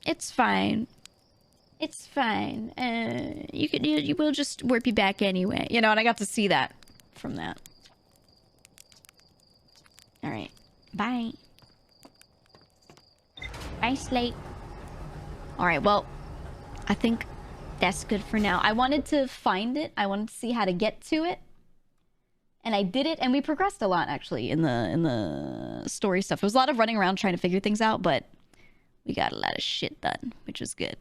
it's fine. It's fine. You will just warp you back anyway. You know, and I got to see that from that. All right. Bye. Bye, Slate. All right, well, I think that's good for now. I wanted to find it. I wanted to see how to get to it. And I did it, and we progressed a lot, actually, in the story stuff. It was a lot of running around trying to figure things out, but we got a lot of shit done, which was good.